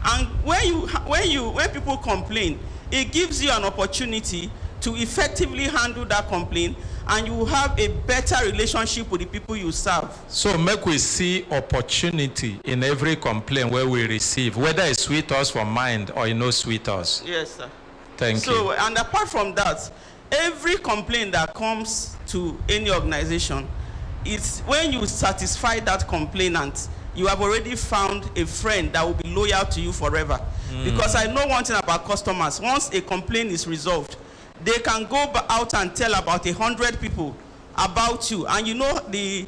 And when people complain, it gives you an opportunity to effectively handle that complaint, and you will have a better relationship with the people you serve. So make we see opportunity in every complaint where we receive, whether it's sweet us from mind or it no sweet us. Yes, sir. Thank you. So, and apart from that, every complaint that comes to any organization, it's when you satisfy that complainant, you have already found a friend that will be loyal to you forever. Because I know one thing about customers. Once a complaint is resolved, they can go out and tell about 100 people about you. And you know what we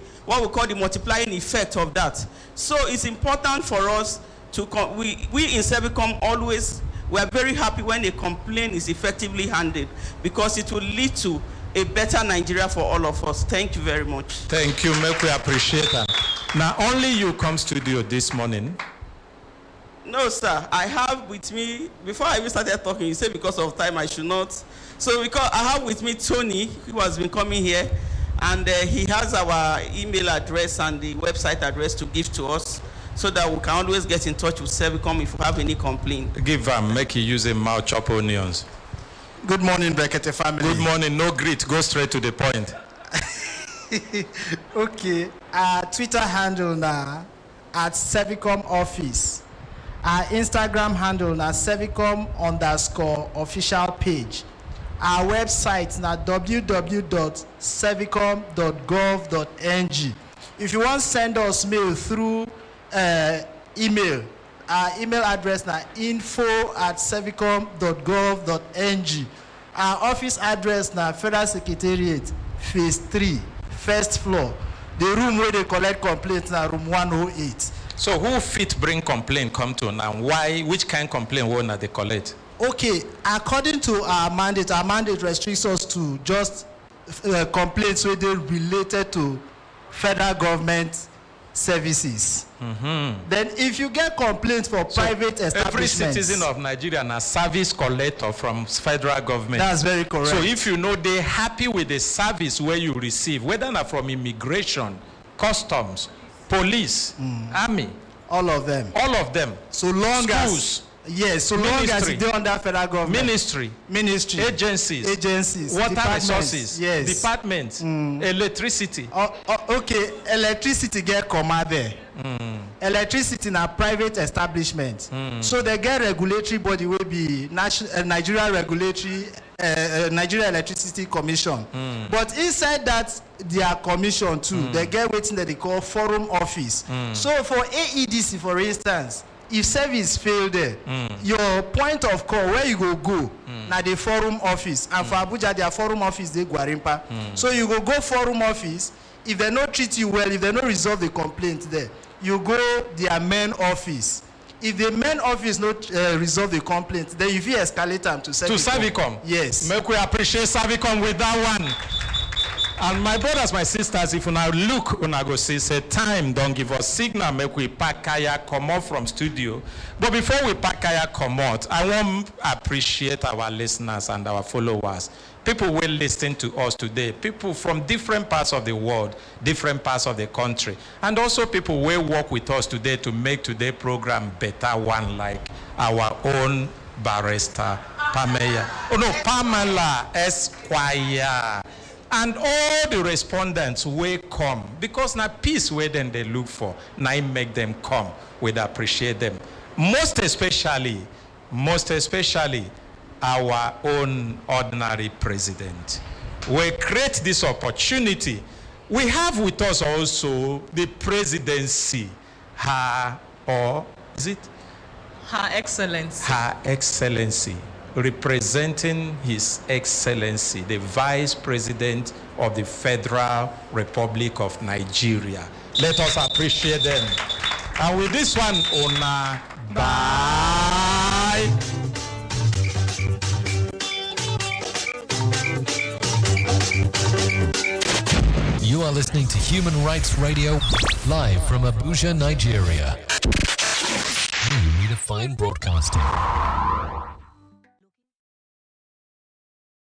call the multiplying effect of that. So it's important for us to, we in Servicom always, we are very happy when a complaint is effectively handled, because it will lead to a better Nigeria for all of us. Thank you very much. Thank you, make we appreciate that. Now, only you come studio this morning. No, sir. I have with me, before I even started talking, you said because of time I should not. So because I have with me Tony, who has been coming here, and he has our email address and the website address to give to us, so that we can always get in touch with Servicom if we have any complaint. Give make you use a mouth chop onions. Good morning, Brekete family. Good morning, no greet, go straight to the point. Okay, our Twitter handle now at Servicom Office. Our Instagram handle now Servicom_official page. Our website now www.servicom.gov.ng. If you want to send us mail through email, our email address now info@servicom.gov.ng. Our office address now Federal Secretariat, Phase 3, first floor. The room where they collect complaints now room 108. So who fit bring complaint come to now? Why? Which kind of complaint will they collect? Okay, according to our mandate restricts us to just complaints where they related to federal government services. Then if you get complaints for private establishments. Every citizen of Nigeria is a service collector from federal government. That's very correct. So if you know they're happy with the service where you receive, whether not from immigration, customs, police, army. All of them. All of them. So long schools, yes, so long as they're under federal government. Ministry, agencies, water resources, yes, departments, electricity. Okay, electricity get comma there. Electricity in a private establishment. So they get regulatory body will be Nigeria Electricity Commission. But inside that their commission too, they get waiting that they call forum office. So for AEDC, for instance, if service fail there, your point of call where you go now the forum office, and for Abuja their forum office they Gwarimpa. So you go forum office. If they not treat you well, if they not resolve the complaint there, you go their main office. If the main office not resolve the complaint, then you will escalate them to Servicom. To Servicom. Yes. Make we appreciate Servicom with that one. And my brothers, my sisters, if you now look, you go see, say time, don't give us signal, make we pack kaya come out from studio. But before we pack kaya come out, I want to appreciate our listeners and our followers. People will listen to us today. People from different parts of the world, different parts of the country. And also people will work with us today to make today's program better one, like our own barrister, Pamela Esquire. And all the respondents will come because now peace where then they look for, now it make them come. We'd appreciate them. Most especially, our own ordinary president. We create this opportunity. We have with us also the presidency, Her Excellency, representing His Excellency, the Vice President of the Federal Republic of Nigeria. Let us appreciate them. And with this one, Ona, bye. You are listening to Human Rights Radio, live from Abuja, Nigeria. You need a fine broadcasting.